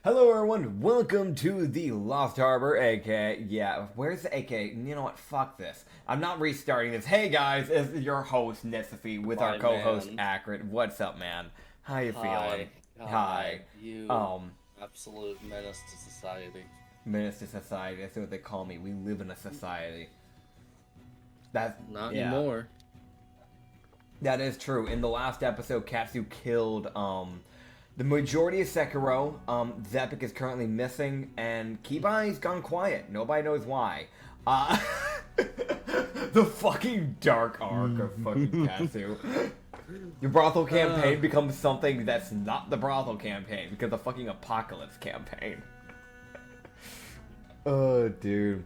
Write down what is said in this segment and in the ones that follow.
Hello everyone, welcome to the Lost Harbor, where's the you know what, fuck this. I'm not restarting this. Hey guys, it's your host, Nitsify, with our co-host, Acrid. What's up, man? How you feeling? Hi. You absolute menace to society. Menace to society, that's what they call me. We live in a society. Not anymore. That is true. In the last episode, Katsu killed, the majority of Sekiro. Zepik is currently missing, and Kibai's gone quiet. Nobody knows why. The fucking dark arc of fucking Katsu. The Brothel campaign becomes something that's not the Brothel campaign, because the fucking Apocalypse campaign. Oh, dude.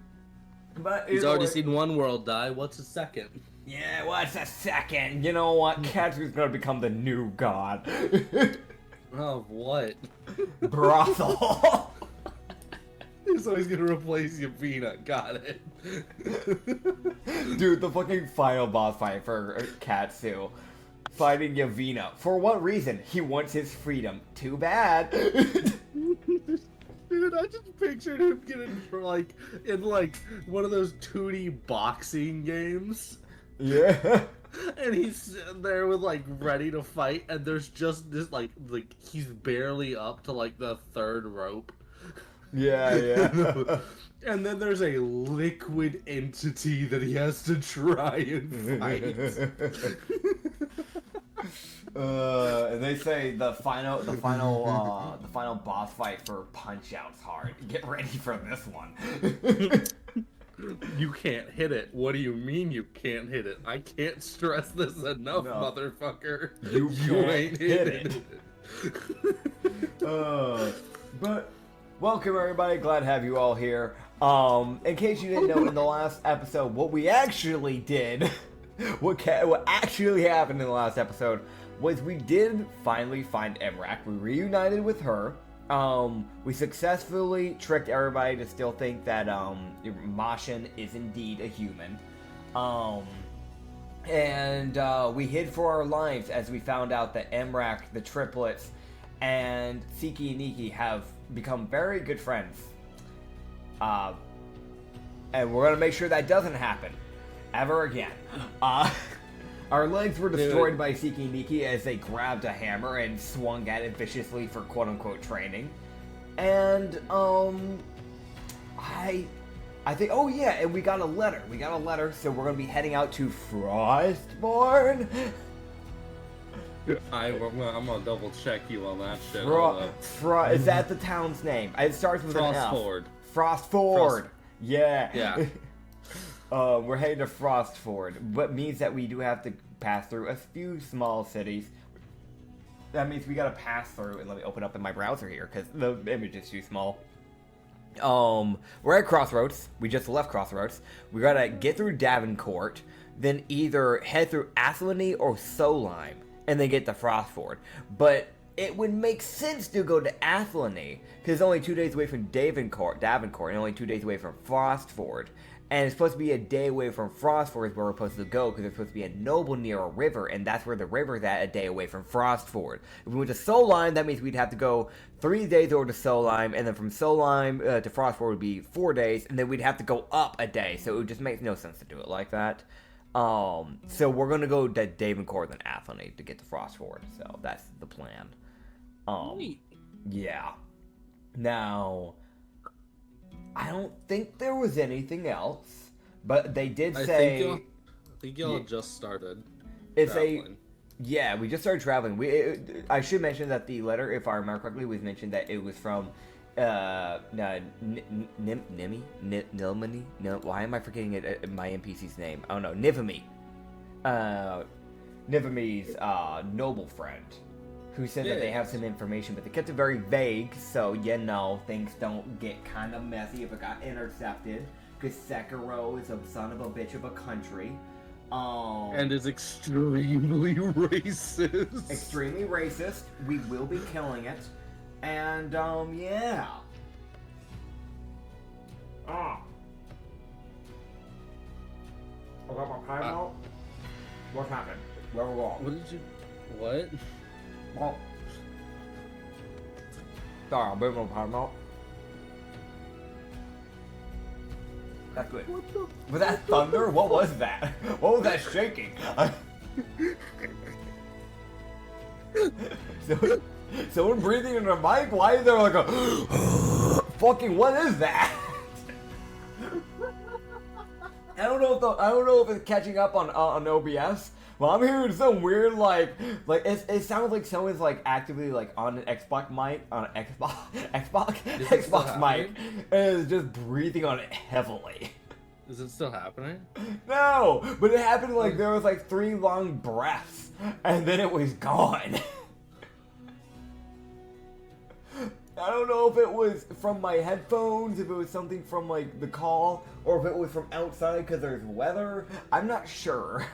But he's already seen one world die. What's a second? Yeah, what's a second? You know what? Katsu's gonna become the new god. Of what? Brothel. So he's gonna replace Yavina. Got it. Dude, the fucking final boss fight for Katsu. Fighting Yavina. For what reason? He wants his freedom. Too bad. Dude, I just pictured him getting in one of those 2D boxing games. Yeah. And he's sitting there with ready to fight, and there's just this he's barely up to the third rope. Yeah. And then there's a liquid entity that he has to try and fight. And they say the final boss fight for Punch Out's hard. Get ready for this one. You can't hit it. What do you mean you can't hit it? I can't stress this enough, no. Motherfucker. You ain't hit it. But welcome everybody. Glad to have you all here. In case you didn't know, in the last episode, what we actually did, what actually happened in the last episode, was we did finally find Emrak. We reunited with her. We successfully tricked everybody to still think that, Mashin is indeed a human. We hid for our lives as we found out that Emrak, the triplets, and Siki and Nikki have become very good friends. And we're gonna make sure that doesn't happen. Ever again. Our legs were destroyed by Siki and Nikki as they grabbed a hammer and swung at it viciously for quote-unquote training. And, I think, oh yeah, and we got a letter. So we're gonna be heading out to Frostborn. I'm gonna double check you on that shit. Is that the town's name? It starts with an F. Frostford. Yeah. We're heading to Frostford, what means that we do have to pass through a few small cities. That means we gotta pass through, and let me open up in my browser here, because the image is too small. We're at Crossroads. We just left Crossroads. We gotta get through Davenport, then either head through Athelany or Solheim, and then get to Frostford. But it would make sense to go to Athelany, because it's only 2 days away from Davenport, and only 2 days away from Frostford. And it's supposed to be a day away from Frostford is where we're supposed to go, because there's supposed to be a noble near a river, and that's where the river's at, a day away from Frostford. If we went to Solheim, that means we'd have to go 3 days over to Solheim, and then from Solheim to Frostford would be 4 days, and then we'd have to go up a day, so it just makes no sense to do it like that. So we're gonna go to Davenport and Athelany to get to Frostford, so that's the plan. Yeah. Now, I don't think there was anything else, but they did say... I think y'all just started traveling. Yeah, we just started traveling. I should mention that the letter, if I remember correctly, was mentioned that it was from Nilmani? Why am I forgetting my NPC's name? Oh no, Nivami. Nivami's noble friend, who said that they have some information, but they kept it very vague, so things don't get kind of messy if it got intercepted, because Sekiro is a son of a bitch of a country. And is extremely racist. Extremely racist. We will be killing it. And, yeah. I got my time out. What happened? Where were we all? What did you... What? Well, Sorry, I'm bringing my time out. That's good. Was that thunder? What was that? What was that shaking? Someone breathing in a mic? Why is there like a fucking what is that? I don't know if it's catching up on OBS. Well, I'm hearing some weird it sounds like someone's like actively like on an Xbox mic Xbox mic and is just breathing on it heavily. Is it still happening? No, but it happened like there was like 3 long breaths and then it was gone. I don't know if it was from my headphones, if it was something from like the call, or if it was from outside because there's weather. I'm not sure.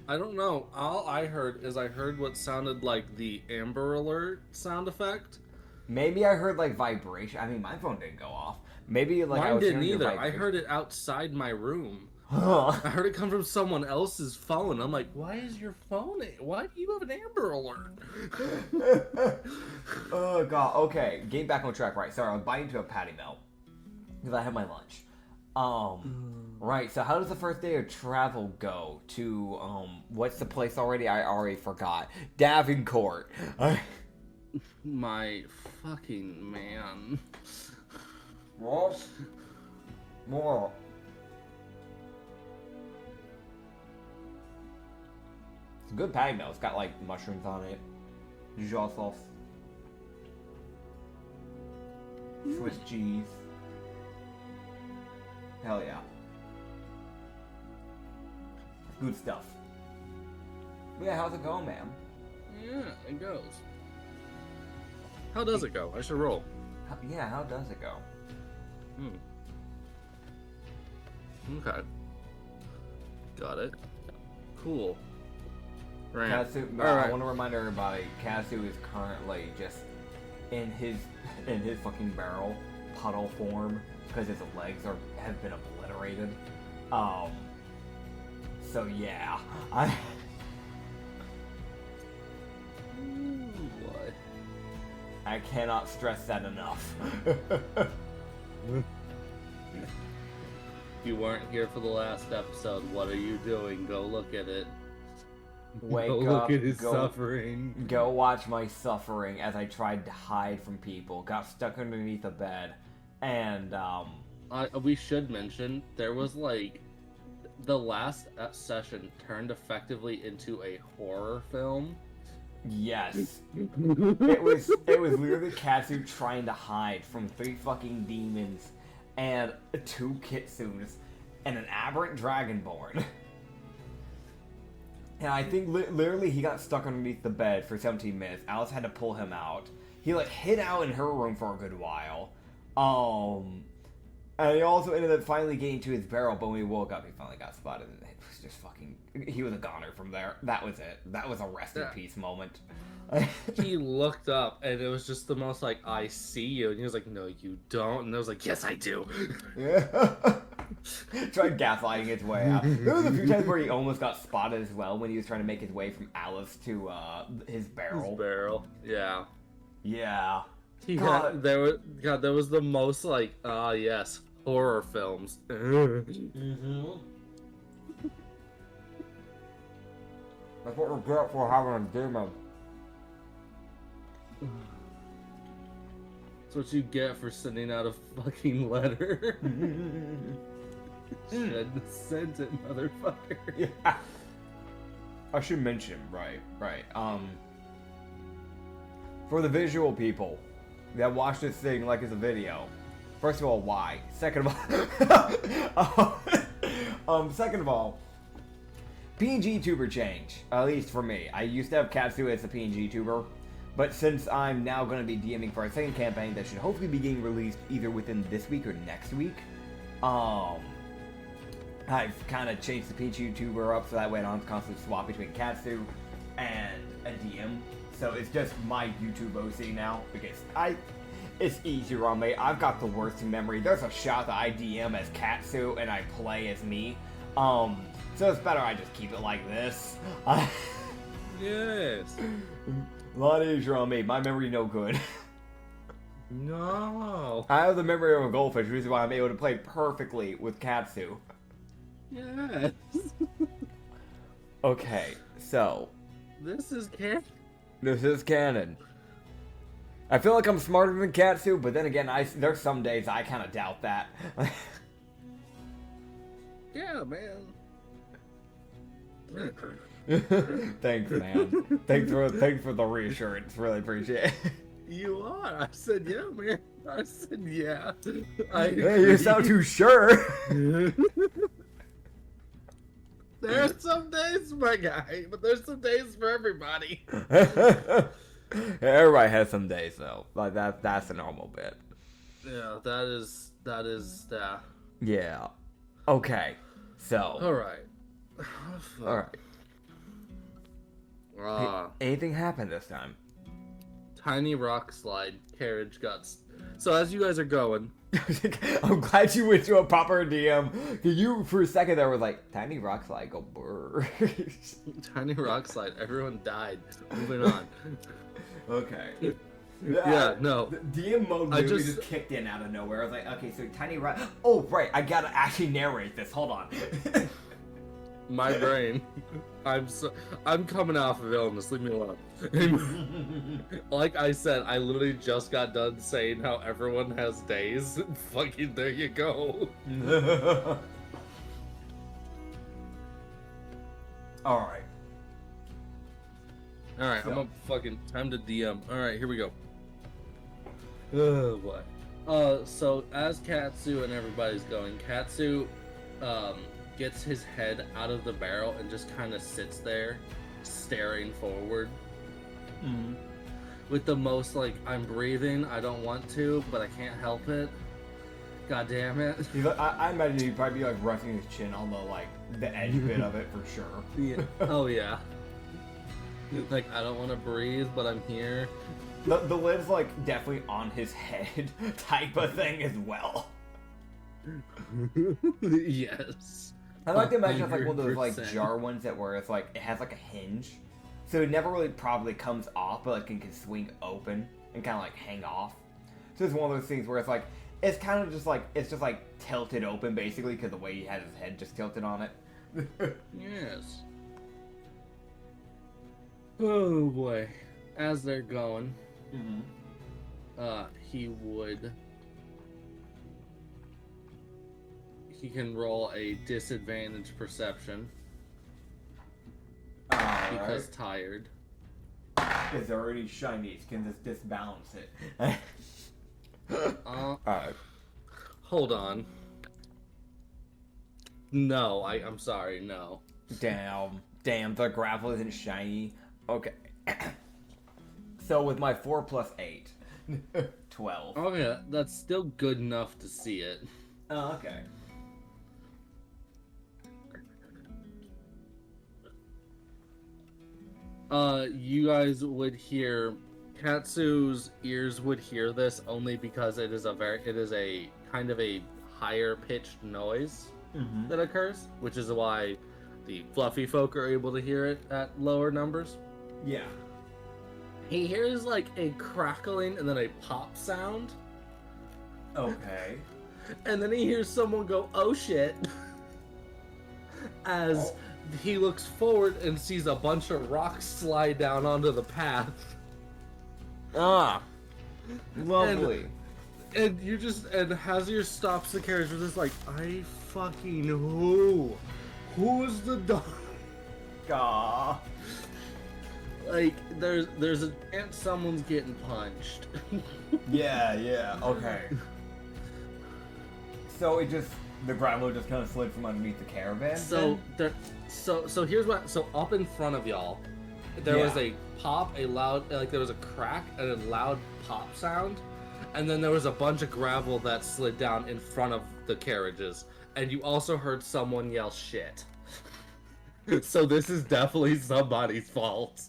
I don't know. All I heard what sounded like the Amber Alert sound effect. Maybe I heard like vibration. I mean, my phone didn't go off. Maybe like mine I was didn't either. I heard it outside my room. Huh. I heard it come from someone else's phone. I'm like, why is your phone? Why do you have an Amber Alert? Oh god. Okay, getting back on track. Right. Sorry, I was biting into a patty melt because I had my lunch. Right. So how does the first day of travel go to what's the place already? I already forgot. Davenport. My fucking man. What? More. It's a good patty melt. It's got like mushrooms on it, Dijon sauce, Swiss cheese. Hell yeah. Good stuff. Yeah, how's it going, man? Yeah, it goes. How does it go? I should roll. Yeah, how does it go? Okay. Got it. Cool. Right. Katsu, I want to remind everybody, Katsu is currently just in his fucking barrel, puddle form, because his legs have been obliterated. So yeah, What? I cannot stress that enough. If you weren't here for the last episode, what are you doing? Go look at it. Wake go up, look at his suffering. Go watch my suffering as I tried to hide from people, got stuck underneath a bed, and we should mention there was like the last session turned effectively into a horror film. Yes. it was literally Katsu trying to hide from 3 fucking demons and 2 kitsunes and an aberrant dragonborn. And I think literally he got stuck underneath the bed for 17 minutes. Alice had to pull him out. He like hid out in her room for a good while. And he also ended up finally getting to his barrel, but when he woke up, he finally got spotted. And it was just fucking... He was a goner from there. That was it. That was a rest in peace moment. He looked up, and it was just the most like, I see you. And he was like, no, you don't. And I was like, yes, I do. Yeah. Tried gaslighting his way out. There was a few times where he almost got spotted as well when he was trying to make his way from Alice to his barrel. His barrel, yeah. Yeah. There was the most like, yes, horror films. Mm-hmm. That's what we get for having a demon. That's what you get for sending out a fucking letter. Send it, motherfucker. Yeah. I should mention, right. For the visual people that watch this thing like it's a video, first of all, why? Second of all, PNG tuber change, at least for me. I used to have Katsu as a PNG tuber, but since I'm now going to be DMing for a second campaign that should hopefully be getting released either within this week or next week, I've kind of changed the PNG tuber up so that way I don't have to constantly swap between Katsu and a DM. So it's just my YouTube OC now because it's easier on me. I've got the working memory. There's a shot that I DM as Katsu and I play as me. So it's better I just keep it like this. Yes. A lot easier on me. My memory no good. No. I have the memory of a goldfish, which is why I'm able to play perfectly with Katsu. Yes. Okay, so. This is canon. This is canon. I feel like I'm smarter than Katsu, but then again, there's some days I kind of doubt that. Yeah, man. Thanks, man. Thanks for the reassurance. Really appreciate it. You are. I said yeah, man. I said yeah. Hey, you sound too sure. There's some days, my guy, but there's some days for everybody. Everybody has some days though. Like that's a normal bit. Yeah, that is Yeah. Okay. So. All right. All right. Anything happened this time? Tiny rock slide carriage guts. So as you guys are going, I'm glad you went to a proper DM. You for a second there was like tiny rock slide go brr. Tiny rock slide. Everyone died. Moving on. Okay. Yeah, no. DM mode literally just kicked in out of nowhere. I was like, okay, so tiny rock. Oh right, I gotta actually narrate this. Hold on. My brain. I'm coming off of illness. Leave me alone. Like I said, I literally just got done saying how everyone has days. Fucking there you go. Alright. Alright, I'm gonna fucking time to DM. Alright, here we go. Oh boy. So as Katsu and everybody's going, Katsu gets his head out of the barrel and just kind of sits there staring forward. Mm-hmm. With the most like, I'm breathing, I don't want to, but I can't help it. God damn it. I imagine he'd probably be like resting his chin on the edge bit of it for sure. Yeah. Oh yeah. Like, I don't want to breathe, but I'm here. The lid's like definitely on his head type of thing as well. Yes. I like to imagine it's like one of those like jar ones where it's like it has like a hinge, so it never really probably comes off, but like it can swing open and kind of like hang off. So it's one of those things where it's kind of just like tilted open basically because the way he has his head just tilted on it. Yes. Oh boy. As they're going, he can roll a disadvantage perception because tired. Is there any shinies? Can this disbalance it? Hold on. No, I'm sorry, no. Damn, the gravel isn't shiny. Okay. So with my 4 plus 8, 12. Oh yeah, that's still good enough to see it. Oh, okay. You guys would hear, Katsu's ears would hear this only because it is a kind of a higher pitched noise that occurs, which is why the fluffy folk are able to hear it at lower numbers. Yeah. He hears like a crackling and then a pop sound. Okay. And then he hears someone go, "Oh shit," as he looks forward and sees a bunch of rocks slide down onto the path. Ah, lovely. And Hazir stops the carriage with this like, I fucking who's the dog? Gah. Like, there's a chance someone's getting punched. Yeah, okay. So the gravel just kind of slid from underneath the caravan? So here's what, so up in front of y'all, there was a pop, there was a crack and a loud pop sound, and then there was a bunch of gravel that slid down in front of the carriages, and you also heard someone yell shit. So this is definitely somebody's fault.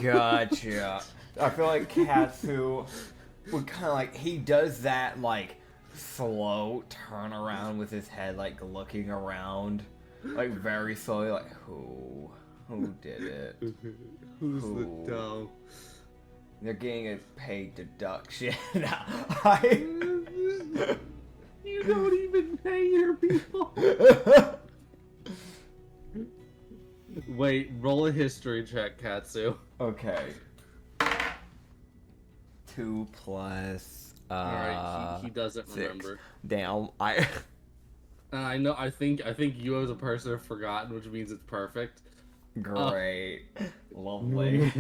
Gotcha. I feel like Katsu would kind of he does that slow turn around with his head looking around very slowly who did it? Who's the dog? They're getting a pay deduction. You don't even pay your people. Wait, roll a history check, Katsu. Okay. 2 plus. Alright, he doesn't 6. remember. Damn, I know. I think you as a person have forgotten, which means it's perfect. Great. Lovely.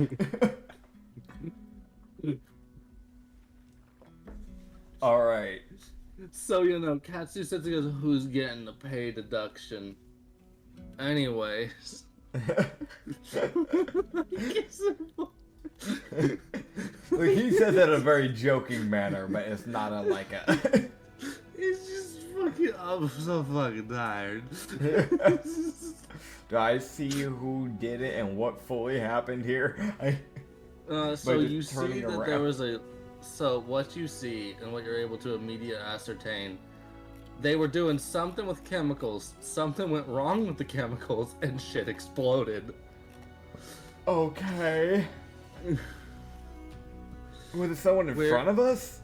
Alright. So, Katsu says he goes, who's getting the pay deduction? Anyways. Look, he says that in a very joking manner, but it's not It's just fucking, I'm so fucking tired. Do I see who did it and what fully happened here? So you see that there was so what you see and what you're able to immediately ascertain, they were doing something with chemicals, something went wrong with the chemicals, and shit exploded. Okay. Was it someone in front of us?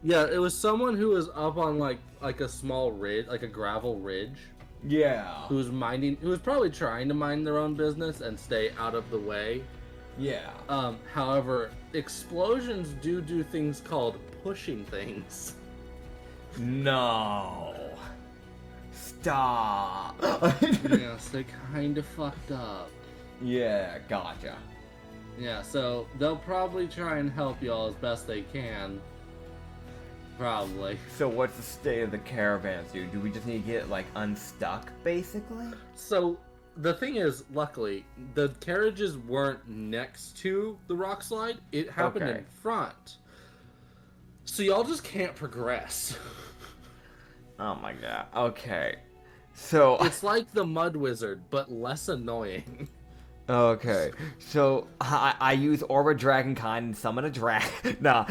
Yeah, it was someone who was up on like a small ridge, like a gravel ridge. Yeah. Who was probably trying to mind their own business and stay out of the way. Yeah. However, explosions do things called pushing things. No. Stop. Yes, they kind of fucked up. Yeah, gotcha. Yeah, so they'll probably try and help y'all as best they can. Probably. So what's the state of the caravans, dude? Do we just need to get, like, unstuck, basically? So, the thing is, luckily, the carriages weren't next to the rock slide. It happened in front. So y'all just can't progress. Oh my god. Okay. So... It's like the Mud Wizard, but less annoying. Okay. So, I use Orba Dragonkind and summon a dragon. Nah.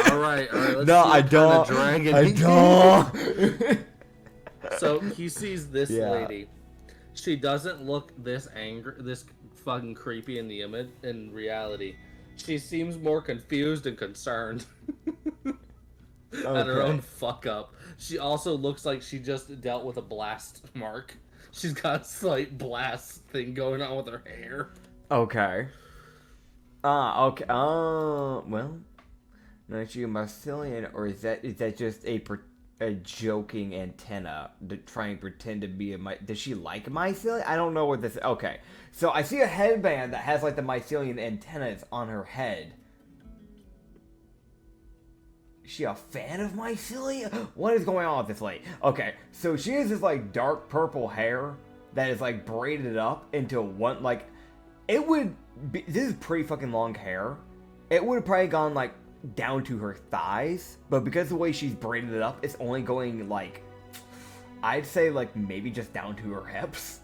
Alright, let's no, see I don't. Dragon I don't. So he sees this lady. She doesn't look this angry, this fucking creepy in the image. In reality, she seems more confused and concerned at her own fuck up. She also looks like she just dealt with a blast mark. She's got a slight blast thing going on with her hair. Okay. Okay. Well. Now, is she a mycelium, or is that just a joking antenna to try and pretend to be does she like mycelium? I don't know what this. Okay, so I see a headband that has like the mycelium antennas on her head. Is she a fan of mycelium? What is going on with this lady? Okay, so she has this like dark purple hair that is like braided up into one like. It would be. This is pretty fucking long hair. It would have probably gone like down to her thighs, but because of the way she's braided it up, it's only going like, I'd say like maybe just down to her hips.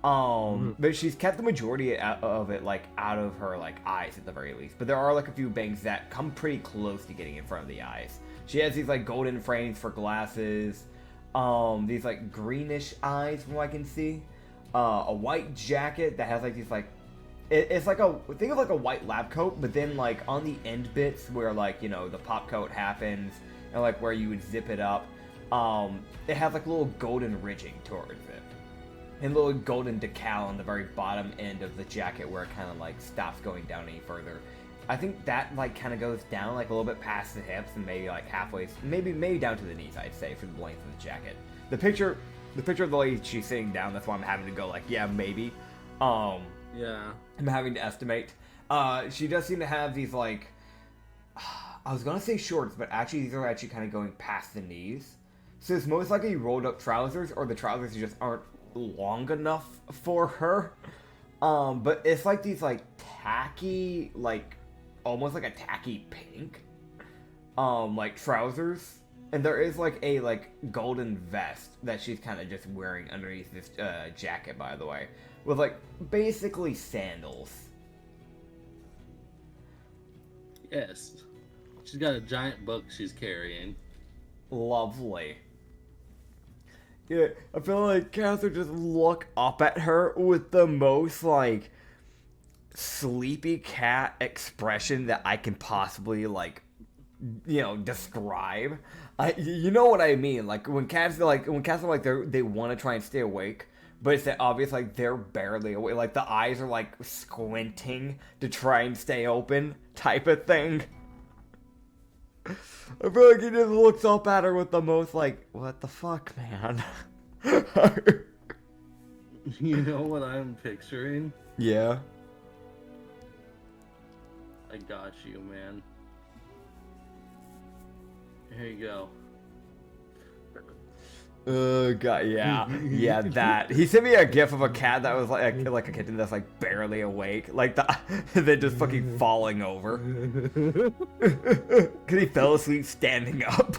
But she's kept the majority of it like out of her like eyes at the very least. But there are like a few bangs that come pretty close to getting in front of the eyes. She has these like golden frames for glasses, these like greenish eyes from what I can see, a white jacket that has like these like. It's like think of like a white lab coat, but then like on the end bits where like, the pop coat happens and like where you would zip it up, it has like a little golden ridging towards it. And a little golden decal on the very bottom end of the jacket where it kind of like stops going down any further. I think that like kind of goes down like a little bit past the hips and maybe like halfway, maybe down to the knees, I'd say, for the length of the jacket. The picture of the lady, she's sitting down, that's why I'm having to go like, yeah, maybe. Yeah. I'm having to estimate. She does seem to have these, like... I was gonna say shorts, but actually these are actually kind of going past the knees. So it's most likely rolled up trousers, or the trousers just aren't long enough for her. But it's like these, like, tacky, like, almost like a tacky pink, like, trousers. And there is, like, a, like, golden vest that she's kind of just wearing underneath this jacket, by the way. With, like, basically sandals. Yes. She's got a giant book she's carrying. Lovely. Yeah, I feel like Katsu just look up at her with the most, like, sleepy cat expression that I can possibly, like, describe. You know what I mean? Like, when cats are like, they want to try and stay awake, but it's obvious, like, they're barely awake. Like, the eyes are, like, squinting to try and stay open type of thing. I feel like he just looks up at her with the most, like, what the fuck, man? You know what I'm picturing? Yeah. I got you, man. Here you go. God, yeah, that. He sent me a gif of a cat that was like a kitten that's like barely awake, like they're just fucking falling over, because he fell asleep standing up.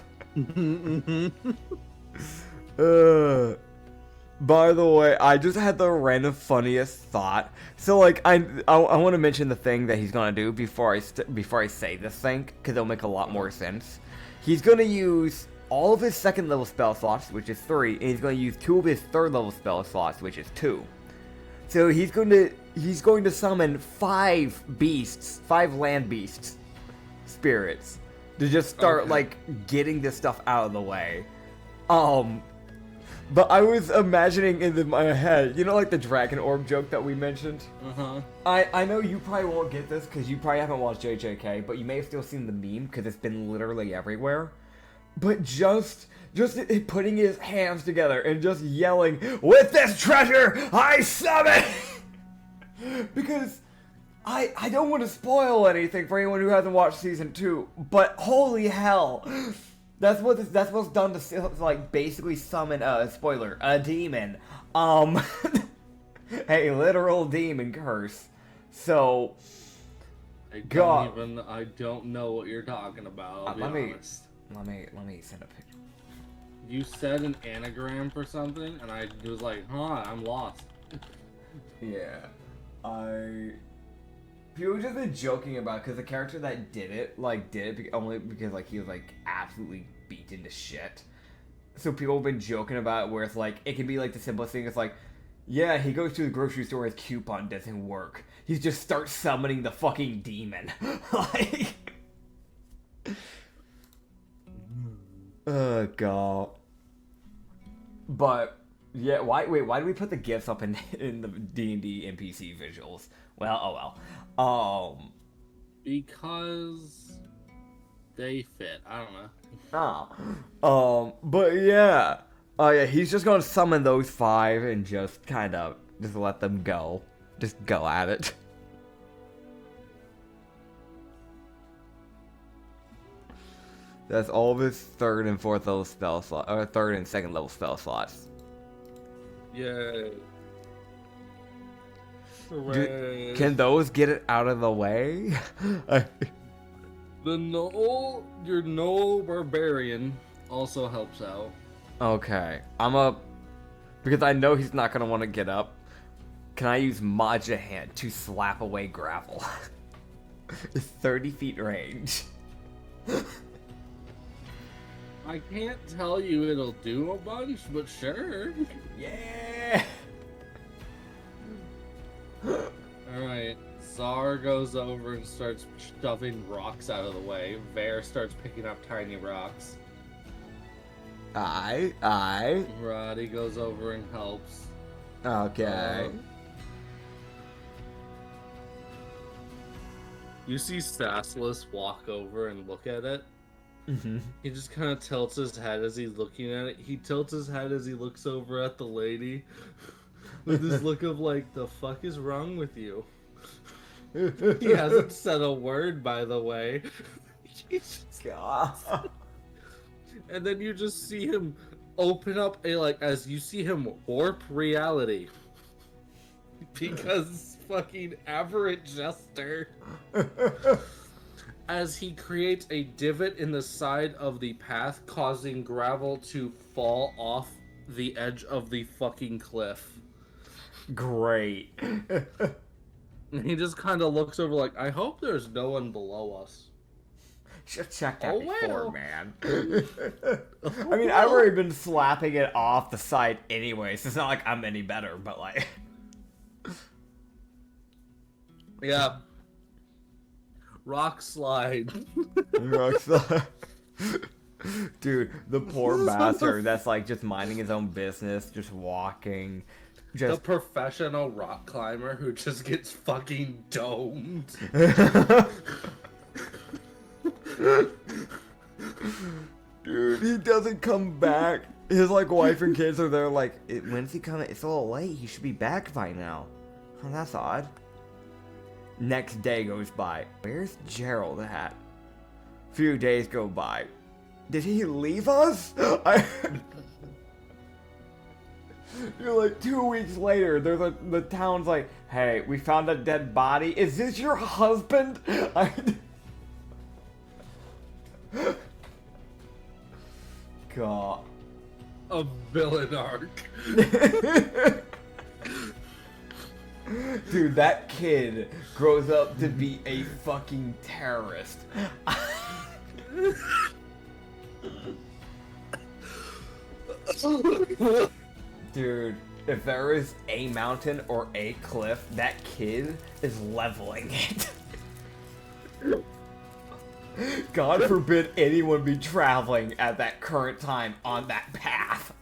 By the way, I just had the random funniest thought. So like, I want to mention the thing that he's gonna do before I say this thing, because it'll make a lot more sense. He's gonna use all of his second level spell slots, which is 3, and he's going to use 2 of his third level spell slots, which is 2. So he's going to summon 5 land beasts, spirits, to just start like getting this stuff out of the way. But I was imagining in my head, like the dragon orb joke that we mentioned. I know you probably won't get this because you probably haven't watched JJK, but you may have still seen the meme because it's been literally everywhere. But just putting his hands together and just yelling, "With this treasure, I summon!" Because I don't want to spoil anything for anyone who hasn't watched season 2, but holy hell, that's what's done to like basically summon a demon, a literal demon curse. So, I don't know what you're talking about. I'll be honest. Let me send a picture. You said an anagram for something, and I was like, huh, I'm lost. Yeah. People just been joking about, because the character that did it only because, like, he was, like, absolutely beaten to shit. So people have been joking about it, where it's, like, it can be, like, the simplest thing. It's like, yeah, he goes to the grocery store, his coupon doesn't work. He just starts summoning the fucking demon. Like... Oh god. But yeah, why do we put the gifs up in the D&D NPC visuals? Well, oh well. Because they fit. I don't know. But yeah. Yeah, he's just gonna summon those 5 and just kind of just let them go. Just go at it. That's all of his 3rd and 4th level spell slots, or 3rd and 2nd level spell slots. Yay. Can those get it out of the way? Your Gnoll Barbarian also helps out. Okay. Because I know he's not going to want to get up. Can I use Maja Hand to slap away gravel? It's 30 feet range. I can't tell you it'll do a bunch, but sure. Yeah! Alright, Czar goes over and starts shoving rocks out of the way. Vare starts picking up tiny rocks. Aye. Roddy goes over and helps. Okay. You see Sassless walk over and look at it. Mm-hmm. He just kind of tilts his head as he's looking at it. He tilts his head as he looks over at the lady with this look of like, the fuck is wrong with you? He hasn't said a word, by the way. God. And then you just see him open up as you see him warp reality. Because fucking aberrant jester. As he creates a divot in the side of the path, causing gravel to fall off the edge of the fucking cliff. Great. And he just kind of looks over like, I hope there's no one below us. Should have checked that before, man. I mean, I've already been slapping it off the side anyway, so it's not like I'm any better, but like... Yeah. Rock slide. Rock slide. Dude, the poor bastard that's like just minding his own business, just walking. The professional rock climber who just gets fucking domed. Dude, he doesn't come back. His like wife and kids are there like, when's he coming? It's a little late. He should be back by now. Oh, that's odd. Next day goes by. Where's Gerald at? Few days go by. Did he leave us? You're like 2 weeks later. The town's like, hey, we found a dead body. Is this your husband? God. A villain arc. Dude, that kid grows up to be a fucking terrorist. Dude, if there is a mountain or a cliff, that kid is leveling it. God forbid anyone be traveling at that current time on that path.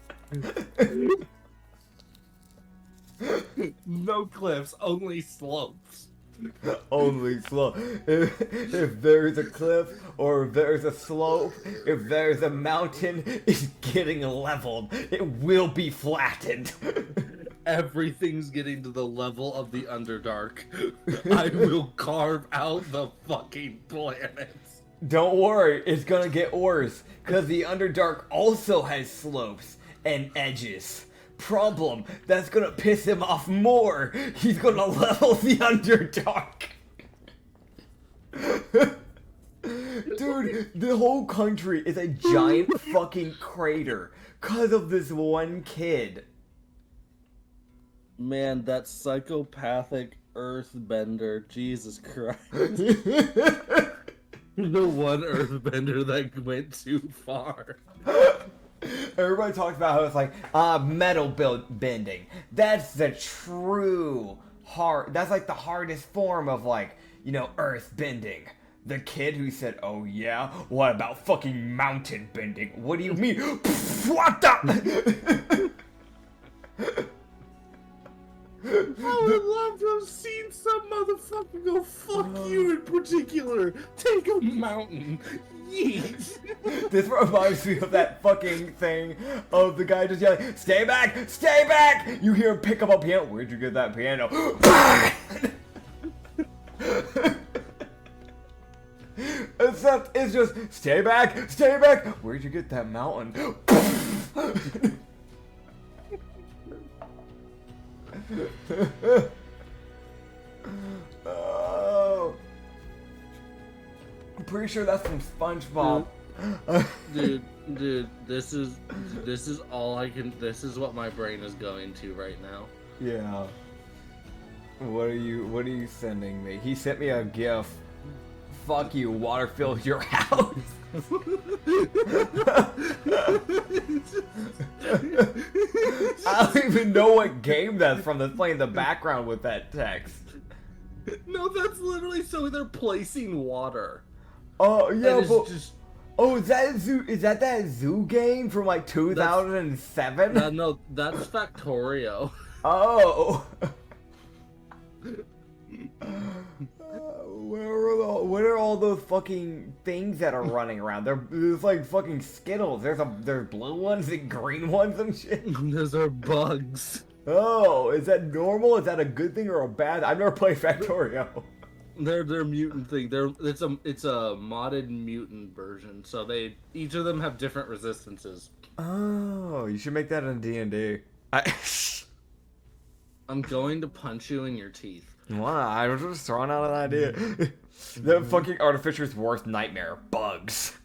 No cliffs, only slopes. Only slope. If there's a cliff or if there's a slope, if there's a mountain, it's getting leveled. It will be flattened. Everything's getting to the level of the Underdark. I will carve out the fucking planets. Don't worry, it's gonna get worse, because the Underdark also has slopes and edges. Problem, that's gonna piss him off more. He's gonna level the Underdark. Dude, the whole country is a giant fucking crater because of this one kid. Man, that psychopathic earthbender, Jesus Christ. The one earthbender that went too far. Everybody talks about how it's like, metal bending. That's the true that's like the hardest form of like, you know, earth bending. The kid who said, oh yeah, what about fucking mountain bending? What do you mean? What the? I would love to have seen some motherfucker go, fuck you in particular. Take a mountain. Yeet. This reminds me of that fucking thing of the guy just yelling, stay back, stay back! You hear him pick up a piano. Where'd you get that piano? Except it's just, stay back, stay back! Where'd you get that mountain? Oh. I'm pretty sure that's from SpongeBob. Dude, this is all I can. This is what my brain is going to right now. Yeah. What are you sending me? He sent me a GIF. Fuck you, water fills your house. I don't even know what game that's from that's playing in the background with that text. No, that's literally so they're placing water. Oh yeah, but just... oh, is that that zoo game from like 2007? No, that's Factorio. Oh. What are all those fucking things that are running around? There's like fucking Skittles. There's blue ones and green ones and shit. Those are bugs. Oh, is that normal? Is that a good thing or a bad? I've never played Factorio. They're mutant thing. It's a modded mutant version. So each of them have different resistances. Oh, you should make that in D&D. I'm going to punch you in your teeth. Wow, I was just throwing out an idea. The fucking artificer's worst nightmare: bugs.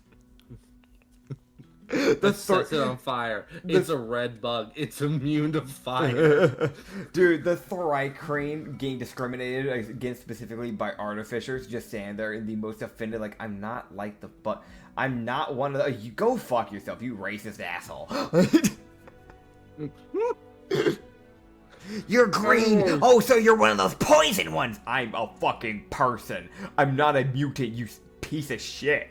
That sets it on fire. It's a red bug. It's immune to fire. Dude, the Thrycrane getting discriminated against specifically by artificers, just standing there in the most offended, like, I'm not like the I'm not one of the. You go fuck yourself, you racist asshole. You're green! Oh, so you're one of those poison ones! I'm a fucking person. I'm not a mutant, you piece of shit.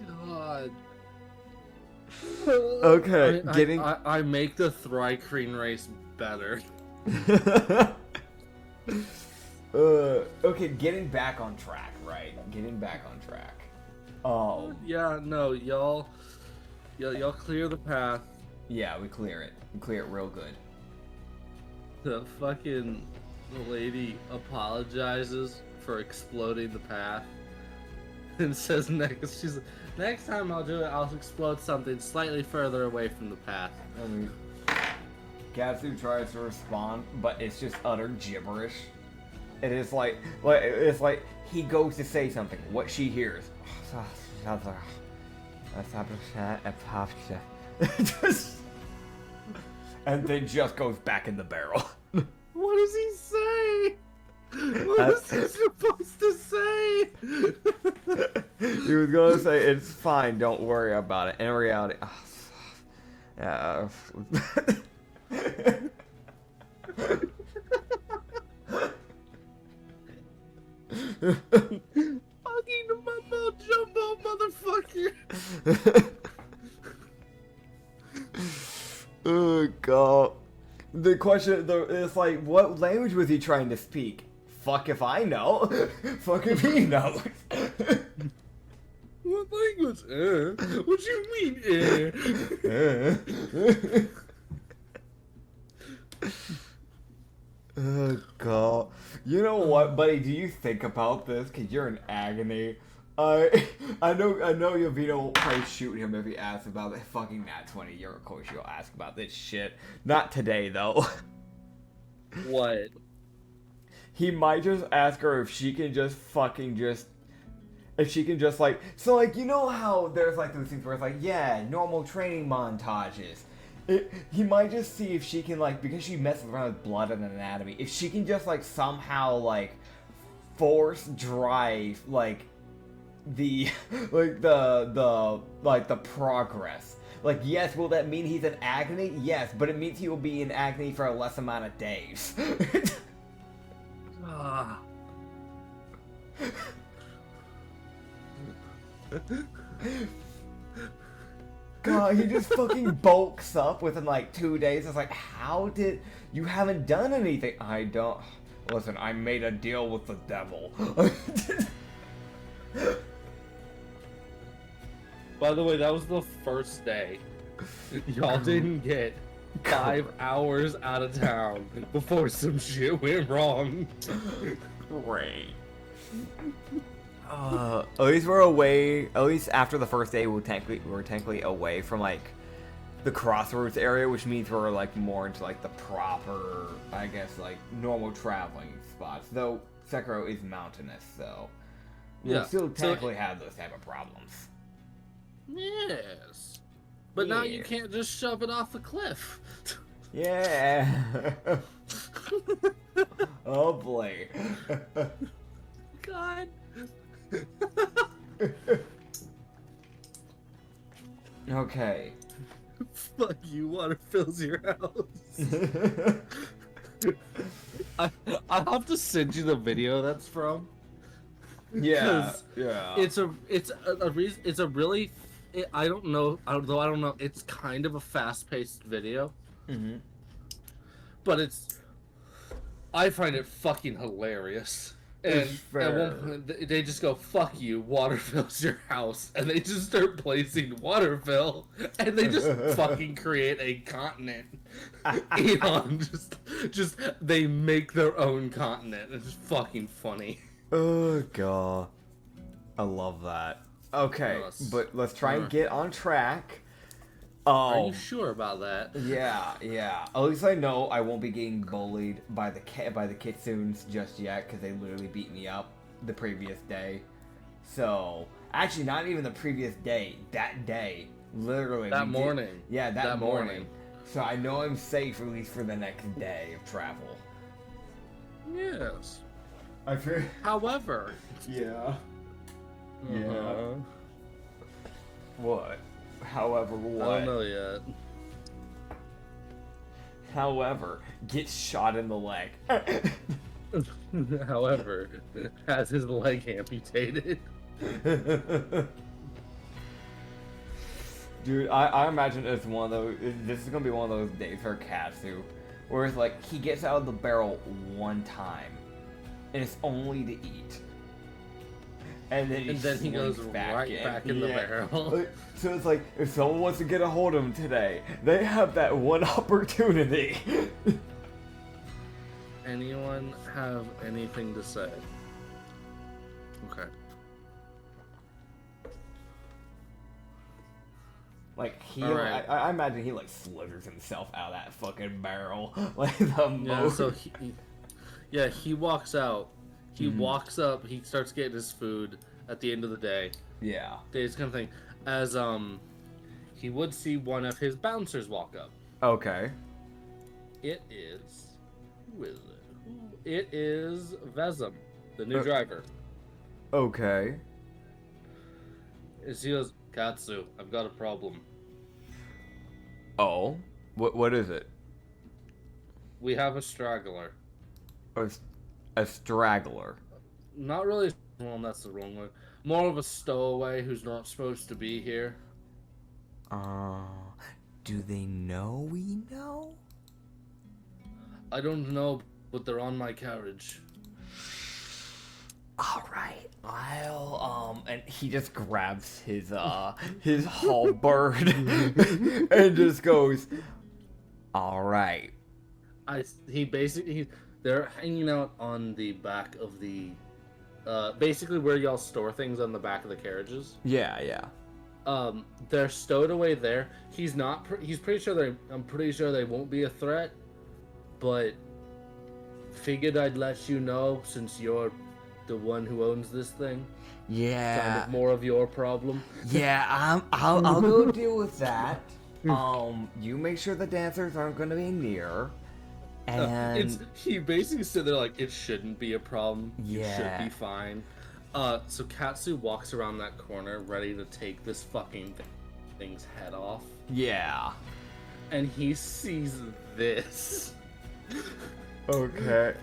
God. Okay, I make the Thrycreen race better. Okay, getting back on track, right? Getting back on track. Oh. Yeah, no, y'all clear the path. Yeah, we clear it. We clear it real good. The fucking lady apologizes for exploding the path and says next time I'll do it, I'll explode something slightly further away from the path. I mean, Katsu tries to respond, but it's just utter gibberish. It is like it's like he goes to say something. What she hears. And then just goes back in the barrel. What does he say? What is he supposed to say? He was gonna say, it's fine, don't worry about it. In reality... Fucking mumbo jumbo motherfucker. Oh god. The question is like, what language was he trying to speak? Fuck if I know. Fuck if he knows. What language? What you mean? Oh god. You know what, buddy? Do you think about this? Cause you're in agony. I know Yovito will probably shoot him if he asks about the fucking Nat 20. You're of course you'll ask about this shit. Not today though. What? He might just ask her if she can just if she can just like, so like, you know how there's like those things where it's like, yeah, normal training montages. He might just see if she can like, because she messes around with blood and anatomy, if she can just like somehow like force drive like the the progress. Like, yes, will that mean he's in agony? Yes, but it means he will be in agony for a less amount of days. God, he just fucking bulks up within like 2 days. It's like, how did you haven't done anything? I don't. Listen, I made a deal with the devil. By the way, that was the first day. Y'all didn't get 5 hours out of town before some shit went wrong. Great. At least we're away. At least after the first day, we're technically away from like the crossroads area, which means we're like more into like the proper, I guess, like normal traveling spots. Though Sekiro is mountainous, so we'll still technically have those type of problems. Yes, but now you can't just shove it off a cliff. Yeah. Oh boy. God. Okay. Fuck you, water fills your house. I'll have to send you the video that's from. Yeah. It's a really, I don't know, although I don't know, it's kind of a fast-paced video. Mm-hmm. But I find it fucking hilarious. And at one point, they just go, "Fuck you, water fills your house," and they just start placing Waterville, and they just fucking create a continent. Just they make their own continent. It's just fucking funny. Oh god, I love that. Okay, but let's try and get on track. Are you sure about that? Yeah. At least I know I won't be getting bullied by the kitsunes just yet, because they literally beat me up the previous day. So, actually, not even the previous day. That day, literally. That morning. Yeah, that morning. So I know I'm safe at least for the next day of travel. Yes. I fear. However. Yeah. Yeah. What? However, what? I don't know yet. However, gets shot in the leg. However, has his leg amputated. Dude, I imagine it's one of those. This is gonna be one of those days for Katsu, where it's like he gets out of the barrel one time, and it's only to eat, and then he goes back in the barrel. So it's like if someone wants to get a hold of him today, they have that one opportunity. Anyone have anything to say? Okay. Like he, right. I imagine he like slithers himself out of that fucking barrel, like the most. So he walks out. He walks up. He starts getting his food at the end of the day. Yeah. Days kind of thing. As he would see one of his bouncers walk up. Okay. It is. Who is it? It is Vezem, the new driver. Okay. As he goes, Katsu, I've got a problem. Oh? What is it? We have a straggler. A straggler. Not really. Well, that's the wrong word. More of a stowaway who's not supposed to be here. Do they know we know? I don't know, but they're on my carriage. Alright, and he just grabs his halberd and just goes, alright. They're hanging out on the back of the, basically where y'all store things on the back of the carriages. Yeah. They're stowed away there. He's pretty sure I'm pretty sure they won't be a threat, but figured I'd let you know since you're the one who owns this thing. Yeah. Kind of more of your problem. Yeah, I'll go deal with that. You make sure the dancers aren't going to be near. And he basically said they're like, it shouldn't be a problem. Yeah. You should be fine. So Katsu walks around that corner ready to take this fucking thing's head off. Yeah. And he sees this. Okay.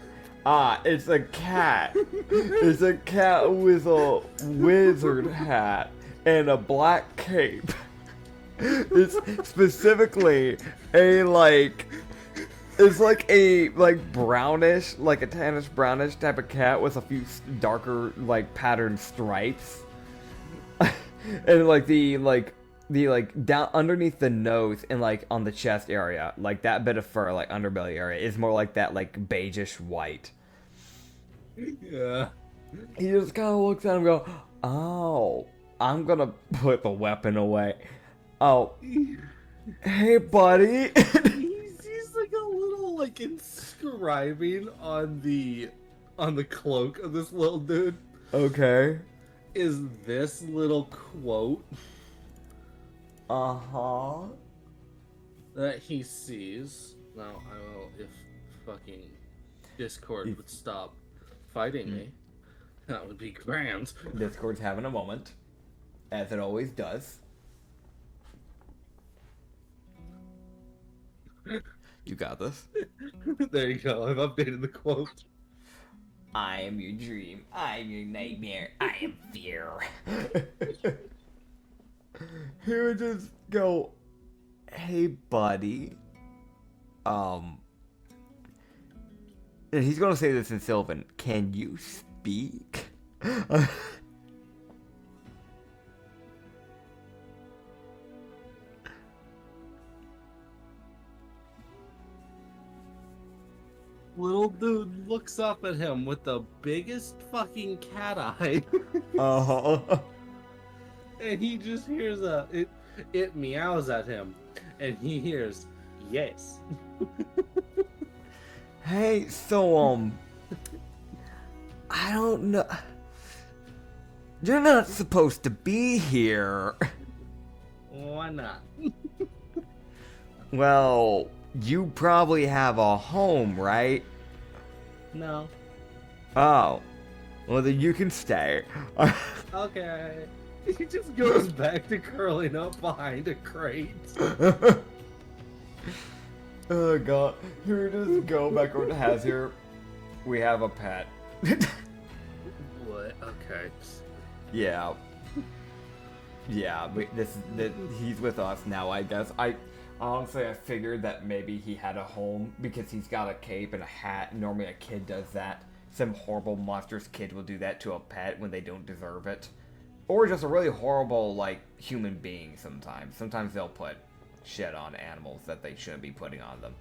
It's a cat. It's a cat with a wizard hat and a black cape. It's specifically it's like a brownish, like a tannish brownish type of cat with a few darker patterned stripes. And the down underneath the nose and on the chest area, that bit of fur, underbelly area, is more like that beigeish white. Yeah. He just kind of looks at him and go, oh, I'm gonna put the weapon away. Oh, hey buddy. He's like a little inscribing on the cloak of this little dude. Okay. Is this little quote. Uh-huh. That he sees. Now, I will, if fucking Discord would stop fighting me, that would be grand. Discord's having a moment, as it always does. You got this. There you go, I've updated the quote. I am your dream. I am your nightmare. I am fear. He would just go, hey buddy. And he's gonna say this in Sylvan. Can you speak? Little dude looks up at him with the biggest fucking cat eye. Uh-huh. And he just hears it meows at him. And he hears, yes. Hey, so, I don't know. You're not supposed to be here. Why not? Well, you probably have a home, right? No. Oh. Well, then you can stay. Okay. He just goes back to curling up behind a crate. Oh god. Here, just go back over to Hazir. We have a pet. What? Okay. Yeah. Yeah, he's with us now, I guess. Honestly, I figured that maybe he had a home because he's got a cape and a hat. Normally a kid does that. Some horrible monstrous kid will do that to a pet when they don't deserve it. Or just a really horrible, like, human being sometimes. Sometimes they'll put shit on animals that they shouldn't be putting on them.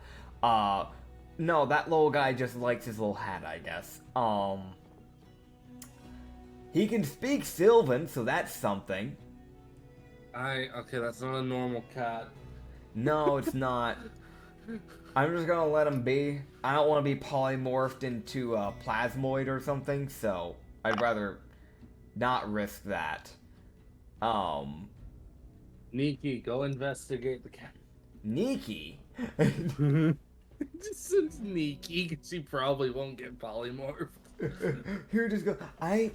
No, that little guy just likes his little hat, I guess. He can speak Sylvan, so that's something. Okay, that's not a normal cat. No, it's not. I'm just gonna let him be. I don't want to be polymorphed into a plasmoid or something, so I'd rather not risk that. Nikki, go investigate the cat. Nikki? Since Nikki, because she probably won't get polymorphed. Here, just go. I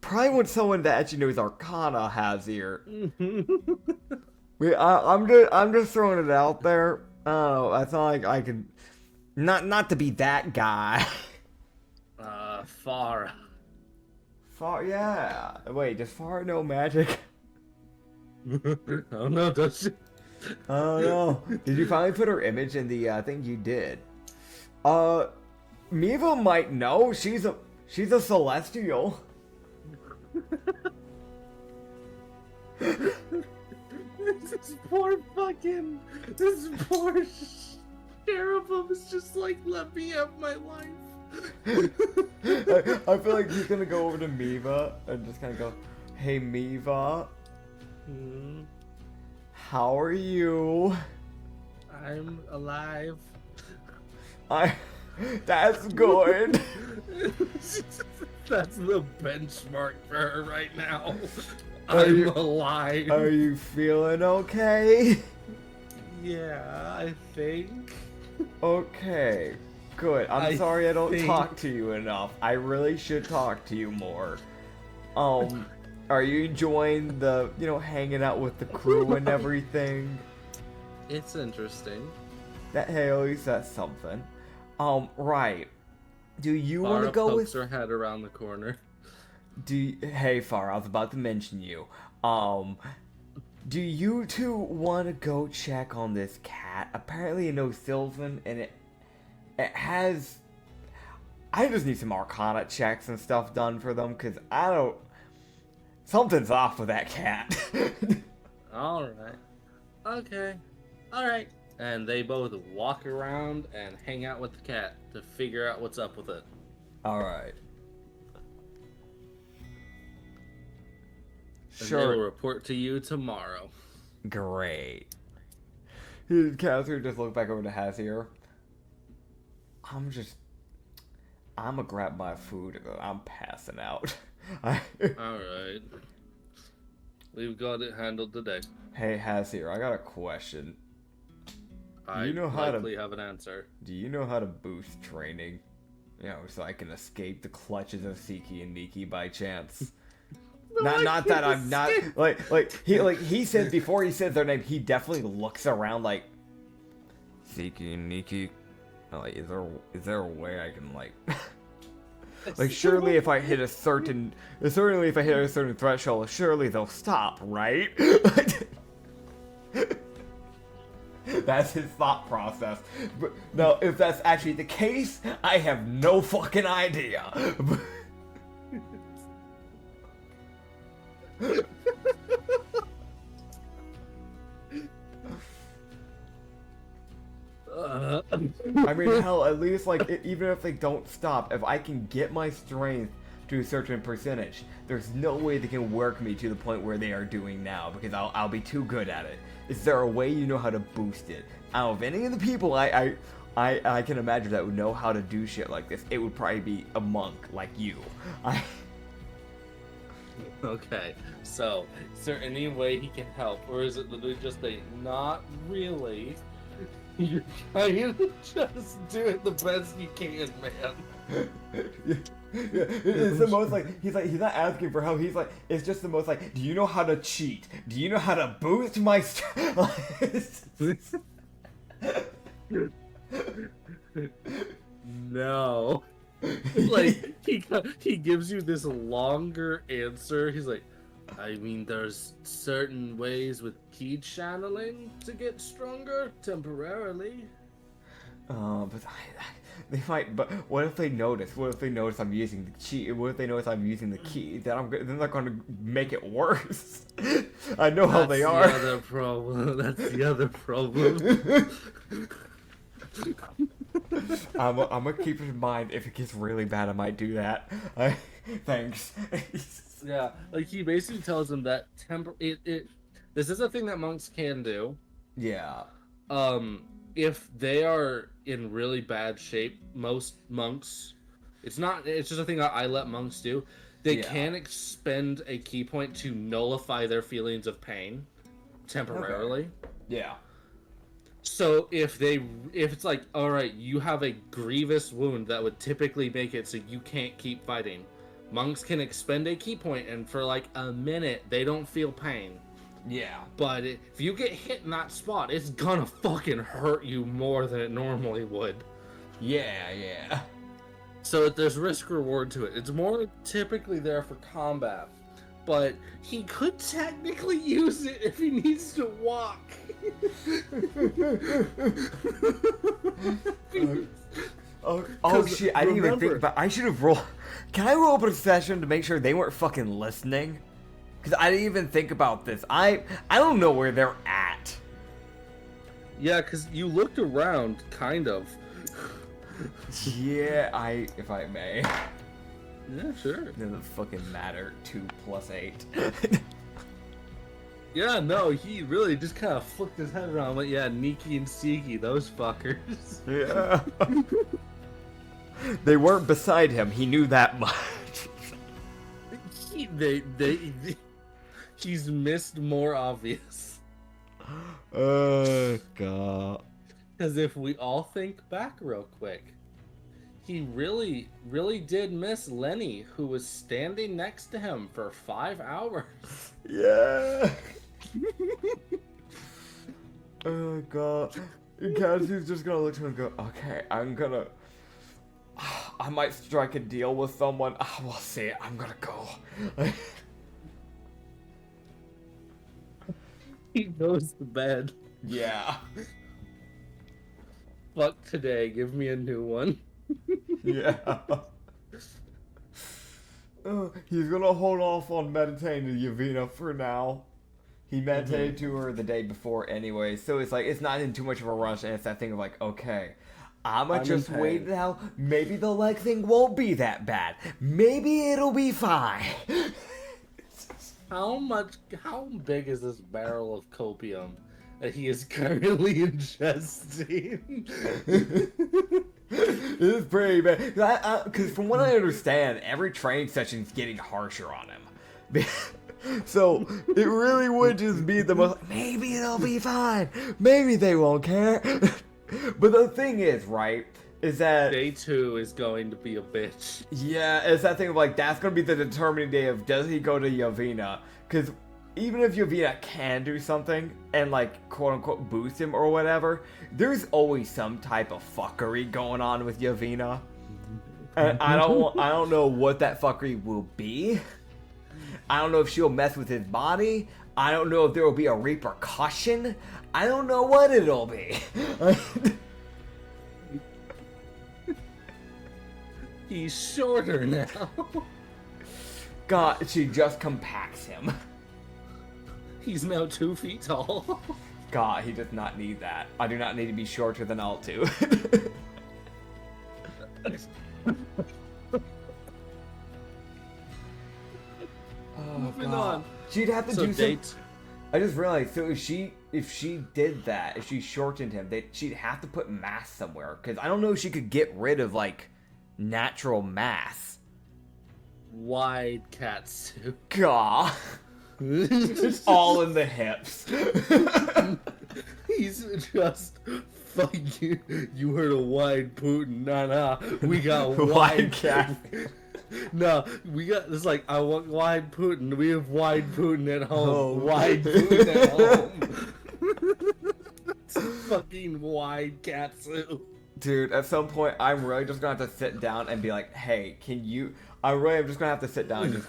probably want someone that actually knows Arcana has here. I'm just throwing it out there. Oh, I thought like I could not to be that guy. Farah. Yeah. Wait, does Farah know magic? Oh no, does she? Oh no. Did you finally put her image in the thing? You did. Miva might know. She's a celestial. This poor cherubim is just like, let me have my life. I feel like he's gonna go over to Miva and just kind of go, "Hey Miva, how are you?" I'm alive. That's good. That's the benchmark for her right now. I'm alive. Are you feeling okay? Yeah, I think. Okay, good. I'm sorry I don't talk to you enough. I really should talk to you more. Are you enjoying the, hanging out with the crew and everything? It's interesting. Hey, at least that's something. Right. Do you want to go with... her head around the corner. Hey, Farah, I was about to mention you. Do you two want to go check on this cat? Apparently it knows Sylvan, and it has... I just need some Arcana checks and stuff done for them, because I don't... Something's off with that cat. Alright. Okay. Alright. And they both walk around and hang out with the cat to figure out what's up with it. Alright. Sure. They will report to you tomorrow. Great. Katsu just look back over to Hazir. I'm gonna grab my food. I'm passing out. Alright. We've got it handled today. Hey Hazir, I got a question. I likely have an answer. Do you know how to boost training? So I can escape the clutches of Siki and Nikki by chance. Not that I'm not he said before he said their name, he definitely looks around like Siki and Nikki. Like, is there a way I can like surely if I hit a certain threshold, surely they'll stop, right? That's his thought process. But no, if that's actually the case, I have no fucking idea. I mean, hell, at least, even if they don't stop, if I can get my strength to a certain percentage, there's no way they can work me to the point where they are doing now, because I'll be too good at it. Is there a way you know how to boost it? Out of any of the people I can imagine that would know how to do shit like this, it would probably be a monk like you. Okay, so, is there any way he can help, or is it literally just a not really? You're trying to just do it the best you can, man. Yeah, it's the most he's not asking for help. It's just the most do you know how to cheat? Do you know how to boost my No. Like, he gives you this longer answer. He's like, I mean, there's certain ways with ki channeling to get stronger temporarily. But they might. But what if they notice? What if they notice I'm using the chi? What if they notice I'm using the key? Then they're going to make it worse. I know how they are. That's the other problem. That's the other problem. I'm gonna keep it in mind. If it gets really bad, I might do that. Thanks. Yeah, like he basically tells them that this is a thing that monks can do. Yeah. If they are in really bad shape, most monks, it's just a thing that I let monks do. They can expend a key point to nullify their feelings of pain temporarily. Okay. Yeah. So if it's like, all right, you have a grievous wound that would typically make it so you can't keep fighting, monks can expend a key point, and for like a minute they don't feel pain. Yeah. But if you get hit in that spot, it's gonna fucking hurt you more than it normally would. Yeah. So there's risk reward to it. It's more typically there for combat, but he could technically use it if he needs to walk. Oh shit! I didn't even think about. I should have rolled. Can I roll perception to make sure they weren't fucking listening? Because I didn't even think about this. I don't know where they're at. Yeah, because you looked around, kind of. Yeah, if I may. Yeah, sure. It doesn't fucking matter. 2 + 8. Yeah, no, he really just kind of flicked his head around. Like, yeah, Niki and Siki, those fuckers. Yeah. They weren't beside him. He knew that much. He's missed more obvious. Oh god. Because if we all think back real quick, he really, really did miss Lenny, who was standing next to him for 5 hours. Yeah. Oh god. Katsu's just gonna look to him and go, okay, I might strike a deal with someone. We'll see. I'm gonna go. He goes to bed. Yeah. Fuck today, give me a new one. Yeah. He's gonna hold off on meditating to Yavina for now. He meditated to her the day before anyway, so it's like, it's not in too much of a rush, and it's that thing of like, okay, I'ma just wait now. Maybe the leg thing won't be that bad. Maybe it'll be fine. How big is this barrel of copium that he is currently ingesting? This is pretty bad. Because from what I understand, every training session's getting harsher on him. So it really would just be the most. Maybe it'll be fine. Maybe they won't care. But the thing is, right, is that day 2 is going to be a bitch. Yeah, it's that thing of like, that's gonna be the determining day of, does he go to Yavina? Because even if Yavina can do something and like quote unquote boost him or whatever, there's always some type of fuckery going on with Yavina. And I don't know what that fuckery will be. I don't know if she'll mess with his body. I don't know if there will be a repercussion. I don't know what it'll be. He's shorter now. God, she just compacts him. He's now 2 feet tall. God, he does not need that. I do not need to be shorter than Altu. Moving on. She'd have to do date. some. I just realized. So if she did that, if she shortened him, she'd have to put mass somewhere. Because I don't know if she could get rid of like natural mass. Wide Katsu. God. It's all in the hips. He's just, fuck you. You heard a wide Putin. Nah. We got wide cat. No, we got, it's like, I want wide Putin. We have wide Putin at home. Wide Putin at home. fucking wide Katsu. Dude, at some point, I'm really just gonna have to sit down and be like, hey, can you... I'm just gonna have to sit down and just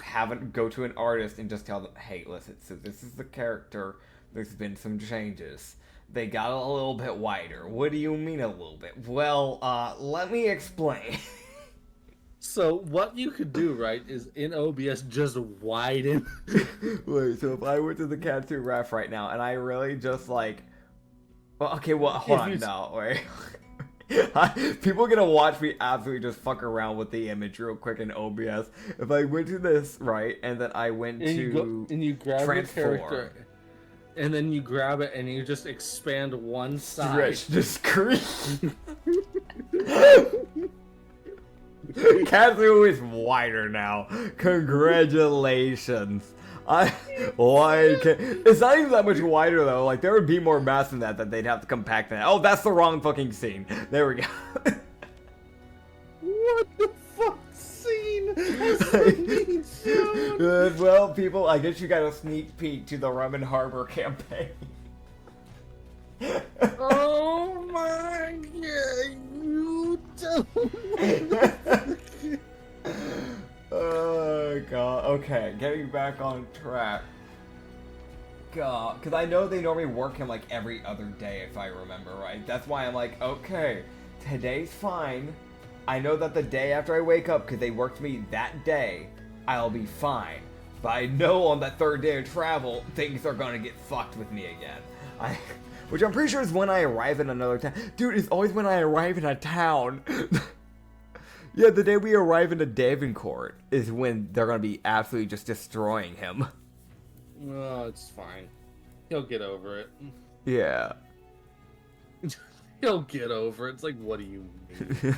go to an artist and just tell them, hey, listen, so this is the character. There's been some changes. They got a little bit wider. What do you mean a little bit? Well, let me explain. So what you could do, right, is in OBS just widen. Wait, so if I went to the Katsu ref right now and I really just like... Well, okay, well, hold on, no, wait. People are gonna watch me absolutely just fuck around with the image real quick in OBS. If I went to this, right, and then I went and you grab transform. the character, and then you grab it and you just expand one side. Stretch the screen. Katsu is wider now. Congratulations. It's not even that much wider though. Like there would be more mass than that they'd have to compact that. Oh, that's the wrong fucking scene. There we go. What the fuck scene? Well, people, I guess you got a sneak peek to the Rum and Harbor campaign. Oh my god, you don't. Oh god. Okay, getting back on track. God, because I know they normally work him like every other day, if I remember right. That's why I'm like, okay, today's fine. I know that the day after I wake up, because they worked me that day, I'll be fine. But I know on that third day of travel, things are gonna get fucked with me again. Which I'm pretty sure is when I arrive in another town. Dude, it's always when I arrive in a town. Yeah, the day we arrive into Davenport is when they're going to be absolutely just destroying him. No, it's fine. He'll get over it. Yeah. He'll get over it. It's like, what do you mean?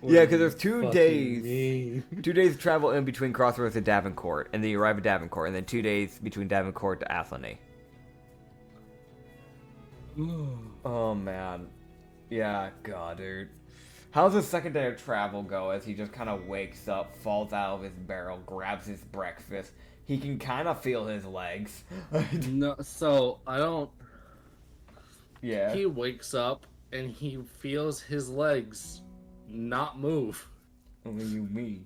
Yeah, because there's 2 days. 2 days of travel in between Crossroads and Davenport, and then you arrive at Davenport, and then 2 days between Davenport to Athelney. Oh, man. Yeah, God, dude. How's the second day of travel go as he just kind of wakes up, falls out of his barrel, grabs his breakfast? He can kind of feel his legs. No, so I don't... Yeah. He wakes up and he feels his legs not move. What do you mean?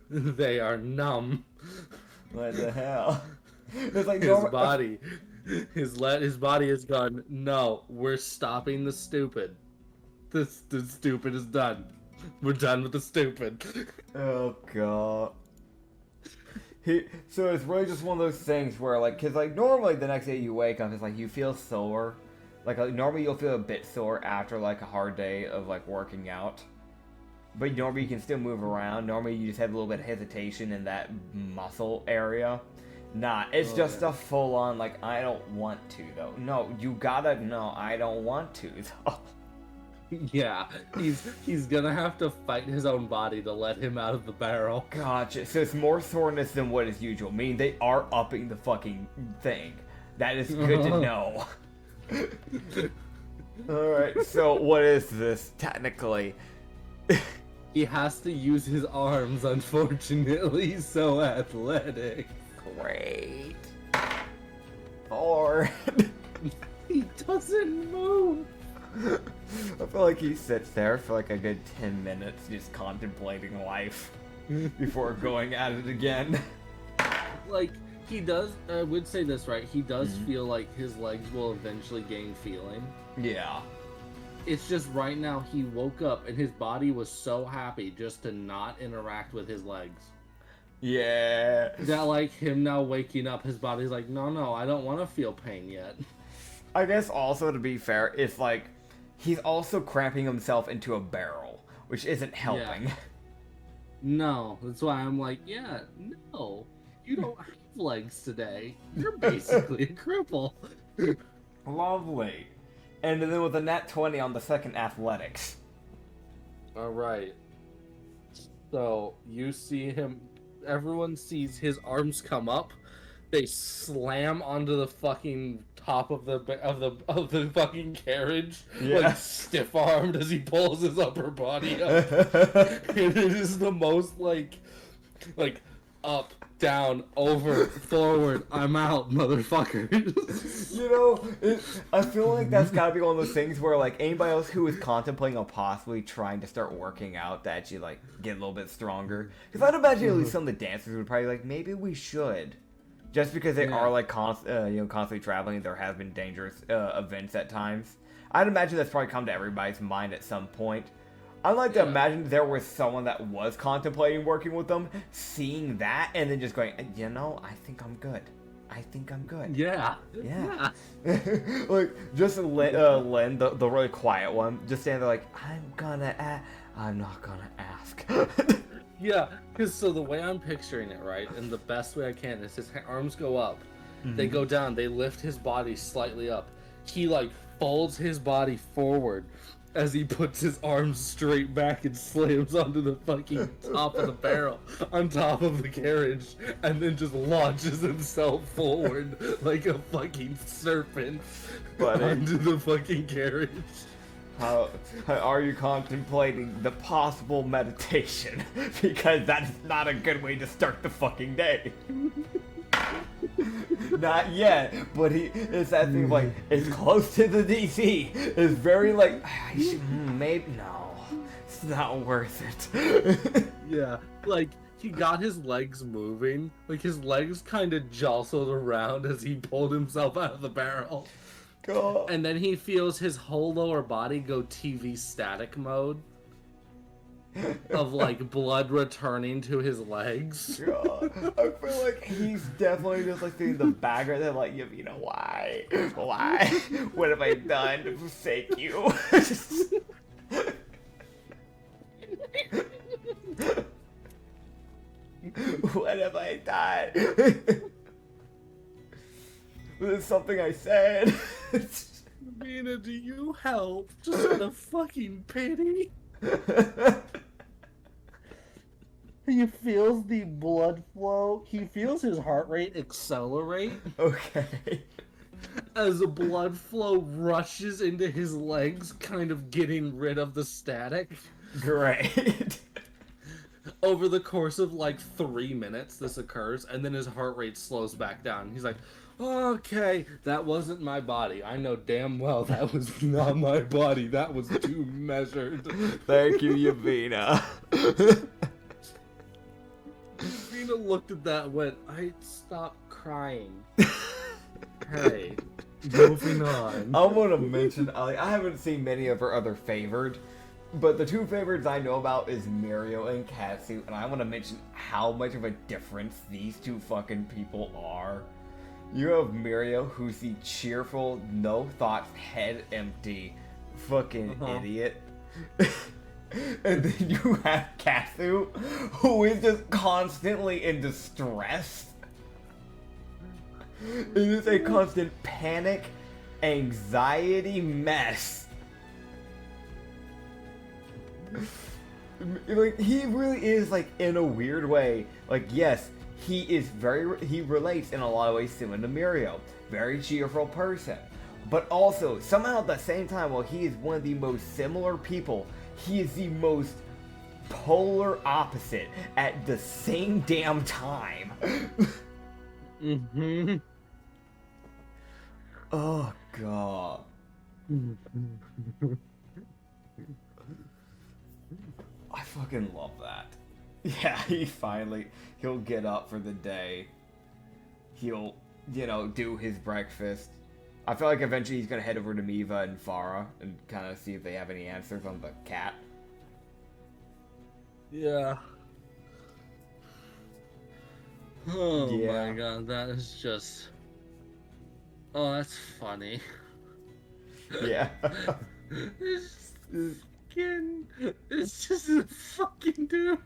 They are numb. What the hell? It's like his body has gone, no, we're stopping the stupid. The stupid is done. We're done with the stupid. Oh god. So it's really just one of those things where like, cause like normally the next day you wake up, it's like you feel sore. Like normally you'll feel a bit sore after like a hard day of like working out. But normally you can still move around. Normally you just have a little bit of hesitation in that muscle area. Nah, it's just a full on like, I don't want to though. No, you gotta, no, I don't want to though. Yeah, he's gonna have to fight his own body to let him out of the barrel. Gotcha. So it's more soreness than what is usual. Meaning they are upping the fucking thing. That is good to know. Alright, so what is this, technically? He has to use his arms, unfortunately. He's so athletic. Great. Or... He doesn't move. I feel like he sits there for like a good 10 minutes just contemplating life before going at it again. Like, he does, I would say this, right? He does feel like his legs will eventually gain feeling. Yeah. It's just right now he woke up and his body was so happy just to not interact with his legs. Yeah. That like him now waking up, his body's like, no, I don't want to feel pain yet. I guess also to be fair, it's like he's also cramping himself into a barrel, which isn't helping. Yeah. No, that's why I'm like, yeah, no, you don't have legs today. You're basically a cripple. Lovely. And then with a nat 20 on the second athletics. Alright. So, you see him, everyone sees his arms come up, they slam onto the fucking top of the fucking carriage, like stiff-armed as he pulls his upper body up. It is the most like up, down, over, forward. I'm out, motherfucker. You know, I feel like that's gotta be one of those things where, like, anybody else who is contemplating on possibly trying to start working out to actually, like, get a little bit stronger. Because I'd imagine at least some of the dancers would probably like, maybe we should. Just because they are, like, constantly traveling, there have been dangerous events at times. I'd imagine that's probably come to everybody's mind at some point. I'd like to imagine there was someone that was contemplating working with them, seeing that, and then just going, you know, I think I'm good. I think I'm good. Yeah. Like, just Len, the really quiet one, just standing there like, I'm not gonna ask. Yeah, because so the way I'm picturing it, right, and the best way I can is his arms go up, they go down, they lift his body slightly up. He, like, folds his body forward as he puts his arms straight back and slams onto the fucking top of the barrel, on top of the carriage, and then just launches himself forward like a fucking serpent onto the fucking carriage. How are you contemplating the possible meditation? Because that's not a good way to start the fucking day. Not yet, but it's that thing like, it's close to the DC. It's very like, maybe, no, it's not worth it. Yeah, like, he got his legs moving, like his legs kind of jostled around as he pulled himself out of the barrel. God. And then he feels his whole lower body go TV static mode. Of, like, blood returning to his legs. God. I feel like he's definitely just like in the background. They're like, you know, why? What have I done to forsake you? What have I done? This is something I said. Mina, do you help? Just out of fucking pity. He feels the blood flow. He feels his heart rate accelerate. Okay. As the blood flow rushes into his legs, kind of getting rid of the static. Great. Over the course of like 3 minutes, this occurs, and then his heart rate slows back down. He's like, okay, that wasn't my body. I know damn well that was not my body. That was too measured. Thank you, Yavina. Yavina looked at that and went, I stopped crying. Hey, moving on. I want to mention, I haven't seen many of her other favored, but the two favorites I know about is Mirio and Katsu, and I want to mention how much of a difference these two fucking people are. You have Mirio, who's the cheerful, no thoughts, head empty, fucking idiot. And then you have Katsu, who is just constantly in distress. It is a constant panic, anxiety mess. Like, he really is, like, in a weird way, like, yes, he relates in a lot of ways similar to Mirio. Very cheerful person. But also, somehow at the same time, while he is one of the most similar people, he is the most polar opposite at the same damn time. Mm-hmm. Oh, God. I fucking love that. Yeah, he'll get up for the day. He'll, do his breakfast. I feel like eventually he's gonna head over to Miva and Farah and kind of see if they have any answers on the cat. Yeah. Oh my god, that is just... Oh, that's funny. Yeah. It's just a fucking dude.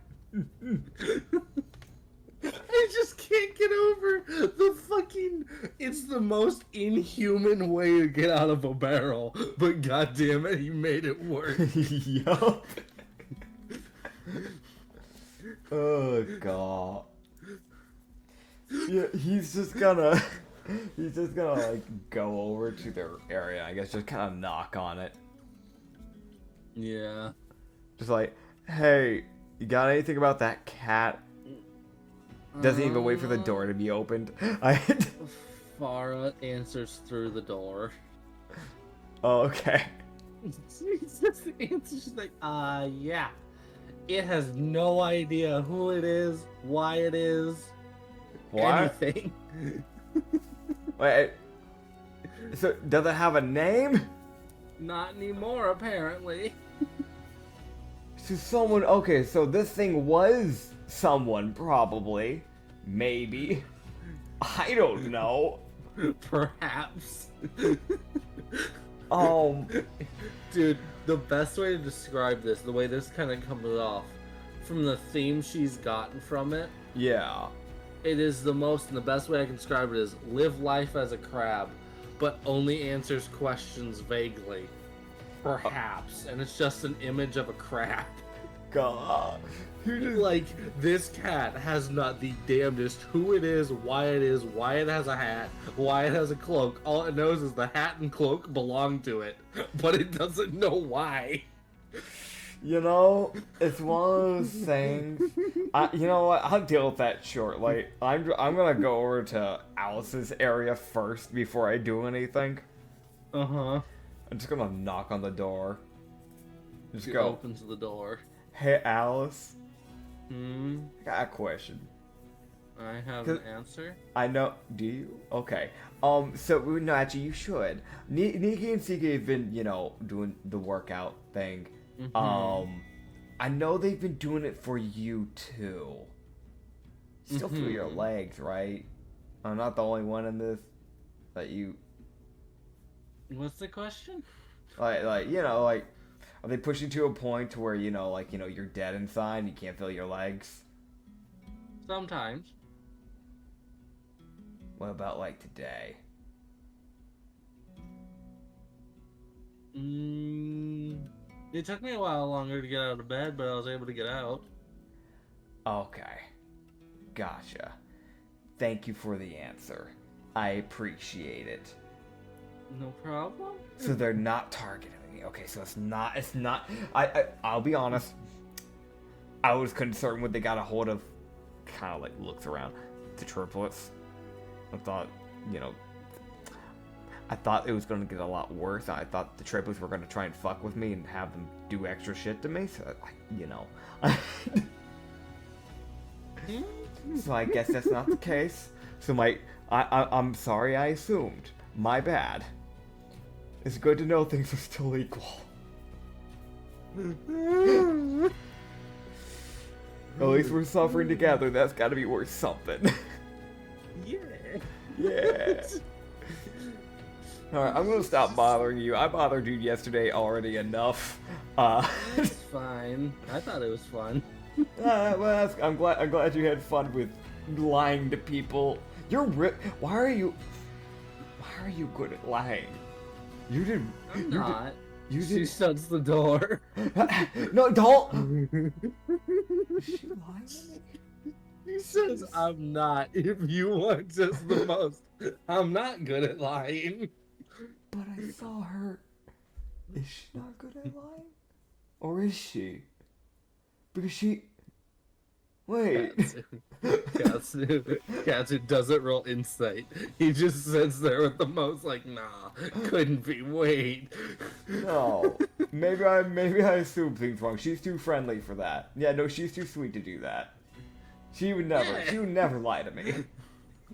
I just can't get over the fucking... It's the most inhuman way to get out of a barrel, but goddamn it, he made it work. Yup. Oh, God. Yeah, he's just gonna like go over to their area, I guess, just kind of knock on it. Yeah. Just like, hey, you got anything about that cat? Doesn't even wait for the door to be opened. Farah answers through the door. Oh, okay. She just answers, she's like, yeah. It has no idea who it is, why it is, anything. Wait, so does it have a name? Not anymore, apparently. So someone, okay, so this thing was someone, probably. Maybe. I don't know. Perhaps. Dude, the best way to describe this, the way this kind of comes off, from the theme she's gotten from it. Yeah. It is the most, and the best way I can describe it is live life as a crab, but only answers questions vaguely. Perhaps. And it's just an image of a crab. God. Like, this cat has not the damnedest who it is, why it has a hat, why it has a cloak. All it knows is the hat and cloak belong to it, but it doesn't know why. You know, it's one of those things. You know what? I'll deal with that shortly. I'm gonna go over to Alice's area first before I do anything. I'm just gonna knock on the door. Just she go. Opens the door. Hey, Alice. I got a question. I have an answer. I know. Do you? Okay. So no, actually, you should. Nikki and CK have been, doing the workout thing. I know they've been doing it for you too. Still for your legs, right? I'm not the only one in this. That you. What's the question? Are they pushing to a point to where you're dead inside and you can't feel your legs? Sometimes. What about today? It took me a while longer to get out of bed, but I was able to get out. Okay. Gotcha. Thank you for the answer. I appreciate it. No problem. So they're not targeting me. Okay, so it's not. I'll be honest. I was concerned when they got a hold of. Kind of looks around the triplets. I thought, I thought it was going to get a lot worse. I thought the triplets were going to try and fuck with me and have them do extra shit to me. So, So I guess that's not the case. So I'm sorry I assumed. My bad. It's good to know things are still equal. At least we're suffering together. That's got to be worth something. Yeah. Alright, I'm gonna stop bothering you. I bothered you yesterday already enough. It's fine. I thought it was fun. Well, I'm glad you had fun with lying to people. Why are you good at lying? You didn't. I'm not. You she shuts the door. No, don't. She lies to me. He says, I'm not. If you want just the most, I'm not good at lying. But I saw her. Is she not good at lying? Or is she? Because she... Wait. Katsu doesn't roll insight. He just sits there with the most nah, couldn't be, wait. No. Maybe I assume things wrong. She's too friendly for that. Yeah, no, she's too sweet to do that. She would never lie to me.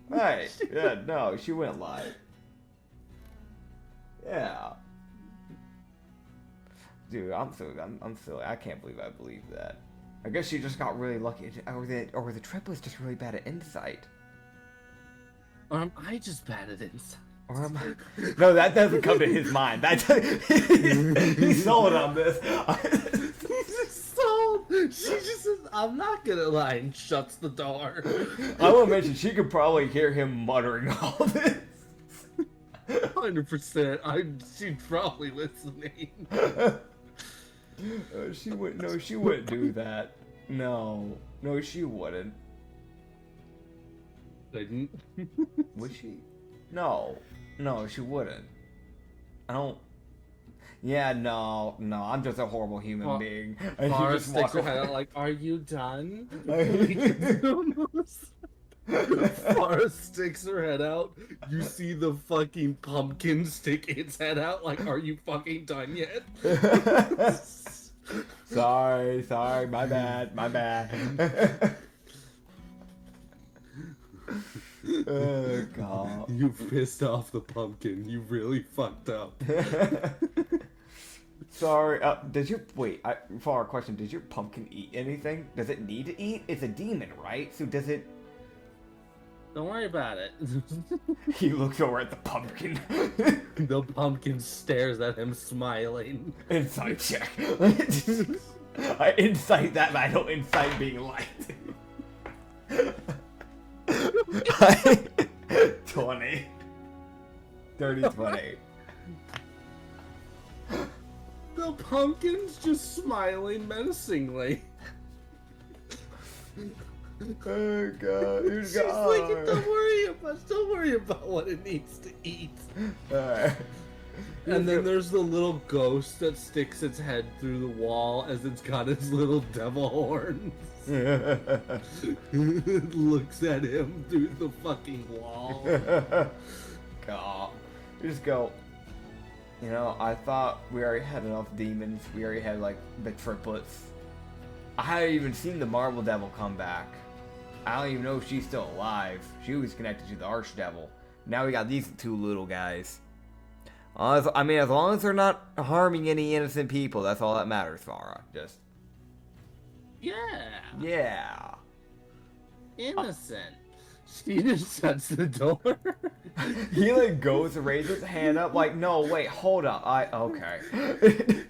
Right. Yeah, no, she wouldn't lie. Yeah. Dude, I'm silly. I can't believe I believed that. I guess she just got really lucky, or the triplets just really bad at insight. Or am I just bad at insight? Or am I? No, that doesn't come to his mind. He's sold on this. He's sold. She just says, "I'm not gonna lie," and shuts the door. I will mention she could probably hear him muttering all this. 100%. She's probably listening. She wouldn't. No, she wouldn't do that. No, she wouldn't. Didn't? Would she? No, she wouldn't. I don't. Yeah, no. I'm just a horrible human being. Mara sticks her head out are you done? Farah sticks her head out. You see the fucking pumpkin stick its head out. Like, are you fucking done yet? Sorry, my bad. Oh god. You pissed off the pumpkin. You really fucked up. Sorry, for our question, did your pumpkin eat anything? Does it need to eat? It's a demon, right? So does it... Don't worry about it. He looks over at the pumpkin. The pumpkin stares at him, smiling. Insight check. I incite that, but I don't incite being liked. 20. 30, 20. The pumpkin's just smiling menacingly. Oh god, She's like, don't worry about what it needs to eat. Alright. And then there's the little ghost that sticks its head through the wall as it's got its little devil horns. It looks at him through the fucking wall. God. You just go, you know, I thought we already had enough demons. We already had, like, the triplets. I hadn't even seen the Marble Devil come back. I don't even know if she's still alive. She was connected to the Archdevil. Now we got these two little guys. I mean, as long as they're not harming any innocent people, that's all that matters, Farah. Just... Yeah. Innocent. She just shuts the door. He like goes to raise his hand up like, no, wait, hold up. Okay.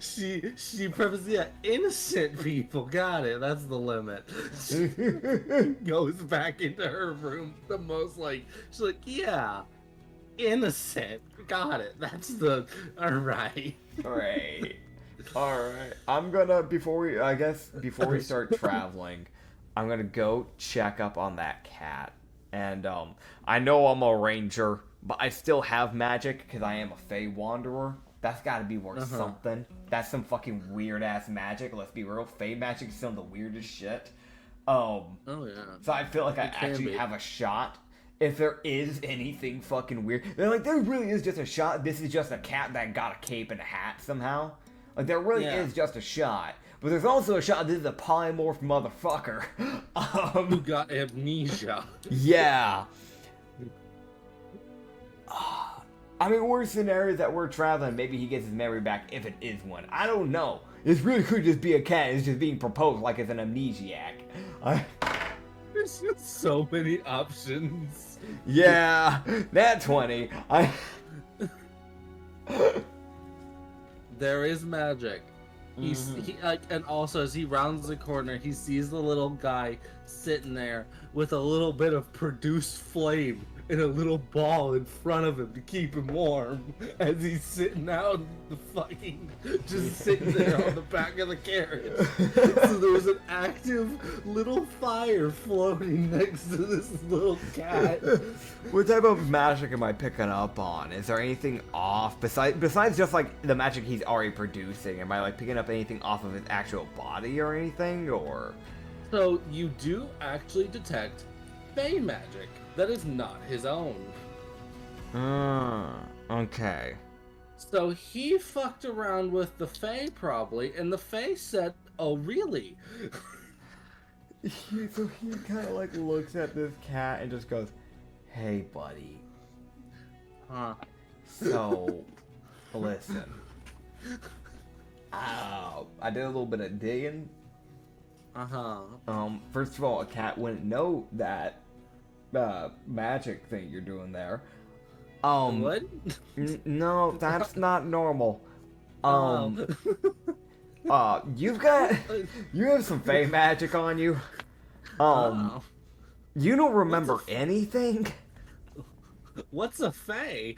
She prefaces, innocent people. Got it. That's the limit. She goes back into her room. The most like, she's like, yeah, innocent. Got it. That's the, all right. I'm gonna, before we start traveling, I'm gonna go check up on that cat. And, I know I'm a ranger, but I still have magic because I am a Fey Wanderer. That's gotta be worth something. That's some fucking weird-ass magic. Let's be real. Fey magic is some of the weirdest shit. So I feel like I actually have a shot. If there is anything fucking weird. They're like, there really is just a shot. This is just a cat that got a cape and a hat somehow. Like, there really is just a shot. But there's also a shot this is a polymorph motherfucker. Who got amnesia. Yeah. I mean, worst scenario that we're traveling, maybe he gets his memory back if it is one. I don't know. This really could just be a cat. It's just being proposed like it's an amnesiac. There's just so many options. Yeah, that 20. There is magic. He and also as he rounds the corner, he sees the little guy sitting there with a little bit of produced flame in a little ball in front of him to keep him warm as he's sitting out the fucking just sitting there on the back of the carriage. So there was an active little fire floating next to this little cat. What type of magic am I picking up on? Is there anything off besides just like the magic he's already producing? Am I like picking up anything off of his actual body or anything, or? So you do actually detect Fey magic that is not his own. Okay. So he fucked around with the Fae probably, and the Fae said, "Oh, really?" So he kind of like looks at this cat and just goes, "Hey, buddy. So, listen. I did a little bit of digging. First of all, a cat wouldn't know that magic thing you're doing there. What? No, that's not normal. You have some Fey magic on you. You don't remember anything? What's a Fae?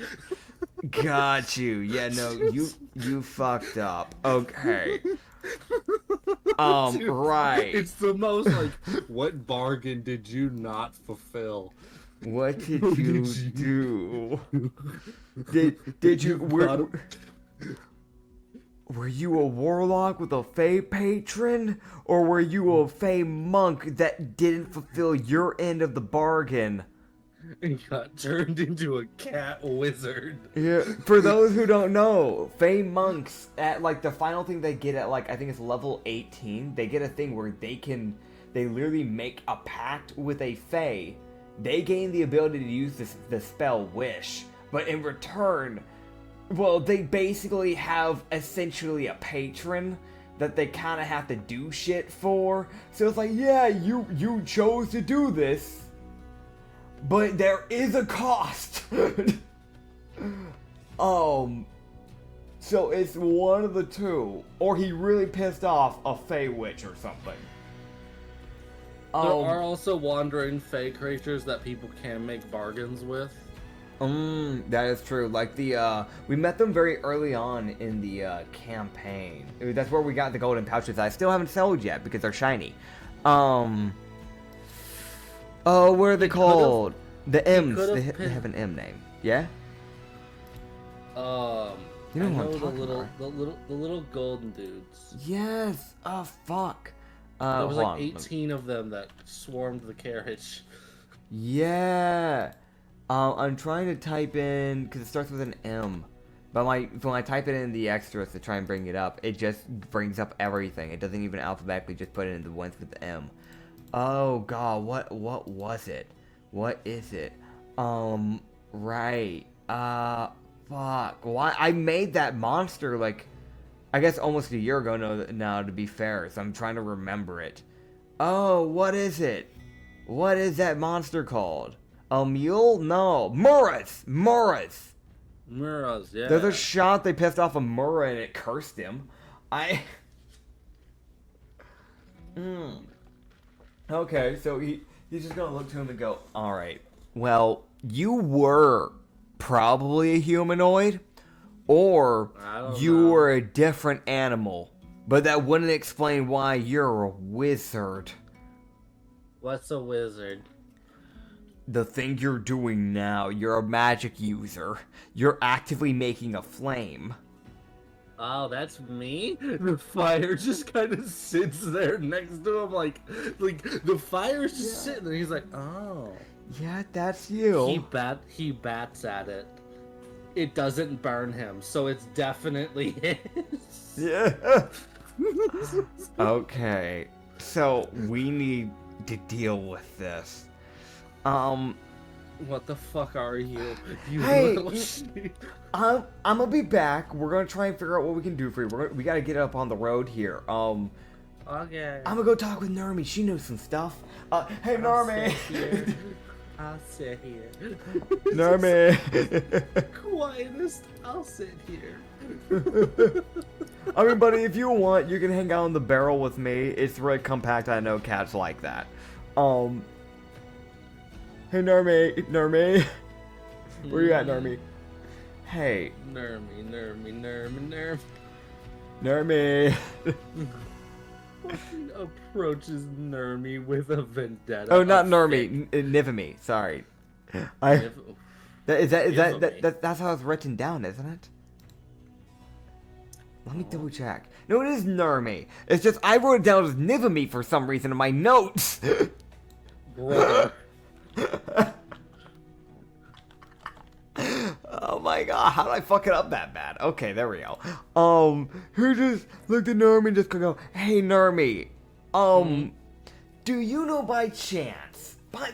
Got you. Yeah, no, you fucked up. Okay. Dude, right. It's the most like, what bargain did you not fulfill? What did you do? Did you? were you a warlock with a Fey patron? Or were you a Fey monk that didn't fulfill your end of the bargain? And got turned into a cat wizard. Yeah, for those who don't know, Fey monks, at like the final thing they get at like, I think it's level 18, they get a thing where they literally make a pact with a Fey. They gain the ability to use the spell Wish, but in return, well, they basically have essentially a patron that they kind of have to do shit for. So it's like, yeah, you chose to do this, but there is a cost. So it's one of the two, or he really pissed off a Fey witch or something. There are also wandering Fey creatures that people can make bargains with. That is true. Like we met them very early on in the campaign. That's where we got the golden pouches. I still haven't sold yet because they're shiny. Oh, what are they called? The M's. They have an M name. Yeah. You know the little golden dudes. Yes. Oh fuck. There was like 18 of them that swarmed the carriage. Yeah. I'm trying to type in, because it starts with an M. But when I type it in the extras to try and bring it up, it just brings up everything. It doesn't even alphabetically just put it in the ones with the M. Oh god, what was it? What is it? Right. Fuck. Why? I made that monster, like, I guess almost a year ago now, to be fair, so I'm trying to remember it. Oh, what is it? What is that monster called? A mule? No. Murras! Murras, yeah. There's a shot they pissed off a Murra and it cursed him. Okay, so he's just gonna look to him and go, alright, well, you were probably a humanoid, or you were a different animal, but that wouldn't explain why you're a wizard. What's a wizard? The thing you're doing now, you're a magic user. You're actively making a flame. Oh, that's me? The fire just kind of sits there next to him, like the fire's just sitting there. He's like, oh. Yeah, that's you. He bats at it. It doesn't burn him, so it's definitely his. Yeah. Okay, so we need to deal with this. What the fuck are you? Hey, I'm gonna be back. We're gonna try and figure out what we can do for you. We gotta get up on the road here. Okay. I'm gonna go talk with Nermi. She knows some stuff. Hey, Nermi. I'll sit here. Nermi. Quietest. I'll sit here. I mean, buddy, if you want, you can hang out in the barrel with me. It's really compact. I know cats like that. Hey, Nermi. Where you at, Nermi? Hey. Nermi. Approaches Nermi with a vendetta. Oh, not Nermi. Nivimi. Sorry. That's how it's written down, isn't it? Let me double check. No, it is Nermi. It's just I wrote it down as Nivimi for some reason in my notes. Brother. Oh my god, how did I fuck it up that bad? Okay, there we go. Who just looked at Nermi and just go, hey Nermi, do you know by chance, by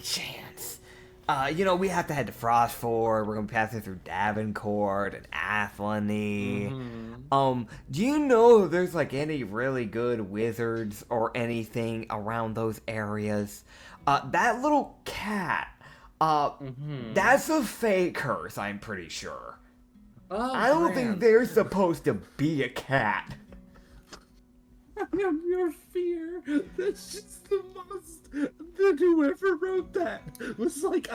chance, we have to head to Frostford, we're gonna be passing through Davenport and Athlony. Do you know if there's like any really good wizards or anything around those areas? That little cat, that's a fake curse, I'm pretty sure. Oh, I don't think they're supposed to be a cat. I am your fear. That's just the most. That whoever wrote that was like,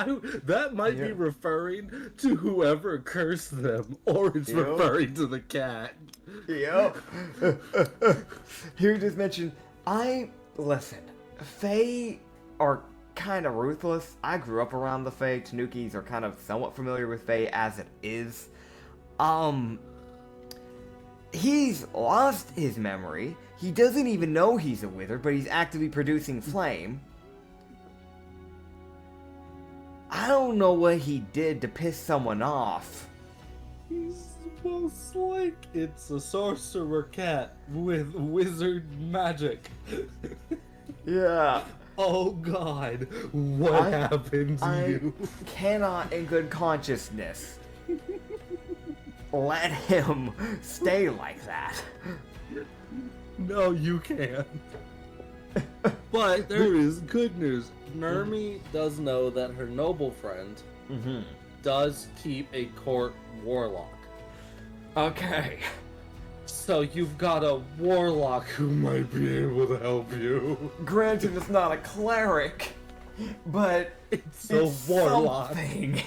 that might be referring to whoever cursed them, or it's referring to the cat. Yep. Here just mentioned, listen, Fae are kind of ruthless. I grew up around the Fae. Tanukis are kind of somewhat familiar with Fae as it is. he's lost his memory. He doesn't even know he's a wizard, but he's actively producing flame. I don't know what he did to piss someone off. He's most like it's a sorcerer cat with wizard magic. Yeah. Oh God, what happened to you? Cannot, in good consciousness, let him stay like that. No, you can't. But there is good news. Nermi does know that her noble friend does keep a court warlock. Okay. So you've got a warlock who might be able to help you. Granted, it's not a cleric, but it's a warlock. Something.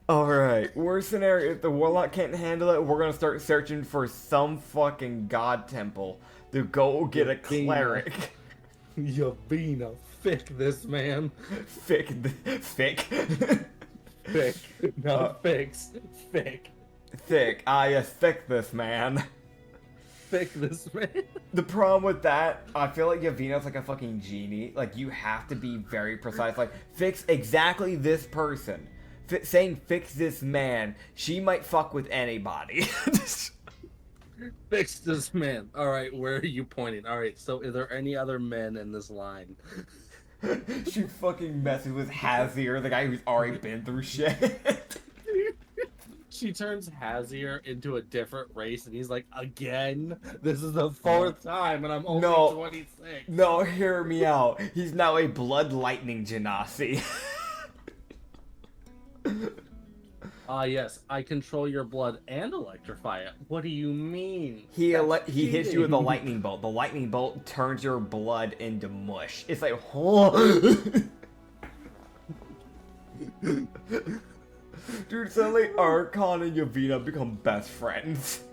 Alright, worst scenario, if the warlock can't handle it, we're gonna start searching for some fucking god temple to go get a cleric. Yavina, fick this man. Fick. Fick. No, fix. Fick. Thick. You thick this man. Fick this man. The problem with that, I feel like Yavina's like a fucking genie. Like, you have to be very precise. Like, fix exactly this person. Saying fix this man, she might fuck with anybody. Fix this man. Alright, where are you pointing? Alright, so are there any other men in this line? She fucking messes with Hazier, the guy who's already been through shit. She turns Hazier into a different race, and he's like, again? This is the fourth time, and I'm only 26. No, hear me out. He's now a blood lightning genasi. Yes, I control your blood and electrify it. What do you mean? He hits you with a lightning bolt. The lightning bolt turns your blood into mush. It's like, dude, suddenly Archon and Yavina become best friends.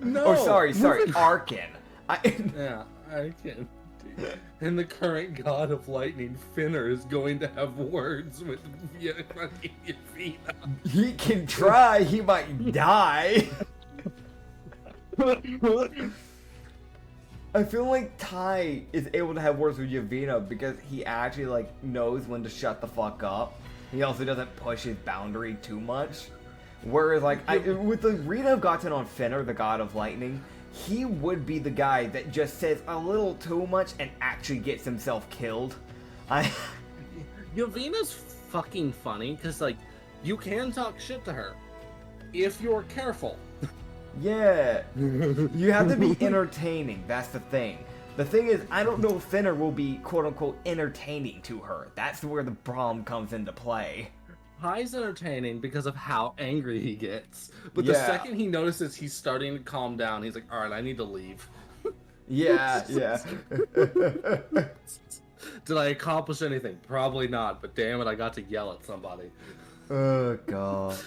No! Oh, sorry, Arkin. Yeah, Arkin. And the current god of lightning, Finner, is going to have words with fucking Yavina. He can try, he might die. I feel like Ty is able to have words with Yavina because he actually, like, knows when to shut the fuck up. He also doesn't push his boundary too much. Whereas, like, with the read I've gotten on Finner, the god of lightning, he would be the guy that just says a little too much and actually gets himself killed. Yavina's fucking funny, because, like, you can talk shit to her. If you're careful. Yeah. You have to be entertaining, that's the thing. The thing is, I don't know if Finner will be quote-unquote entertaining to her. That's where the problem comes into play. Ty's entertaining because of how angry he gets. But the second he notices he's starting to calm down, he's like, alright, I need to leave. Yeah. Did I accomplish anything? Probably not, but damn it, I got to yell at somebody. Oh, God.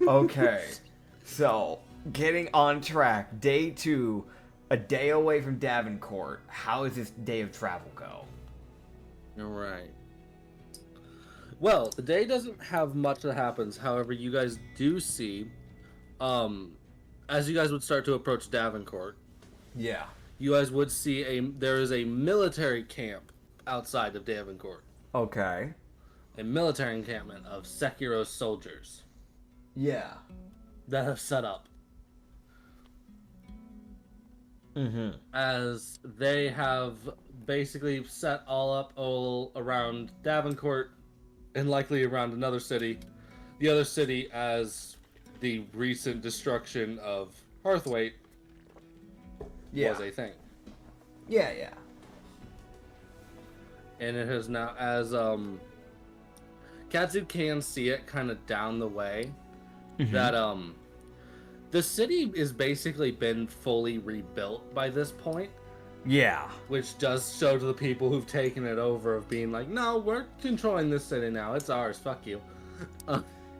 Okay. So, getting on track. Day 2, a day away from Davenport. How does this day of travel go? Alright. Well, the day doesn't have much that happens. However, you guys do see, as you guys would start to approach Davenport, you guys would see there is a military camp outside of Davenport. Okay. A military encampment of Sekiro's soldiers. Yeah. That have set up. As they have basically set all around Davenport, and likely around another city. The other city as the recent destruction of Hearthwaite was a thing. Yeah. And it has now, as Katsu can see it kind of down the way, that the city is basically been fully rebuilt by this point. Yeah. Which does show to the people who've taken it over of being like, no, we're controlling this city now. It's ours. Fuck you.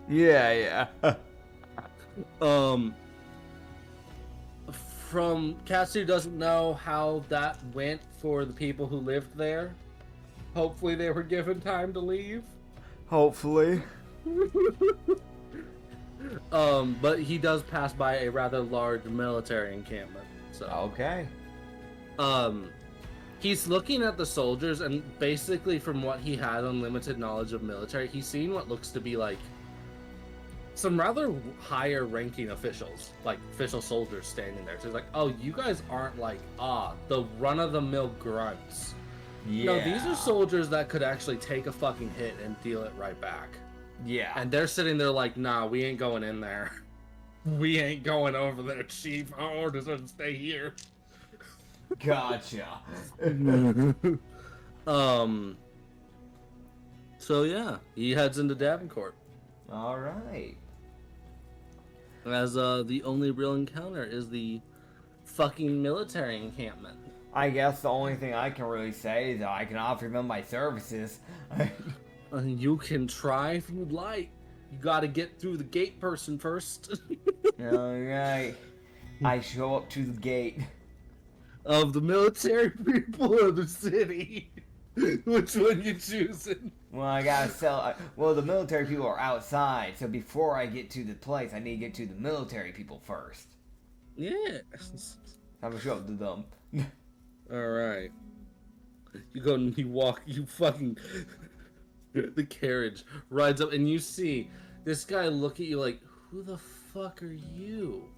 Yeah. From Katsu doesn't know how that went for the people who lived there. Hopefully they were given time to leave. Hopefully. But he does pass by a rather large military encampment. So okay. He's looking at the soldiers, and basically, from what he had on limited knowledge of military, he's seen what looks to be like some rather higher ranking officials, like official soldiers standing there. So he's like, oh, you guys aren't like, the run-of-the-mill grunts. Yeah. No, these are soldiers that could actually take a fucking hit and deal it right back. Yeah. And they're sitting there like, nah, we ain't going in there. We ain't going over there, chief. Our orders are to stay here. Gotcha. So yeah, he heads into Davenport. All right. As the only real encounter is the fucking military encampment. I guess the only thing I can really say is that I can offer them my services. You can try if you'd like. You gotta get through the gate person first. Alright. I show up to the gate. Of the military people of the city. Which one you choosing? Well, I gotta sell. Well, the military people are outside, so before I get to the place, I need to get to the military people first. Yeah. I'm gonna show up to them. Alright. You go and you walk, you fucking... The carriage rides up, and you see this guy look at you like, who the fuck are you?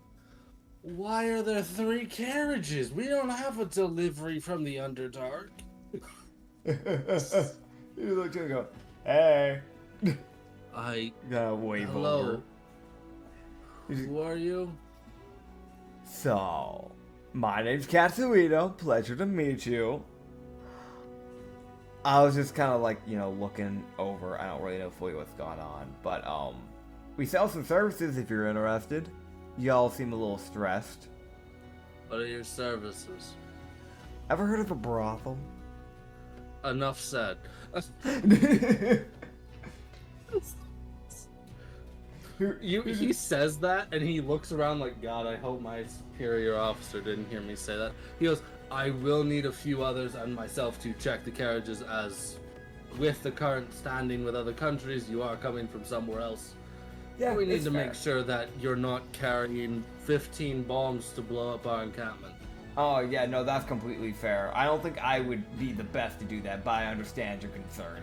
Why are there 3 carriages? We don't have a delivery from the Underdark. You look to him and go, hey. I gotta wave hello. over. Who are you? So, my name's Katsu. Pleasure to meet you. I was just kind of like, looking over. I don't really know fully what's going on. But, we sell some services if you're interested. Y'all seem a little stressed. What are your services? Ever heard of a brothel? Enough said. He says that, and he looks around like, God, I hope my superior officer didn't hear me say that. He goes, I will need a few others and myself to check the carriages, as with the current standing with other countries, you are coming from somewhere else. Yeah, we need to make sure that you're not carrying 15 bombs to blow up our encampment. Oh, yeah, no, that's completely fair. I don't think I would be the best to do that, but I understand your concern.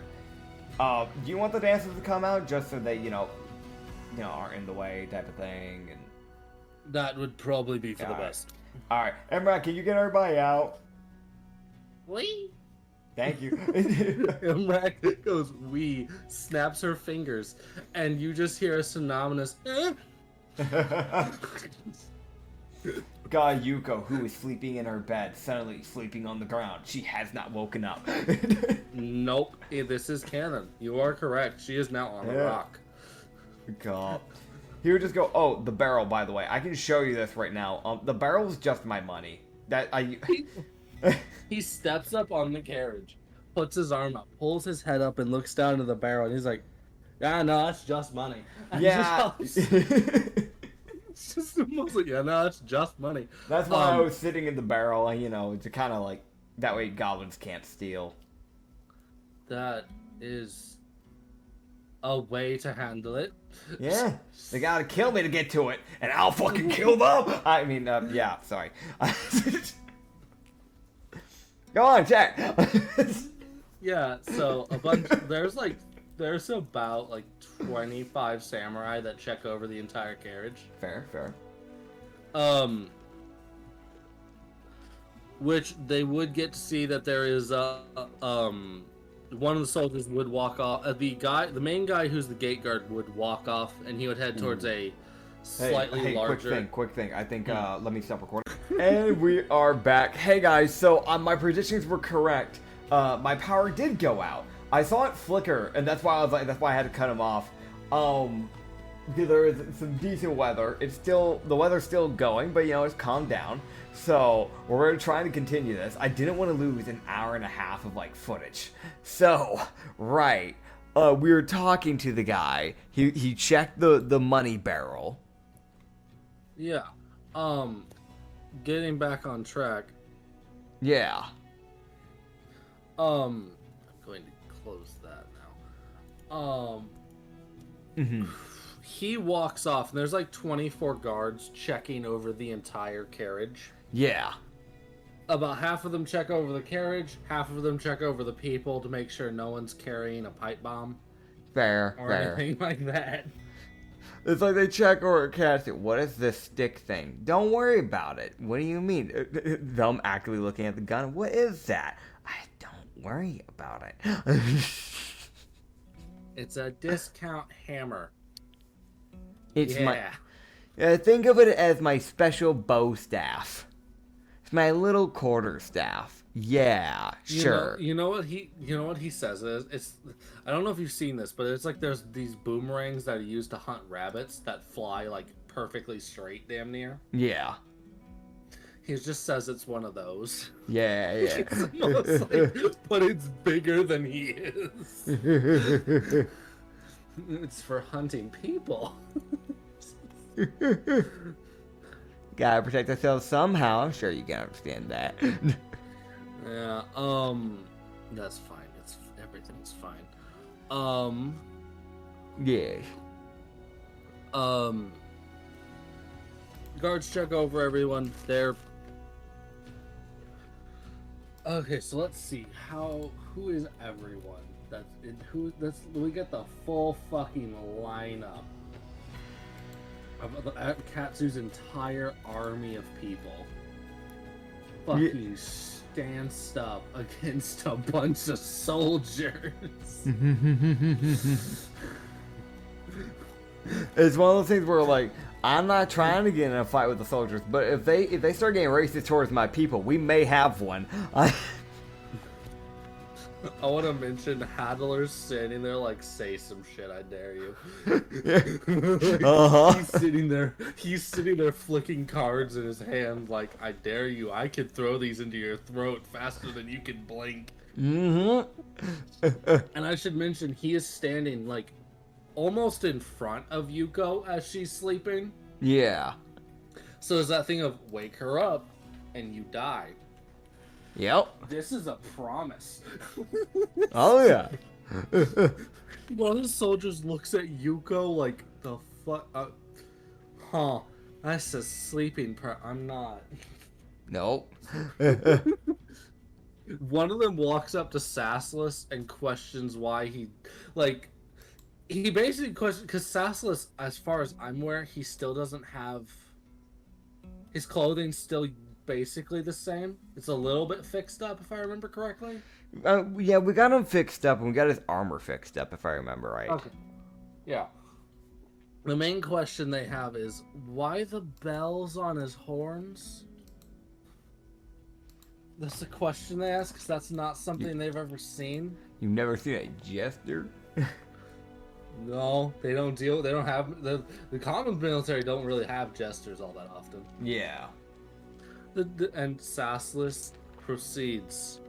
Do you want the dancers to come out just so they, aren't in the way type of thing? And that would probably be for the best. Alright, Emra, can you get everybody out? Wee. Thank you. Emrak goes, we, snaps her fingers, and you just hear a synonymous, God, Yuko, who is sleeping in her bed, suddenly sleeping on the ground. She has not woken up. Nope, this is canon. You are correct. She is now on a rock. God. He would just go, oh, the barrel, by the way. I can show you this right now. The barrel is just my money. He steps up on the carriage, puts his arm up, pulls his head up, and looks down to the barrel, and he's like, yeah, no, that's just money. And yeah. It's just almost like, yeah, no, that's just money. That's why I was sitting in the barrel, to kind of like, that way goblins can't steal. That is a way to handle it. Yeah, they gotta kill me to get to it, and I'll fucking kill them! I mean, yeah, sorry. Go on, check! Yeah, so there's about 25 samurai that check over the entire carriage. Fair. Which they would get to see that there is one of the soldiers would walk off. The main guy who's the gate guard would walk off, and he would head towards a slightly larger. Quick thing. I think let me stop recording. And we are back. Hey guys, so my predictions were correct. My power did go out. I saw it flicker, and that's why I had to cut him off. Because there is some decent weather. The weather's still going, but it's calmed down. So we're trying to continue this. I didn't want to lose an hour and a half of footage. So we were talking to the guy. He checked the money barrel. Yeah. Getting back on track. Yeah. I'm going to close that now. he walks off, and there's like 24 guards checking over the entire carriage. Yeah. About half of them check over the carriage, half of them check over the people to make sure no one's carrying a pipe bomb. Fair. Anything like that. It's like they check over Katsu. What is this stick thing? Don't worry about it. What do you mean? Them actively looking at the gun. What is that? Don't worry about it. It's a discount hammer. It's my. Think of it as my special bow staff. It's my little quarterstaff. Yeah, sure. You know what he says is, it's, I don't know if you've seen this, but it's like there's these boomerangs that are used to hunt rabbits that fly like perfectly straight, damn near. Yeah. He just says it's one of those. Yeah. It's almost like, but it's bigger than he is. It's for hunting people. Gotta protect ourselves somehow. I'm sure you can understand that. Yeah, that's fine. Everything's fine. Yeah. Guards check over everyone. They're okay. So let's see who is everyone. We get the full fucking lineup of Katsu's entire army of people. Fucking stands up against a bunch of soldiers. It's one of those things where, like, I'm not trying to get in a fight with the soldiers, but if they start getting racist towards my people, we may have one. I want to mention Hadler's standing there like, say some shit, I dare you. He's sitting there flicking cards in his hand like, I dare you, I could throw these into your throat faster than you can blink. And I should mention, he is standing like almost in front of Yuko as she's sleeping. Yeah. So there's that thing of wake her up and you die. Yep. This is a promise. Oh yeah. One of the soldiers looks at Yuko like, the fuck? That's a sleeping I'm not. Nope. One of them walks up to Sassless and questions why he basically questions, because Sassless, as far as I'm aware, he still doesn't have his clothing still basically the same. It's a little bit fixed up, if I remember correctly. Yeah, we got him fixed up, and we got his armor fixed up, if I remember right. Okay. Yeah. The main question they have is, why the bells on his horns? That's the question they ask, because that's not something they've ever seen. You've never seen a jester? No, they don't have... The common military don't really have jesters all that often. Yeah. And Sassless proceeds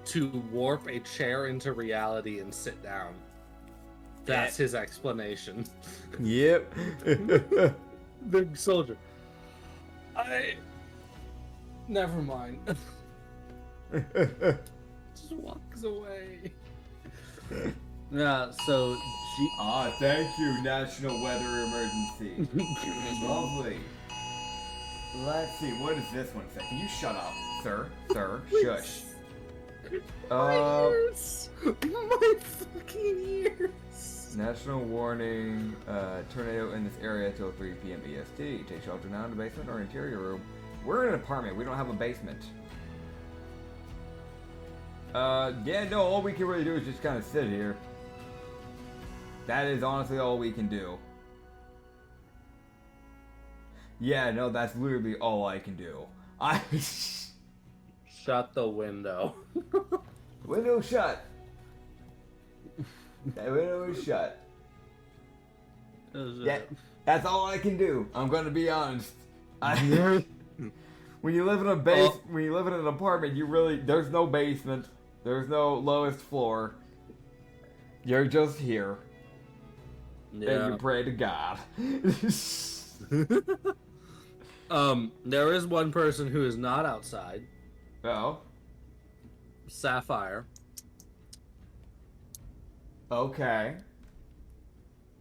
to warp a chair into reality and sit down. That's his explanation. Yep. Big soldier. Never mind. Just walks away. Yeah, so... thank you, National Weather Emergency. Lovely. Let's see, what does this one say? Can you shut up, sir? Sir, shush. My ears! My fucking ears! National warning, tornado in this area till 3 p.m. EST. Take shelter now in the basement or interior room. We're in an apartment, we don't have a basement. Yeah, no, all we can really do is just kind of sit here. That is honestly all we can do. Yeah, no, that's literally all I can do. Shut the window. Window shut. That window is shut. Yeah, that's all I can do. I'm gonna be honest. When you live in a when you live in an apartment, there's no basement. There's no lowest floor. You're just here. Yeah. And you pray to God. There is one person who is not outside. Oh. Sapphire. Okay.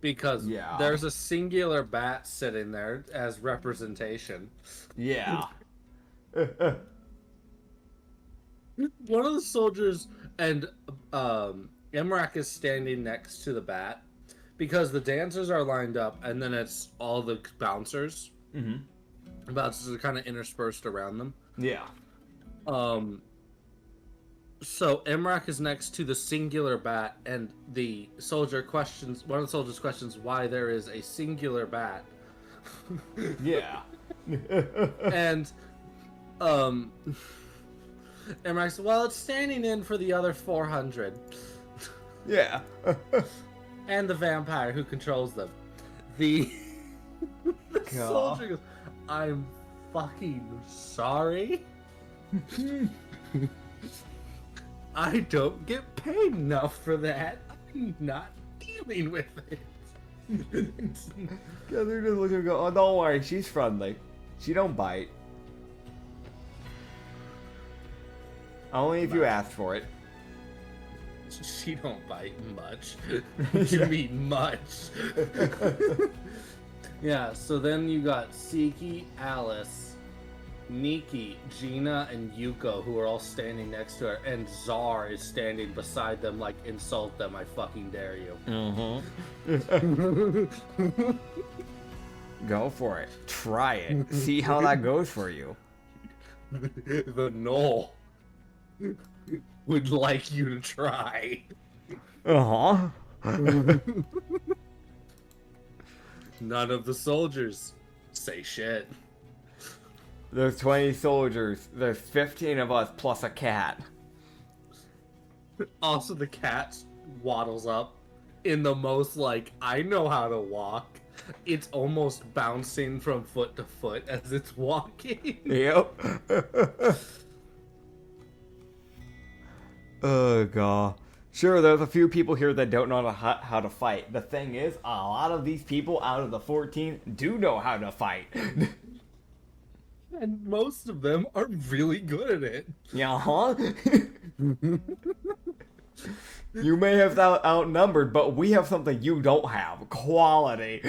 because there's a singular bat sitting there as representation. Yeah. One of the soldiers and Emrak is standing next to the bat because the dancers are lined up, and then it's all the bouncers. Mm-hmm. Bouncers are kind of interspersed around them. Yeah. So Emrak is next to the singular bat, and one of the soldiers questions why there is a singular bat. Yeah. And Emrak says, well, it's standing in for the other 400. Yeah. And the vampire who controls them. The soldier goes, I'm fucking sorry. I don't get paid enough for that. I'm not dealing with it. They're just looking and go, oh, don't worry, she's friendly. She don't bite. Only if you ask for it. She don't bite much. You mean much. Yeah, so then you got Siki, Alice, Nikki, Gina, and Yuko, who are all standing next to her, and Czar is standing beside them like, insult them, I fucking dare you. Mm-hmm. Go for it. Try it. See how that goes for you. The Knoll would like you to try. Uh-huh. None of the soldiers say shit. There's 20 soldiers. There's 15 of us plus a cat. Also, the cat waddles up in the most, like, I know how to walk. It's almost bouncing from foot to foot as it's walking. Yep. Oh, God. Sure, there's a few people here that don't know how to fight. The thing is, a lot of these people out of the 14 do know how to fight. And most of them are really good at it. Uh-huh. You may have outnumbered, but we have something you don't have. Quality.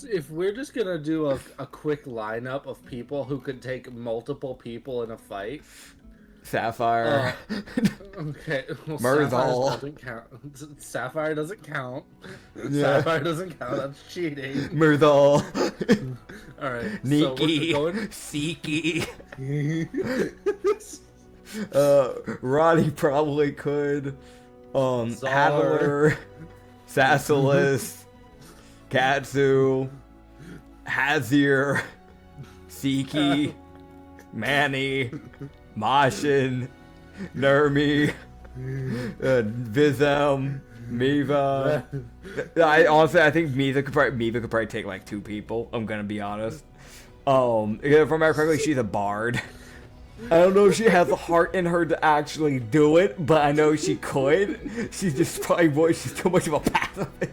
If we're just gonna do a quick lineup of people who could take multiple people in a fight. Sapphire. Okay. Well, Myrtle. Sapphire doesn't count. Yeah. Sapphire doesn't count. That's cheating. Myrtle. Alright. Nikki. So we're Siki. Roddy probably could. Hadler. Sassilis. Katsu. Hazir. Siki. Manny. Mashin, Nermi, Vizem, Miva. I think Miva could probably take like 2 people. I'm gonna be honest. If I remember correctly, she's a bard. I don't know if she has the heart in her to actually do it, but I know she could. She's just probably she's too much of a pacifist.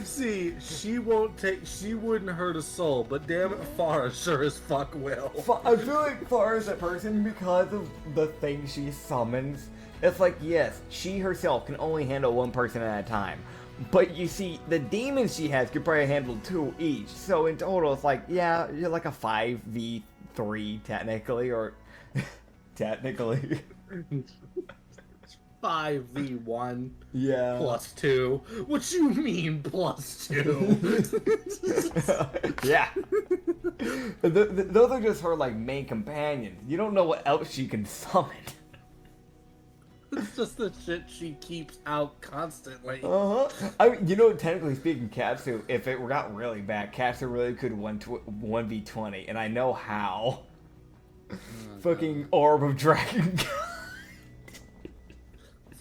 See, she wouldn't hurt a soul, but damn it, Farah sure as fuck will. I feel like Farah is that person because of the things she summons. It's like, yes, she herself can only handle 1 person at a time. But you see, the demons she has could probably handle 2 each. So in total, it's like, yeah, you're like a 5v3 technically, or technically. 5v1 yeah plus 2. What you mean plus 2? Yeah. Those are just her like main companions. You don't know what else she can summon. It's just the shit she keeps out constantly. I mean, technically speaking, Katsu, if it got really bad, Katsu really could 1v20, and I know how. Fucking Orb of Dragon.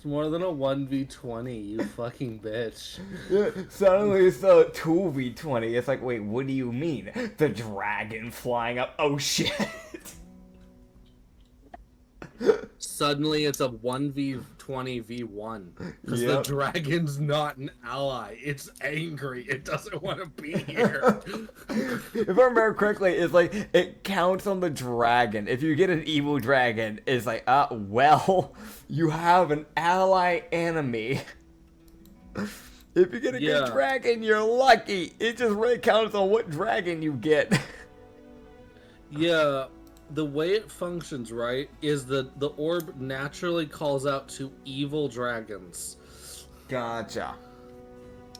More than a 1v20, you fucking bitch. Yeah, suddenly it's a 2v20. It's like, wait, what do you mean? The dragon flying up. Oh shit. suddenly it's a 1v20v1 because the dragon's not an ally. It's angry. It doesn't want to be here. If I remember correctly, it's like it counts on the dragon. If you get an evil dragon, it's like, well, you have an ally enemy. If you get a good dragon, you're lucky. It just really counts on what dragon you get. Yeah. The way it functions, right, is the orb naturally calls out to evil dragons. Gotcha.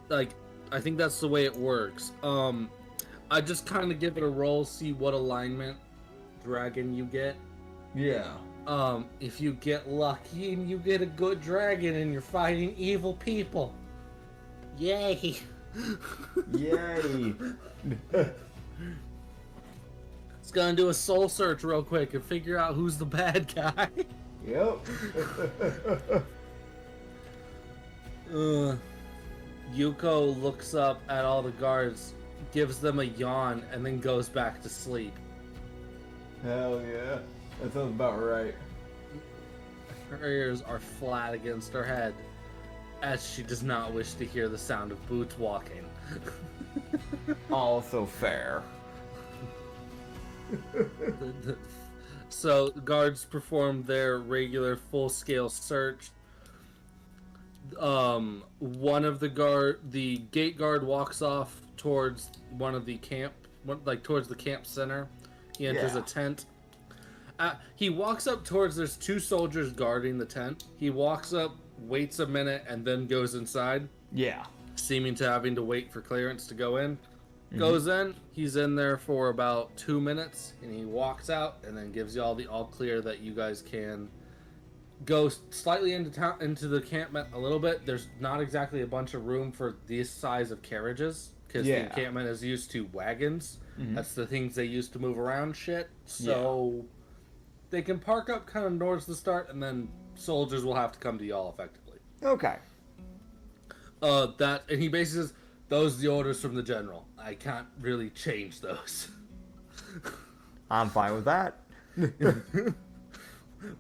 Like, I think that's the way it works. I just kind of give it a roll, see what alignment dragon you get. Yeah. If you get lucky and you get a good dragon and you're fighting evil people. Yay. Yay. It's gonna do a soul search real quick and figure out who's the bad guy. Yep. Yuko looks up at all the guards, gives them a yawn, and then goes back to sleep. Hell yeah. That sounds about right. Her ears are flat against her head, as she does not wish to hear the sound of boots walking. Also fair. So guards perform their regular full-scale search. One of the gate guard walks off towards one of the towards the camp center. He enters a tent. He walks up towards, there's 2 soldiers guarding the tent. He walks up, waits a minute, and then goes inside. Yeah. Seeming to having to wait for clearance to go in. Goes in, he's in there for about 2 minutes, and he walks out and then gives you all the all clear that you guys can go slightly into the encampment a little bit. There's not exactly a bunch of room for this size of carriages because the encampment is used to wagons. That's the things they use to move around shit. So they can park up kind of towards the start, and then soldiers will have to come to y'all effectively. Okay. And he basically says, those are the orders from the general. I can't really change those. I'm fine with that.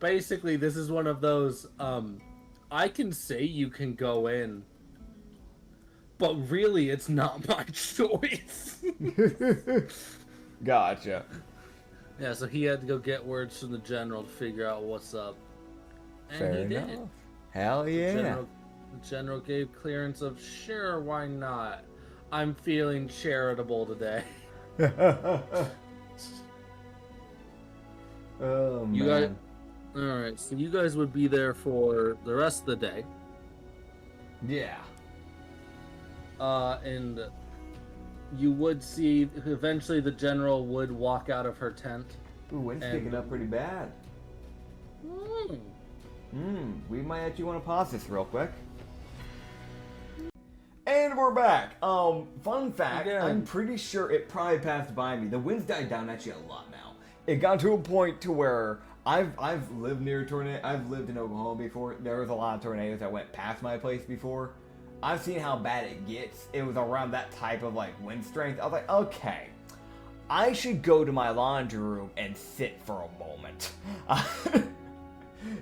Basically, this is one of those, I can say you can go in, but really it's not my choice. Gotcha. Yeah, so he had to go get words from the general to figure out what's up. And Fair he enough. did. Hell yeah. The general gave clearance of, sure, why not? I'm feeling charitable today. Oh, man. Alright, so you guys would be there for the rest of the day. Yeah. And you would see, eventually the general would walk out of her tent. Ooh, wind's picking up pretty bad. We might actually want to pause this real quick. And we're back. Fun fact, I'm pretty sure it probably passed by me. The wind's died down actually a lot now. It got to a point to where I've lived near a tornado. I've lived in Oklahoma before. There was a lot of tornadoes that went past my place before. I've seen how bad it gets. It was around that type of like wind strength. I was like, okay, I should go to my laundry room and sit for a moment.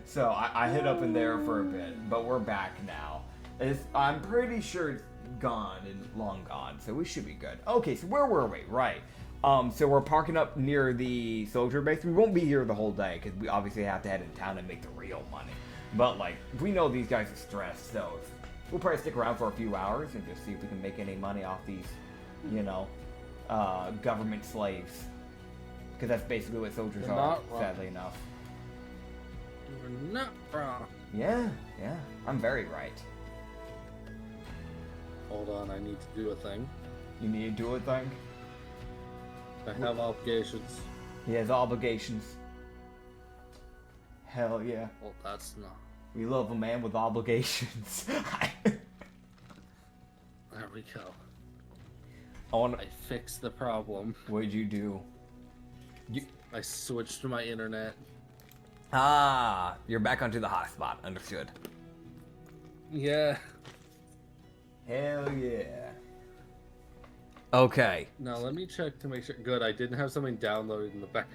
So I hid up in there for a bit, but we're back now. I'm pretty sure it's gone and long gone, so we should be good. Okay, so where were we? Right. So we're parking up near the soldier base. We won't be here the whole day because we obviously have to head in town and make the real money. But like, we know these guys are stressed, so we'll probably stick around for a few hours and just see if we can make any money off these, government slaves. Because that's basically what soldiers are, sadly enough. You're not wrong. Yeah, I'm very right. Hold on, I need to do a thing. You need to do a thing? I have obligations. He has obligations. Hell yeah. Well, that's not. We love a man with obligations. There we go. I fixed the problem. What'd you do? I switched to my internet. Ah, you're back onto the hotspot. Understood. Yeah. Hell yeah. Okay. Now let me check to make sure. Good, I didn't have something downloaded in the back.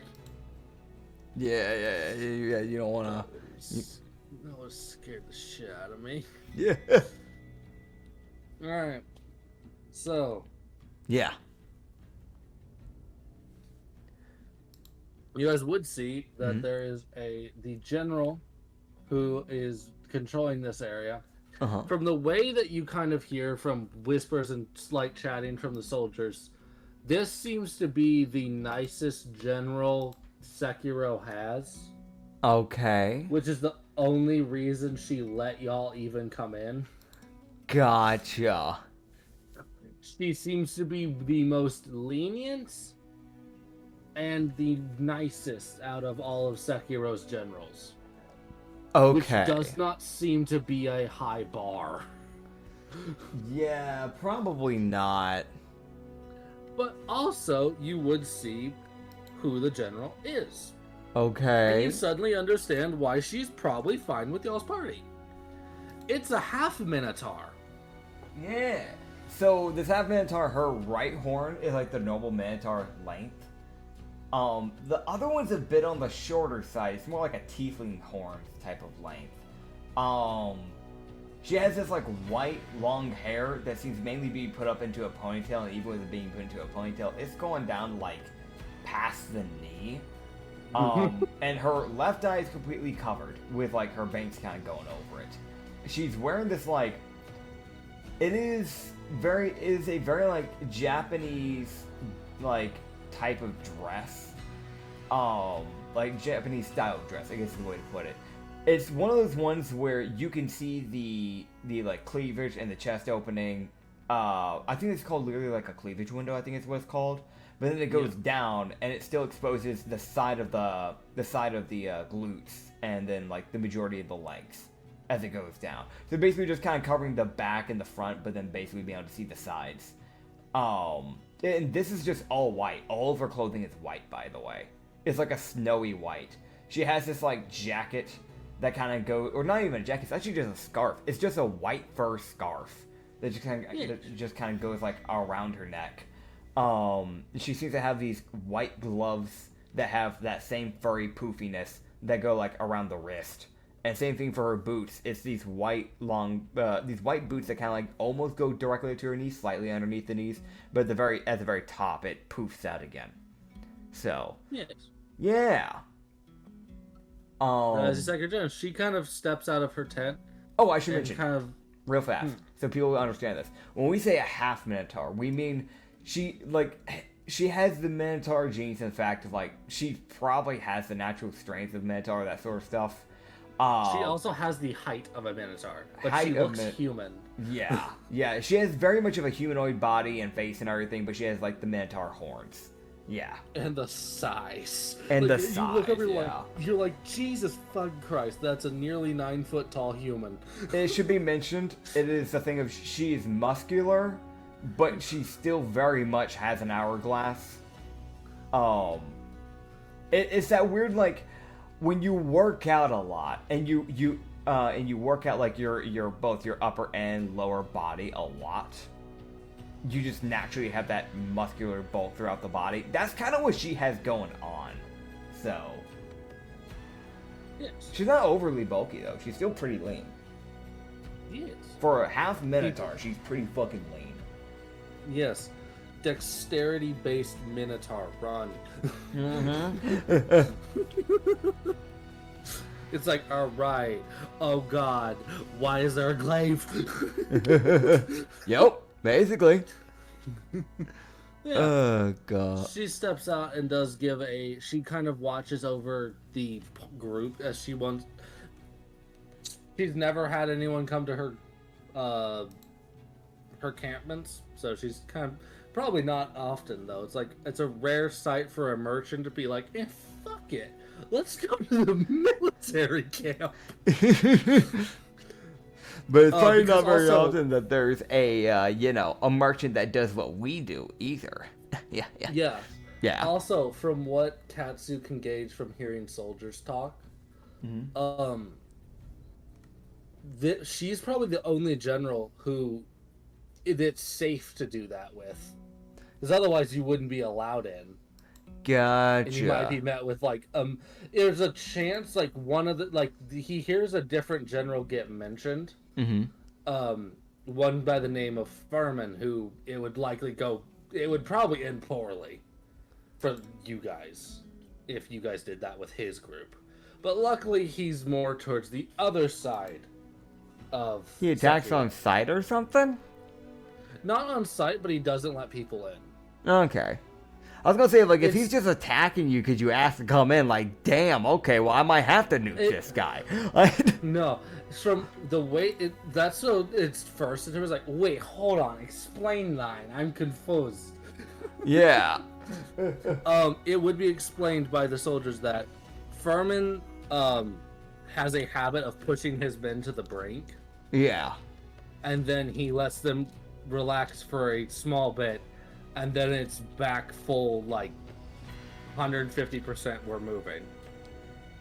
Yeah. You don't wanna. That scared the shit out of me. Yeah. Alright. So. Yeah. You guys would see that there is the general who is controlling this area. From the way that you kind of hear from whispers and slight chatting from the soldiers, this seems to be the nicest general Sekiro has. Okay. Which is the only reason she let y'all even come in. Gotcha. She seems to be the most lenient and the nicest out of all of Sekiro's generals. Okay. Which does not seem to be a high bar. Yeah, probably not. But also, you would see who the general is. Okay. And you suddenly understand why she's probably fine with y'all's party. It's a half Minotaur. Yeah. So this half Minotaur, her right horn is like the normal Minotaur length. The other one's a bit on the shorter side. It's more like a tiefling horn type of length. She has this like white long hair that seems mainly be put up into a ponytail, and even with it being put into a ponytail, it's going down like past the knee. And her left eye is completely covered with like her bangs kind of going over it. She's wearing this like, it is a very like Japanese like type of dress, like Japanese style dress, I guess is the way to put it. It's one of those ones where you can see the like cleavage and the chest opening. I think it's called literally like a cleavage window, I think is what it's called. But then it goes down and it still exposes the side of the glutes and then like the majority of the legs as it goes down. So basically just kind of covering the back and the front, but then basically being able to see the sides. And this is just all white. All of her clothing is white, by the way. It's like a snowy white. She has this like jacket that kind of goes, or not even a jacket, it's actually just a scarf. It's just a white fur scarf that just kind of goes like around her neck. She seems to have these white gloves that have that same furry poofiness that go like around the wrist. And same thing for her boots. It's these white white boots that kind of like almost go directly to her knees, slightly underneath the knees, but at the very top it poofs out again. So yeah. As a secretary, she kind of steps out of her tent. Oh, I should mention kind of real fast so people will understand this. When we say a half Minotaur, we mean she has the Minotaur genes. In fact, like she probably has the natural strength of Minotaur, that sort of stuff. She also has the height of a Minotaur, but she looks human. Yeah. She has very much of a humanoid body and face and everything, but she has like the Minotaur horns. Yeah. And the size. And like, the size. You look over, you're like, Jesus fucking Christ, that's a nearly 9 foot tall human. It should be mentioned, it is the thing of she is muscular, but she still very much has an hourglass. It's that weird like when you work out a lot and you work out like your both your upper and lower body a lot, you just naturally have that muscular bulk throughout the body. That's kind of what she has going on. So yes. She's not overly bulky though. She's still pretty lean. Yes. For a half Minotaur, she's pretty fucking lean. Yes. Dexterity-based Minotaur, run. It's like, alright, oh god, why is there a glaive? Yep, basically. Yeah. Oh god. She steps out and does give she kind of watches over the group as she wants. She's never had anyone come to her campments, so she's kind of, probably not often though. It's like, it's a rare sight for a merchant to be like, fuck it, let's go to the military camp. But it's probably not very often that there's a merchant that does what we do either. Yeah. Also, from what Katsu can gauge from hearing soldiers talk, she's probably the only general who it's safe to do that with. Because otherwise you wouldn't be allowed in. Gotcha. And he might be met with like there's a chance like one of the he hears a different general get mentioned. One by the name of Furman, who it would probably end poorly for you guys if you guys did that with his group. But luckily he's more towards the other side of He attacks on sight or something? Not on sight, but he doesn't let people in. Okay. I was gonna say, like, if he's just attacking you because you asked to come in, like, damn, okay, well, I might have to nuke this guy. No, from the way it's first, it was like, wait, hold on, explain that. I'm confused. Yeah. It would be explained by the soldiers that Furman has a habit of pushing his men to the brink. Yeah. And then he lets them relax for a small bit, and then it's back full, like 150% we're moving.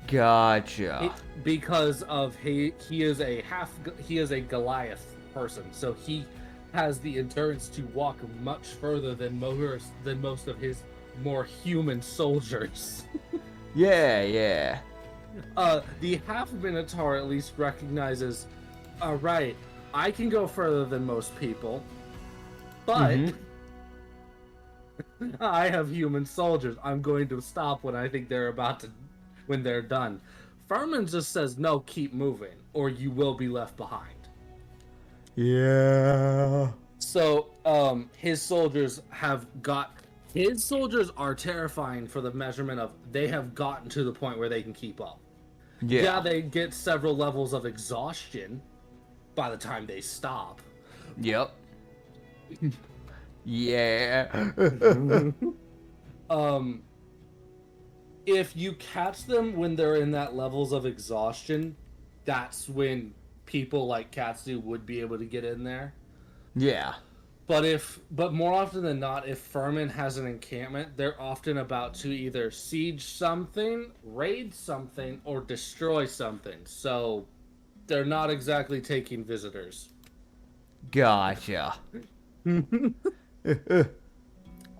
Gotcha. Because of he is a Goliath person, so he has the endurance to walk much further than most of his more human soldiers. Yeah. The half Minotaur at least recognizes, alright, I can go further than most people, but I have human soldiers. I'm going to stop when I think when they're done. Furman just says, no, keep moving, or you will be left behind. Yeah. So, his soldiers are terrifying for the measurement of they have gotten to the point where they can keep up. Yeah, they get several levels of exhaustion by the time they stop. Yep. Yeah. If you catch them when they're in that levels of exhaustion, that's when people like Katsu would be able to get in there. Yeah. But more often than not, if Furman has an encampment, they're often about to either siege something, raid something, or destroy something. So they're not exactly taking visitors. Gotcha.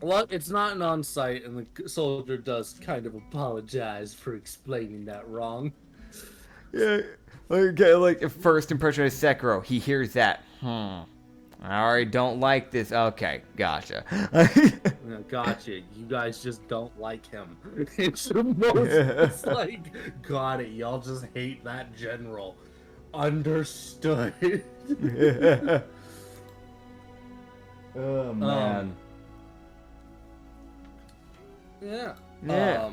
Well, it's not an on-site, and the soldier does kind of apologize for explaining that wrong. Yeah. Okay, like, first impression of Sekiro, he hears that. I already don't like this. Okay, gotcha. Gotcha. You guys just don't like him. It's like, got it. Y'all just hate that general. Understood. Oh, man. Yeah. Yeah.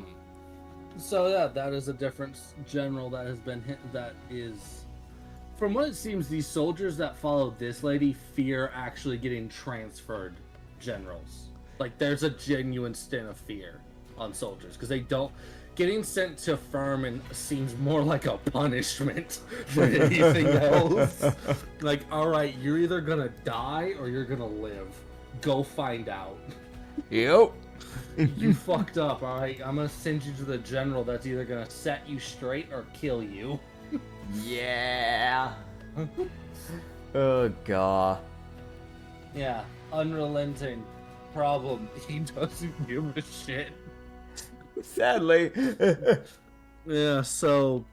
So yeah, that is a different general that has been hit. That is, from what it seems, these soldiers that follow this lady fear actually getting transferred generals. Like, there's a genuine stint of fear on soldiers because they don't. Getting sent to Furman seems more like a punishment than anything else. Like, all right, you're either gonna die or you're gonna live. Go find out. Yep. You fucked up, alright? I'm gonna send you to the general that's either gonna set you straight or kill you. Yeah. Oh, God. Yeah, unrelenting. Problem, he doesn't give a shit. Sadly. Yeah, so...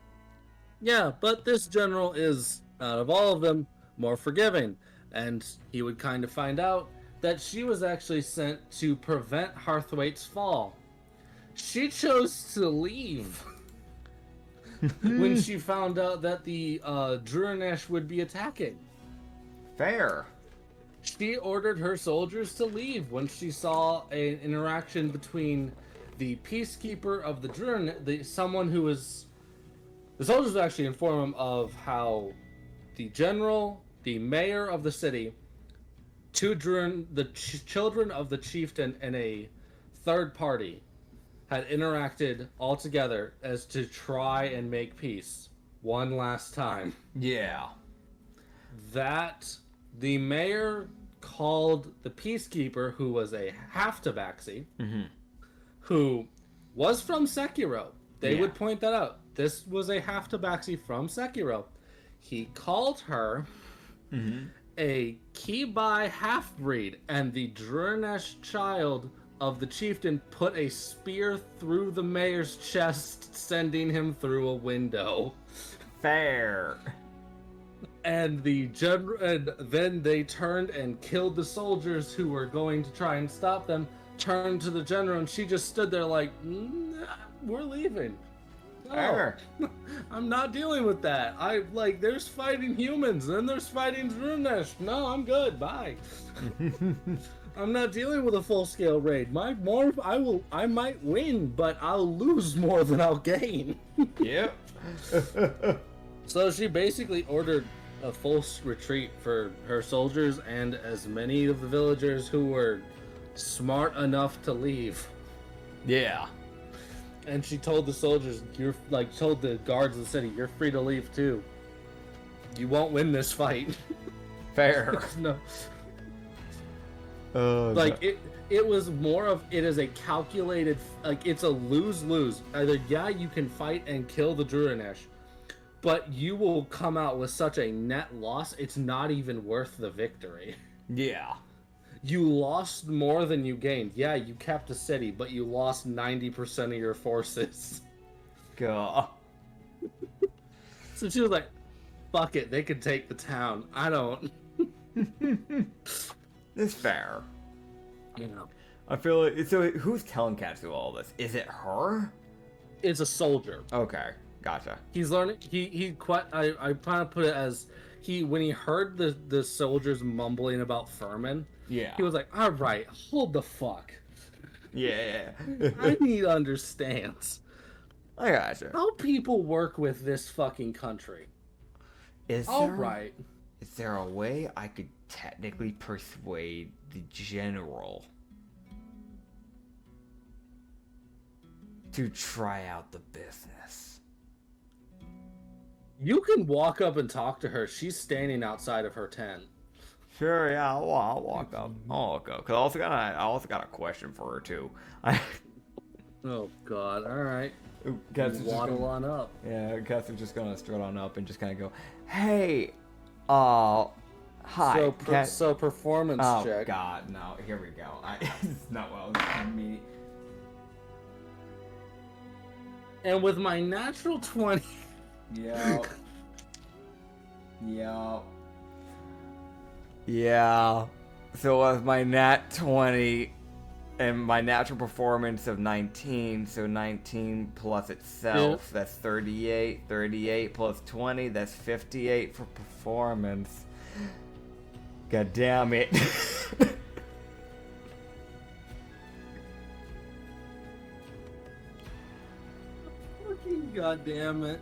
Yeah, but this general is, out of all of them, more forgiving. And he would kind of find out that she was actually sent to prevent Harthwaite's fall. She chose to leave when she found out that the Drunesh would be attacking. Fair. She ordered her soldiers to leave when she saw an interaction between the peacekeeper of the Drunesh, someone who was... The soldiers would actually inform him of how the general, the mayor of the city, the children of the chieftain, and a third party had interacted all together as to try and make peace one last time. Yeah. That the mayor called the peacekeeper, who was a half-tabaxi, who was from Sekiro. They would point that out. This was a half-tabaxi from Sekiro. He called her a Kibai half-breed and the Drunesh child of the chieftain put a spear through the mayor's chest, sending him through a window. Fair. And then they turned and killed the soldiers who were going to try and stop them. Turned to the general, and she just stood there like, "We're leaving. No, I'm not dealing with that. There's fighting humans, and there's fighting Drunesh. No, I'm good. Bye." I'm not dealing with a full-scale raid. I might win, but I'll lose more than I'll gain. Yep. So she basically ordered a full retreat for her soldiers and as many of the villagers who were smart enough to leave. Yeah. And she told the soldiers, told the guards of the city, you're free to leave too. You won't win this fight. Fair. No. It was more of, it is a calculated, it's a lose-lose. Either, you can fight and kill the Drunesh, but you will come out with such a net loss, it's not even worth the victory. Yeah. You lost more than you gained. Yeah, you kept a city, but you lost 90% of your forces. God. So she was like, fuck it, they could take the town. I don't. It's fair. You know. I feel like, so who's telling Katsu all this? Is it her? It's a soldier. Okay, gotcha. He's learning, I kind of put it as, when he heard the soldiers mumbling about Furman, yeah, he was like, all right, hold the fuck. Yeah. I need to understand. I gotcha. How people work with this fucking country. Is there a way I could technically persuade the general to try out the business? You can walk up and talk to her. She's standing outside of her tent. Sure, yeah, I'll walk up. I'll go. Cause I also got a question for her too. Oh God! All right. Waddle on up. Yeah, Katsu's just gonna strut on up and just kind of go, "Hey, hi." So performance check. Oh God, no! Here we go. It's not what I was meaning. And with my natural 20. Yeah. So with my nat 20 and my natural performance of 19, so 19 plus itself, that's 38. 38 plus 20, that's 58 for performance. God damn it. Fucking God damn it.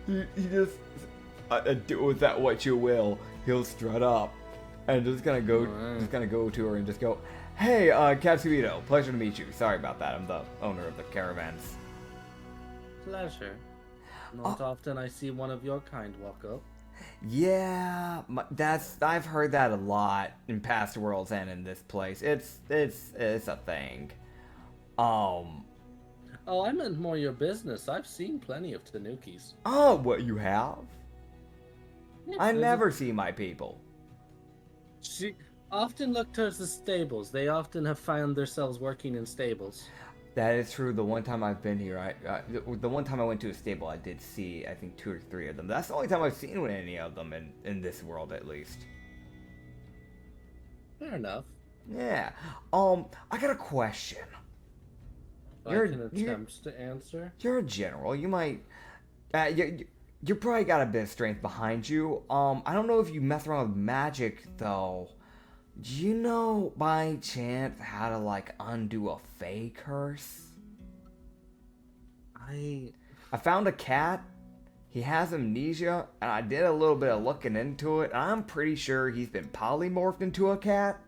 He just do with that what you will. He'll strut up and just gonna go to her and just go, "Hey, Katsuhito, pleasure to meet you. Sorry about that. I'm the owner of the caravans." Pleasure. Not often I see one of your kind walk up. Yeah, I've heard that a lot in past worlds and in this place. It's a thing. Oh, I meant more your business. I've seen plenty of Tanukis. Oh, what, you have? Yeah, I never see my people. She often look towards the stables. They often have found themselves working in stables. That is true. The one time I've been here, the one time I went to a stable, I did see, I think, 2 or 3 of them. That's the only time I've seen any of them in this world, at least. Fair enough. Yeah. I got a question. I can attempt to answer. You're a general. You might. You probably got a bit of strength behind you. I don't know if you mess around with magic though. Do you know by chance how to undo a Fey curse? I found a cat. He has amnesia, and I did a little bit of looking into it. And I'm pretty sure he's been polymorphed into a cat.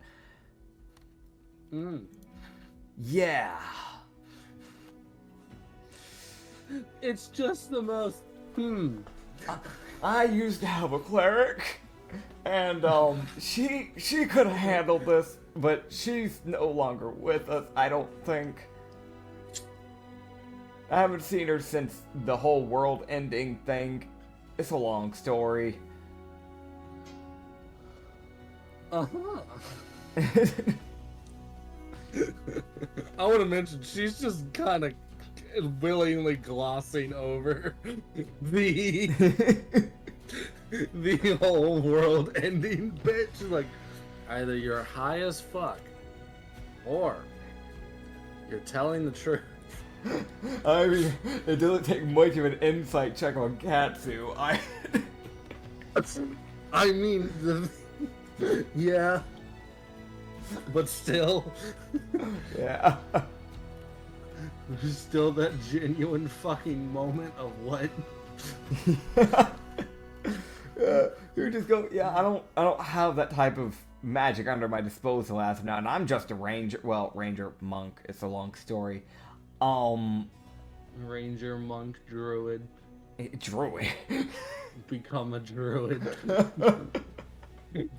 Yeah. It's just the most. I used to have a cleric, and she could have handled this, but she's no longer with us, I don't think. I haven't seen her since the whole world-ending thing. It's a long story. I want to mention she's just kind of willingly glossing over the whole world ending bit. She's like, either you're high as fuck, or you're telling the truth. I mean, it doesn't take much of an insight check on Katsu. I mean, yeah, but still, yeah. There's still that genuine fucking moment of what? You just go, yeah. I don't have that type of magic under my disposal as of now, and I'm just a ranger. Well, ranger monk. It's a long story. Ranger, monk, druid. Druid. Become a druid.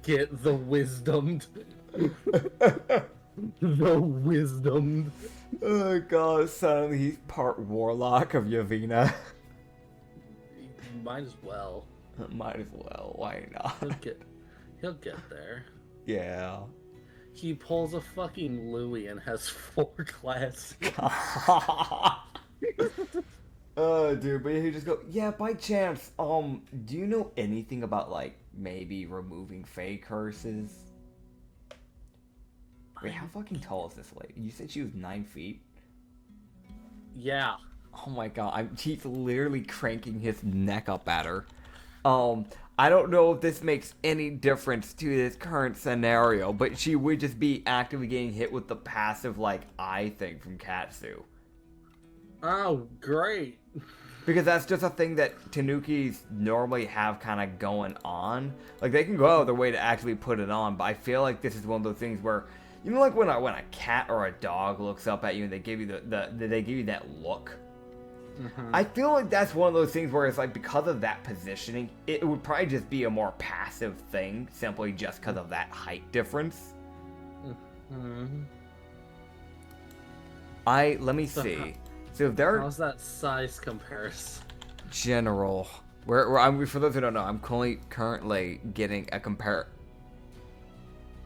Get the wisdomed. The wisdomed. Oh god, suddenly he's part warlock of Yavina. Might as well. Might as well, why not? He'll get there. Yeah. He pulls a fucking Louis and has 4 classes. Oh, dude, but he just go, yeah, by chance, do you know anything about, like, maybe removing fey curses? Wait, how fucking tall is this lady? You said she was 9 feet? Yeah. Oh my god, he's literally cranking his neck up at her. I don't know if this makes any difference to this current scenario, but she would just be actively getting hit with the passive, like, eye thing from Katsu. Oh, great. Because that's just a thing that Tanukis normally have kind of going on. Like, they can go out of their way to actually put it on, but I feel like this is one of those things where, you know, like when a cat or a dog looks up at you and they give you they give you that look. Mm-hmm. I feel like that's one of those things where it's like, because of that positioning, it would probably just be a more passive thing, simply just because of that height difference. Mm-hmm. Let me see. So if there, how's that size comparison? General, where for those who don't know, I'm currently getting a compare.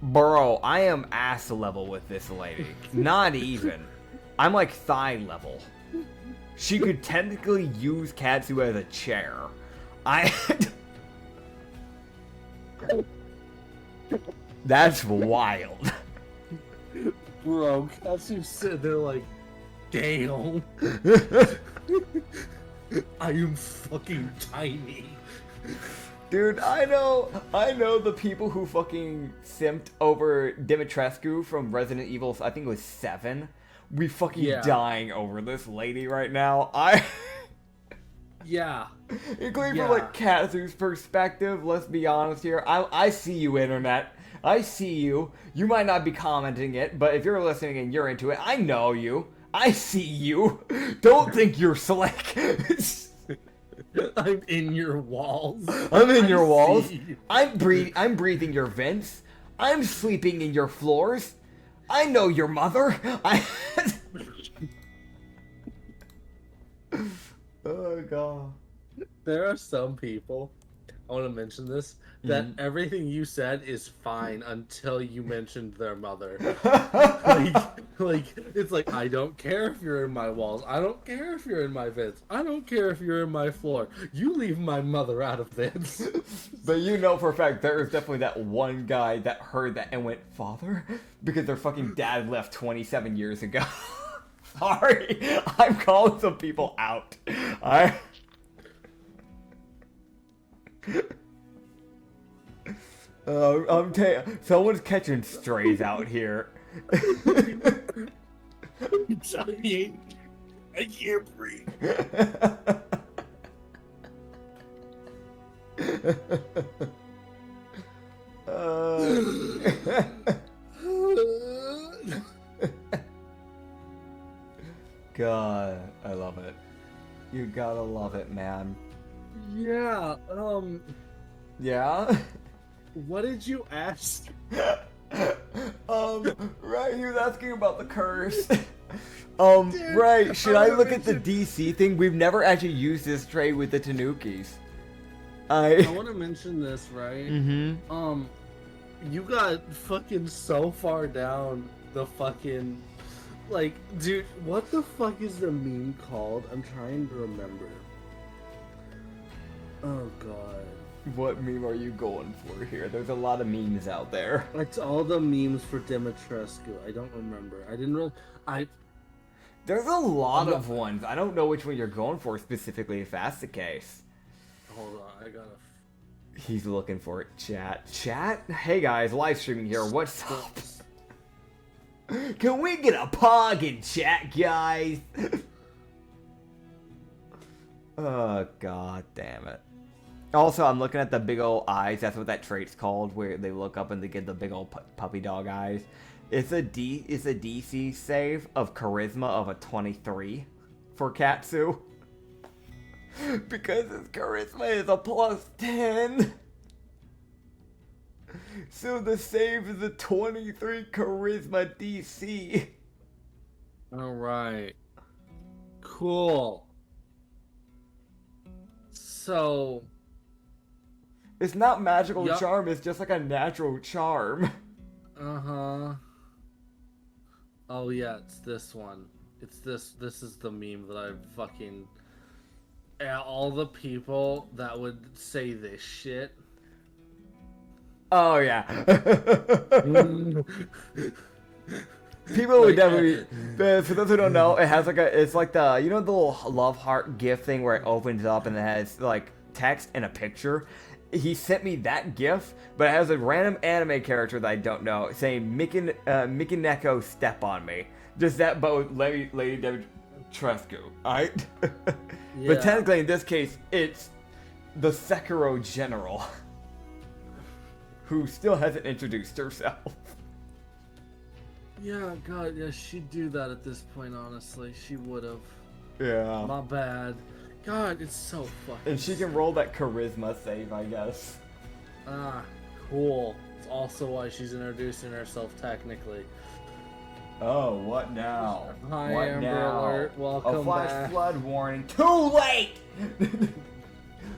Bro, I am ass level with this lady. Not even. I'm like thigh level. She could technically use Katsu as a chair. That's wild. Bro, Katsu's sitting there like, damn. I am fucking tiny. Dude, I know the people who fucking simped over Dimitrescu from Resident Evil, I think it was 7. We fucking dying over this lady right now. Yeah. Including from like Katsu's perspective, let's be honest here. I see you, internet. I see you. You might not be commenting it, but if you're listening and you're into it, I know you. I see you. Don't think you're slick. I'm in your walls. I'm in your walls. I'm breathing your vents. I'm sleeping in your floors. I know your mother. Oh god. There are some people, I want to mention this, that everything you said is fine until you mentioned their mother. like, it's like, I don't care if you're in my walls. I don't care if you're in my vents. I don't care if you're in my floor. You leave my mother out of this. But you know for a fact, there is definitely that one guy that heard that and went, "Father?" Because their fucking dad left 27 years ago. Sorry, I'm calling some people out. Someone's catching strays out here. I'm telling you, I can't breathe. God, I love it. You gotta love it, man. Yeah, Yeah? What did you ask? Right, he was asking about the curse. Dude, right, should I look at the DC thing? We've never actually used this trade with the Tanukis. I want to mention this, right? Mm-hmm. you got fucking so far down the fucking... Like, dude, what the fuck is the meme called? I'm trying to remember. Oh, God. What meme are you going for here? There's a lot of memes out there. It's all the memes for Dimitrescu. I don't remember. I didn't really... There's a lot of ones. I don't know which one you're going for specifically, if that's the case. Hold on, I gotta... He's looking for it. Chat. Chat? Hey guys, live streaming here. What's up? Can we get a pog in chat, guys? Oh, god damn it. Also, I'm looking at the big old eyes. That's what that trait's called, where they look up and they get the big old puppy dog eyes. It's a DC save of charisma of a 23 for Katsu. Because his charisma is a +10. So the save is a 23 charisma DC. Alright. Cool. So... It's not magical charm, it's just like a natural charm. Uh-huh. Oh yeah, it's this one. It's this is the meme that I fucking... all the people that would say this shit. Oh yeah. People would definitely. For those who don't know, it has like it's like the the little love heart GIF thing where it opens up and it has like text and a picture. He sent me that GIF, but it has a random anime character that I don't know saying Mikineko step on me. Just that, but with Lady Dimitrescu, alright? Yeah. But technically in this case, it's the Sekiro General. Who still hasn't introduced herself. Yeah, God, yeah, she'd do that at this point, honestly. She would've. Yeah. My bad. God, it's so fucking... And she can roll that charisma save, I guess. Ah, cool. It's also why she's introducing herself, technically. Oh, what now? Hi, what Amber now? Alert. Welcome A flash back. flood warning. Too late!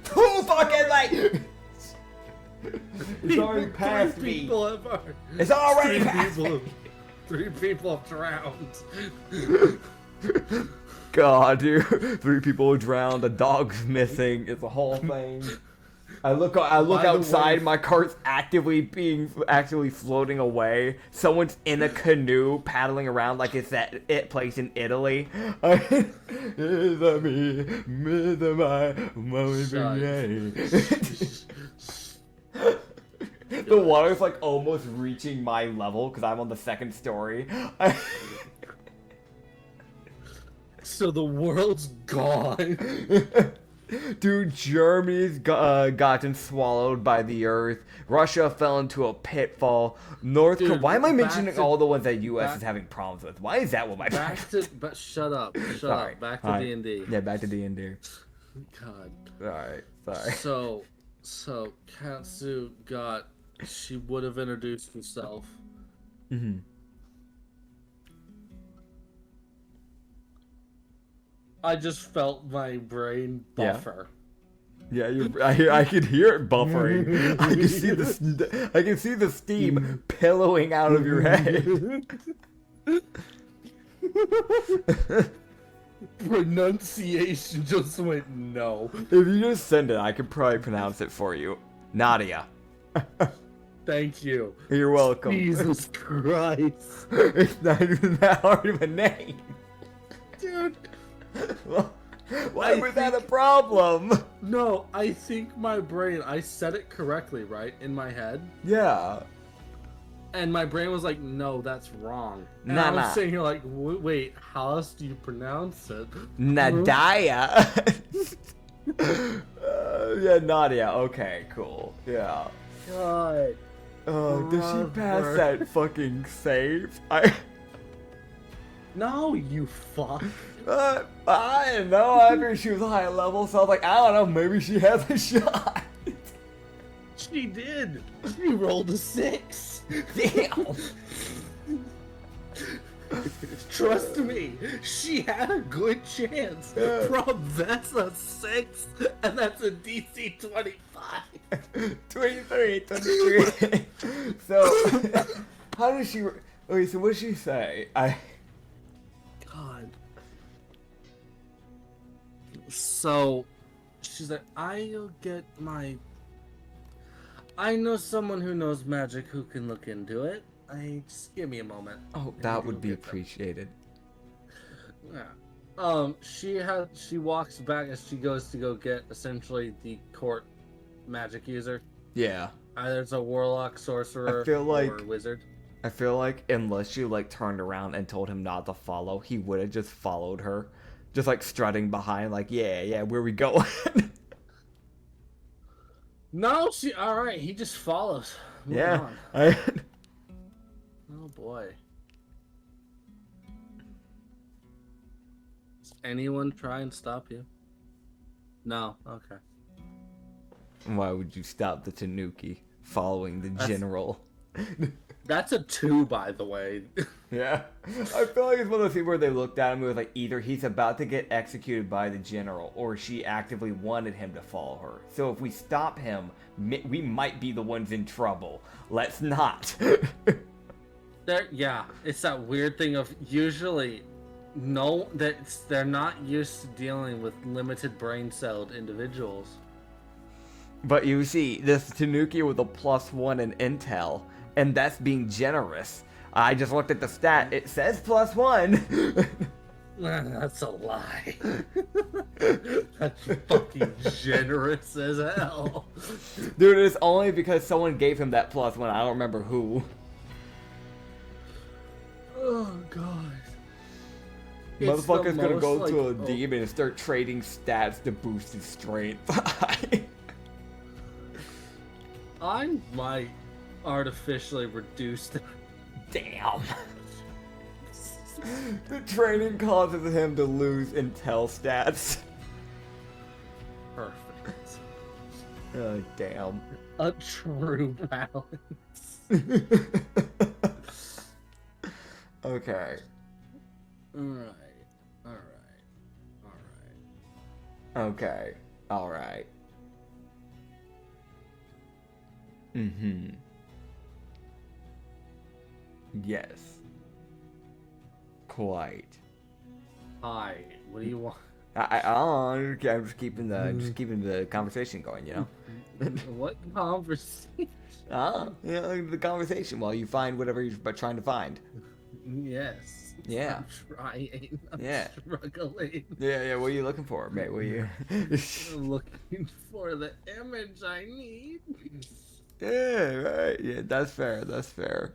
Too fucking late! It's already past me. It's already past me. 3 people have drowned. God, dude. 3 people drowned. A dog's missing. It's a whole thing. I look outside. My car's actually floating away. Someone's in a canoe paddling around like it's that place in Italy. The water's like almost reaching my level because I'm on the 2nd story. So the world's gone. Dude, Germany's gotten swallowed by the earth. Russia fell into a pitfall. North Korea. Why am I mentioning all the ones that U.S. is having problems with? Why is that what my But shut up. Shut up. Back to D&D. Yeah, back to D&D. God. Alright, sorry. So Katsu got... She would have introduced herself. Mm-hmm. I just felt my brain buffer. Yeah, I could hear it buffering. I can see the steam pillowing out of your head. Pronunciation just went no. If you just send it, I could probably pronounce it for you. Nadia. Thank you. You're welcome. Jesus Christ. It's not even that hard of a name. Dude. Why was that a problem? No, I think my brain, I said it correctly, right? In my head. Yeah. And my brain was like, no, that's wrong. And I was sitting here like, wait, how else do you pronounce it? Nadia. Yeah, Nadia. Okay, cool. Yeah. God. Oh, did she pass that fucking save? No, you fuck. I didn't know. I figured she was high level, so I was like, I don't know, maybe she has a shot. She did. She rolled a 6. Damn. Trust me, she had a good chance. Bro, that's a 6, and that's a DC 25. 23. So, how does she... Okay, so what does she say? God. So, she's like, I'll get my... I know someone who knows magic who can look into it. Just give me a moment. Oh, that would be appreciated. Yeah. She walks back as she goes to go get essentially the court magic user. Yeah. Either it's a warlock, sorcerer, or wizard. I feel like unless she like turned around and told him not to follow, he would have just followed her. Just like strutting behind, like, yeah, where we going? No, alright, he just follows. Moving on. Oh boy. Does anyone try and stop you? No, okay. Why would you stop the Tanuki following the general? That's a 2, by the way. Yeah. I feel like it's one of those people where they looked at him and was like, either he's about to get executed by the general, or she actively wanted him to follow her. So if we stop him, we might be the ones in trouble. Let's not. Yeah, it's that weird thing of usually they're not used to dealing with limited brain-celled individuals. But you see, this Tanuki with a +1 in intel, and that's being generous. I just looked at the stat. It says +1. That's a lie. That's fucking generous as hell. Dude, it's only because someone gave him that +1. I don't remember who. Oh, God. Motherfucker's gonna go to a demon and start trading stats to boost his strength. I might artificially reduce the... Damn. The training causes him to lose intel stats. Perfect. Oh, damn. A true balance. Okay. Alright. Okay. Alright. Mm-hmm. Yes. Quite. Hi. What do you want? I'm just keeping the conversation going, you know. What conversation? The conversation while you find whatever you're trying to find. Yes. Yeah. I'm trying. I'm struggling. Yeah. What are you looking for, mate? What are you? I'm looking for the image I need. Yeah, right. Yeah, that's fair.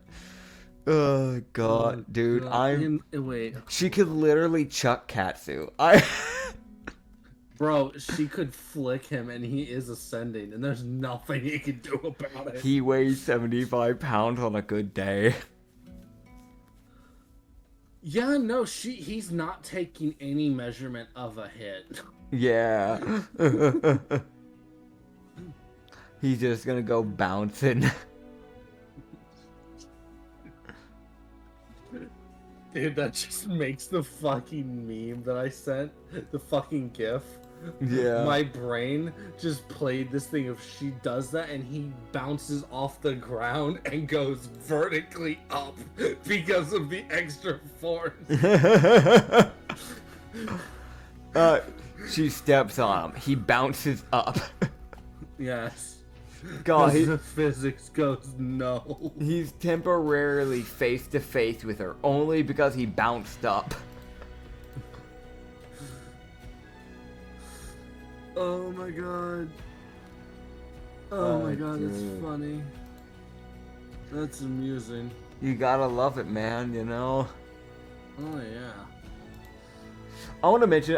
Oh God, dude, Wait. She could literally chuck Katsu. Bro, she could flick him and he is ascending, and there's nothing he can do about it. He weighs 75 pounds on a good day. Yeah, no, he's not taking any measurement of a hit. Yeah. He's just gonna go bouncing. Dude, that just makes the fucking meme that I sent, the fucking gif. Yeah. My brain just played this thing of she does that and he bounces off the ground and goes vertically up because of the extra force. She steps on him. He bounces up. Yes. God, the physics goes no. He's temporarily face to face with her only because he bounced up. Oh my god. Oh my god, dude. that's funny. That's amusing. You gotta love it, man, you know? Oh yeah. I wanna mention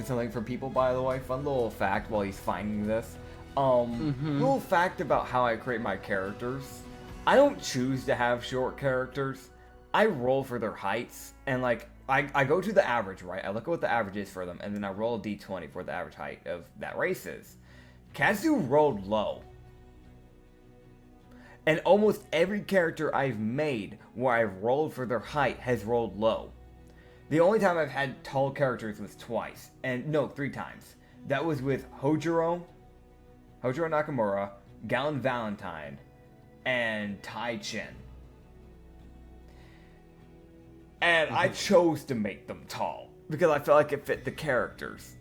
something for people, by the way. Fun little fact while he's finding this. Little fact about how I create my characters. I don't choose to have short characters. I roll for their heights, and like, I go to the average, right? I look at what the average is for them, and then I roll a d20 for the average height of that race is. Katsu rolled low. And almost every character I've made where I've rolled for their height has rolled low. The only time I've had tall characters was twice. And no, 3 times. That was with Hojiro, Hojiro Nakamura, Galen Valentine, and Tai Chin. And I chose to make them tall because I felt like it fit the characters.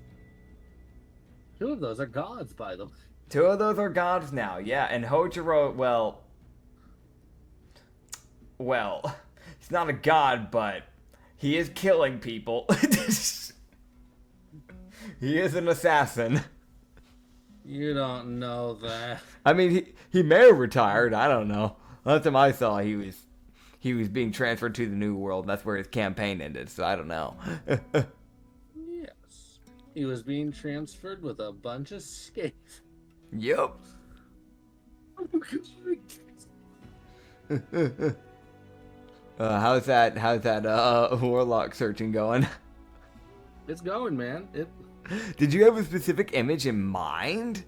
2 of those are gods, by the way. 2 of those are gods now, yeah. And Hojiro, well, he's not a god, but he is killing people. He is an assassin. You don't know that. I mean, he may have retired. I don't know. Last time I saw, he was being transferred to the New World. That's where his campaign ended. So I don't know. Yes, he was being transferred with a bunch of skates. Yep. How's that warlock searching going? It's going, man. Did you have a specific image in mind?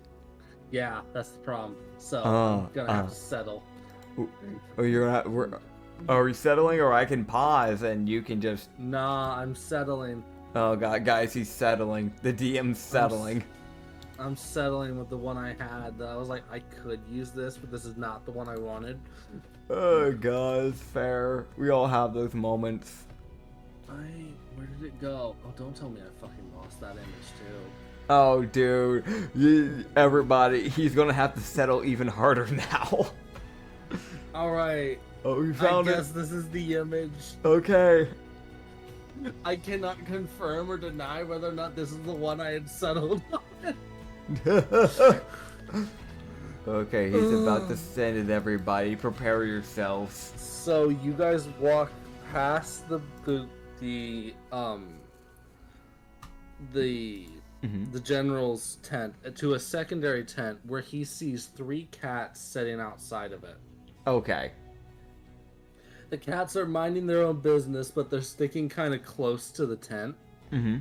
Yeah, that's the problem. So I'm gonna have to settle. Are we settling, or I can pause and you can just? Nah, I'm settling. Oh god, guys, he's settling. The DM's settling. I'm settling with the one I had. I was like, I could use this, but this is not the one I wanted. Oh god, it's fair. We all have those moments. Where did it go? Oh, don't tell me I fucking lost that image too. Oh, dude. Everybody, he's gonna have to settle even harder now. Alright. Oh, we found it. I guess this is the image. Okay. I cannot confirm or deny whether or not this is the one I had settled on. Okay, he's about to send it, everybody. Prepare yourselves. So you guys walk past the general's tent to a secondary tent where he sees 3 cats sitting outside of it. Okay. The cats are minding their own business, but they're sticking kind of close to the tent. Mm-hmm.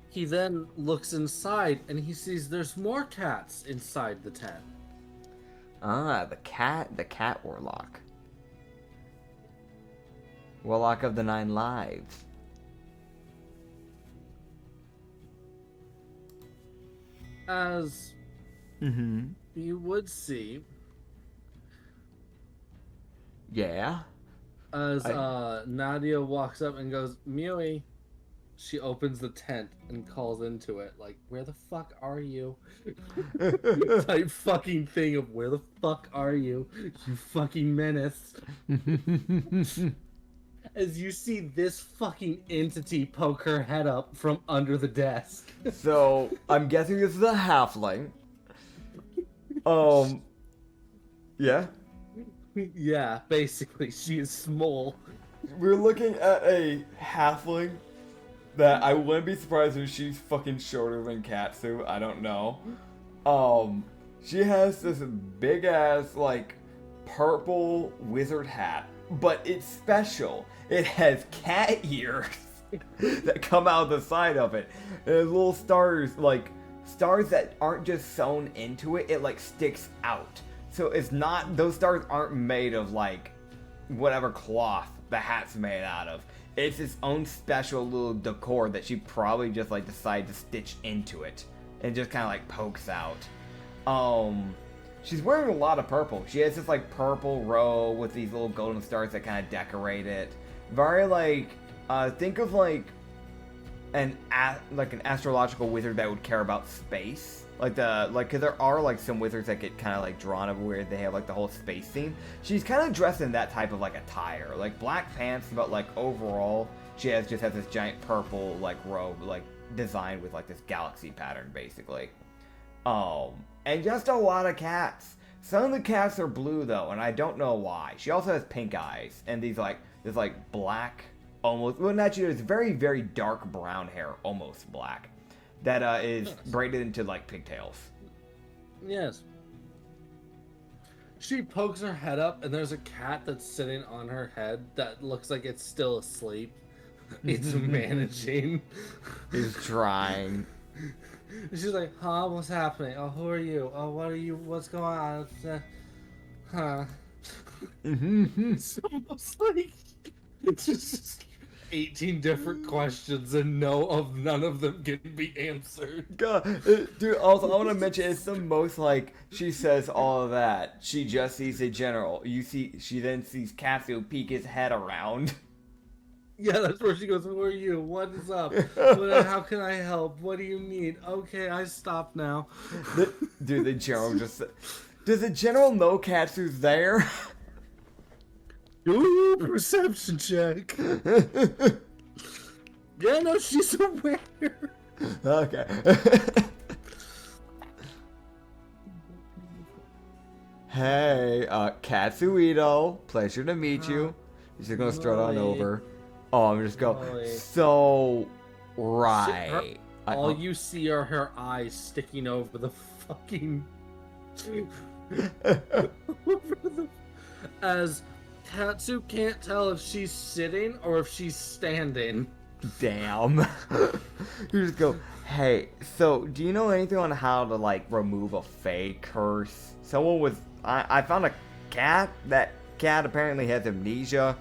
He then looks inside and he sees there's more cats inside the tent. Ah, the cat warlock. Warlock of the 9 lives. As you would see. Yeah. As Nadia walks up and goes, Mui. She opens the tent and calls into it, like, where the fuck are you? Type fucking thing of, where the fuck are you? You fucking menace. As you see this fucking entity poke her head up from under the desk. So, I'm guessing this is a halfling. Yeah? Yeah, basically, she is small. We're looking at a halfling that I wouldn't be surprised if she's fucking shorter than Katsu. I don't know. She has this big ass, like, purple wizard hat, but it's special. It has cat ears that come out the side of it. And little stars, like, stars that aren't just sewn into it, it, like, sticks out. So it's not, those stars aren't made of, like, whatever cloth the hat's made out of. It's its own special little decor that she probably just, like, decided to stitch into it. And just kind of, like, pokes out. She's wearing a lot of purple. She has this, like, purple robe with these little golden stars that kind of decorate it. Very, like, think of, like, an astrological wizard that would care about space. Cause there are, like, some wizards that get kind of, like, drawn up where they have, like, the whole space theme. She's kind of dressed in that type of, like, attire. Like, black pants, but, like, overall, she just has this giant purple, like, robe, like, designed with, like, this galaxy pattern, basically. And just a lot of cats. Some of the cats are blue, though, and I don't know why. She also has pink eyes, and these, like, this, like, black, almost, well, actually, it's very, very dark brown hair, almost black. That is braided into, like, pigtails. Yes. She pokes her head up, and there's a cat that's sitting on her head that looks like it's still asleep. It's managing. He's trying. She's like, huh, what's happening? Oh, who are you? Oh, what are you? What's going on? Huh. It's almost like... It's just... 18 different questions and none of them can be answered. God, dude, also, I want to mention, it's the most, like, she says all of that. She just sees a general. She then sees Katsu peek his head around. Yeah, that's where she goes, who are you? What is up? How can I help? What do you need? Okay, I stop now. Dude, the general just... Does the general know Katsu's there? Do a perception check. Yeah, no, she's aware. Okay. Hey, Katsuito, pleasure to meet you. He's just gonna strut on over. Oh, I'm just go. So, right. All you see are her eyes sticking over the fucking. As Katsu can't tell if she's sitting or if she's standing. Damn. You just go, hey, so do you know anything on how to, like, remove a fey curse? I found a cat. That cat apparently has amnesia.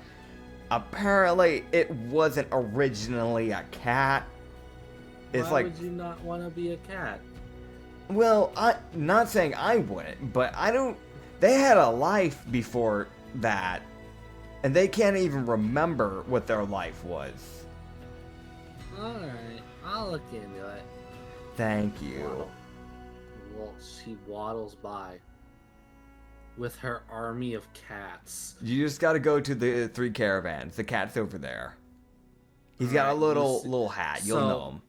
Apparently, it wasn't originally a cat. Why would you not want to be a cat? Well, not saying I wouldn't, but I don't... They had a life before that, and they can't even remember what their life was. Alright, I'll look into it. Thank you. Well, she waddles by with her army of cats. You just gotta go to the 3 caravans. The cat's over there. He's got a little hat. You'll know him.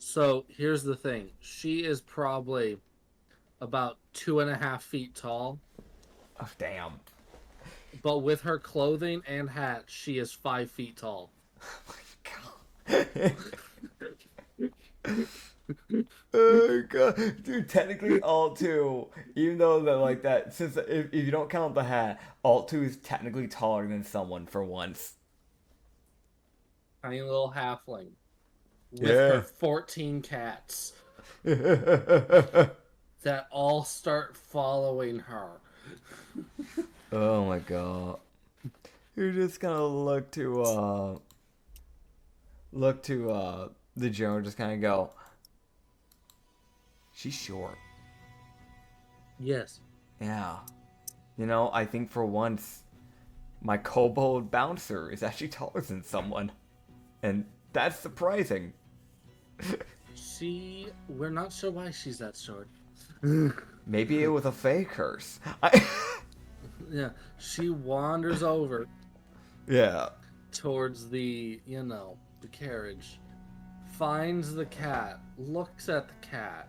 So, here's the thing. She is probably about 2.5 feet tall. Oh, damn. But with her clothing and hat, she is 5 feet tall. Oh, my God. Oh, God. Dude, technically, Alt 2, even though that, like that, since if you don't count the hat, Alt 2 is technically taller than someone for once. Tiny little halfling. With her 14 cats. That all start following her. Oh my God. You're just gonna look to the general, just kinda go, she's short. Yes. Yeah. You know, I think for once my kobold bouncer is actually taller than someone. And that's surprising. We're not sure why she's that short. Maybe it was a fey curse. Yeah, she wanders over. Yeah. Towards the carriage. Finds the cat. Looks at the cat.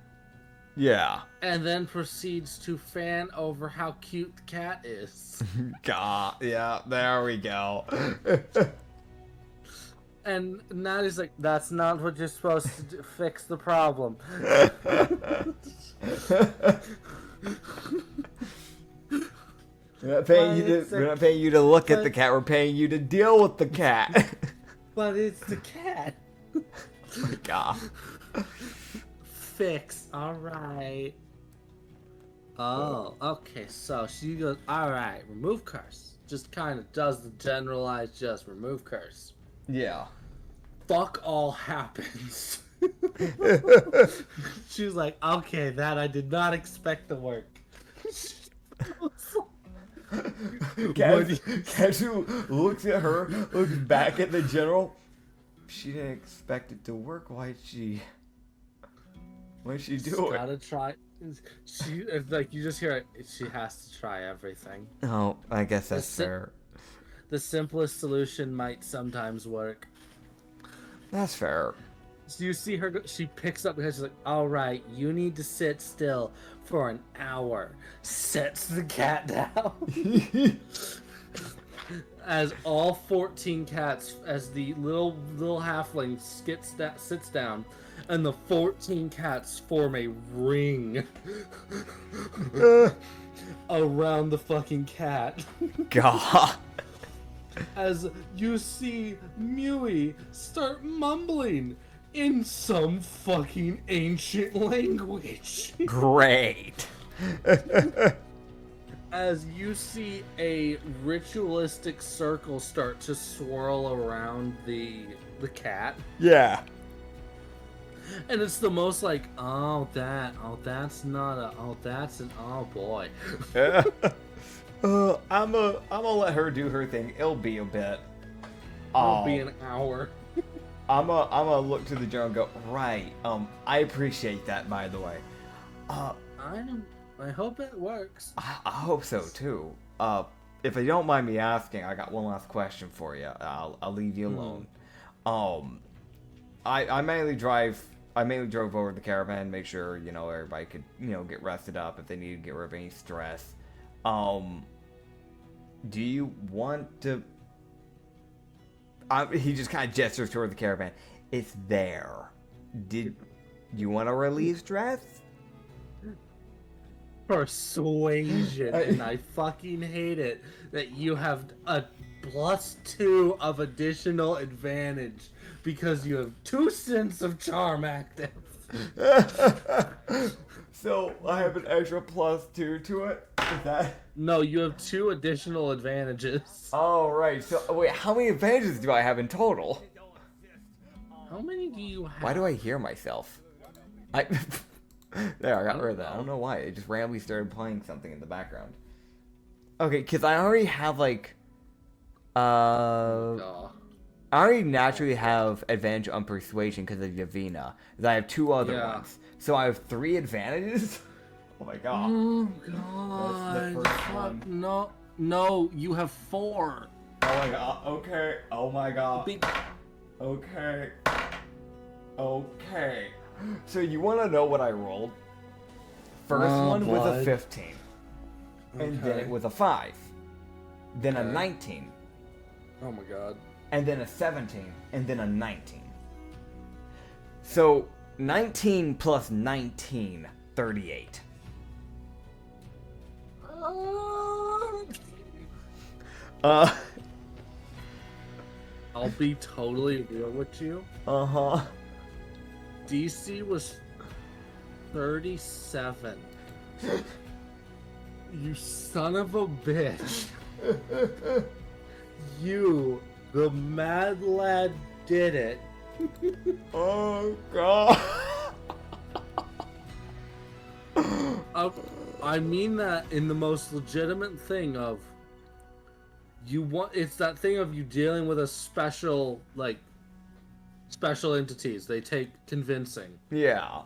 Yeah. And then proceeds to fan over how cute the cat is. God, yeah, there we go. And Natty's like, that's not what you're supposed to do. Fix the problem. We're not paying you to look at the cat. We're paying you to deal with the cat. But it's the cat. Oh my God. Fix. All right. Oh, okay. So she goes, all right, remove curse. Just kind of does the generalized, just remove curse. Yeah. Fuck all happens. She's like, okay, that I did not expect to work. Katsu looks at her, looks back at the general. She didn't expect it to work. Why'd she do it? Gotta try. She like you just hear it. She has to try everything. Oh, I guess that's fair. The simplest solution might sometimes work. That's fair. So you see her, she picks up because she's like, all right, you need to sit still for an hour. Sets the cat down. As all 14 cats, as the little halfling sits down, and the 14 cats form a ring around the fucking cat. God. As you see Mewy start mumbling in some fucking ancient language. Great. as you see a ritualistic circle start to swirl around the cat. Yeah. And it's the most like, that's not a, that's an, oh boy. I'm gonna let her do her thing. It'll be a bit. It'll be an hour. I'm gonna look to the jar and go, right, I appreciate that, by the way. I hope it works. I hope so, too. If you don't mind me asking, I got one last question for you. I'll leave you alone. I mainly drove over the caravan, make sure, everybody could, get rested up if they need to get rid of any stress. Do you want to... he just kind of gestures toward the caravan. It's there. Did you want to relieve stress? Persuasion, and I fucking hate it that you have a +2 of additional advantage because you have 2 sense of charm active. So I have an extra +2 to it? Is that... No, you have 2 additional advantages. Oh, right. So, wait, how many advantages do I have in total? How many do you have? Why do I hear myself? There, I got rid of that. I don't know why. It just randomly started playing something in the background. Okay, because I already have, like... I already naturally have advantage on persuasion because of Yavina. I have 2 other ones. So I have 3 advantages? Oh my god. Oh god. That's the first one. No, you have 4. Oh my god. Okay. Oh my god. Okay. Okay. So you want to know what I rolled? First one was a 15. And then it was a 5. Then a 19. Oh my god. And then a 17. And then a 19. So 19 plus 19, 38. I'll be totally real with you. DC was 37. You son of a bitch. You, the mad lad, did it. Oh god. I mean that in the most legitimate thing of it's that thing of you dealing with a special entities. They take convincing. Yeah.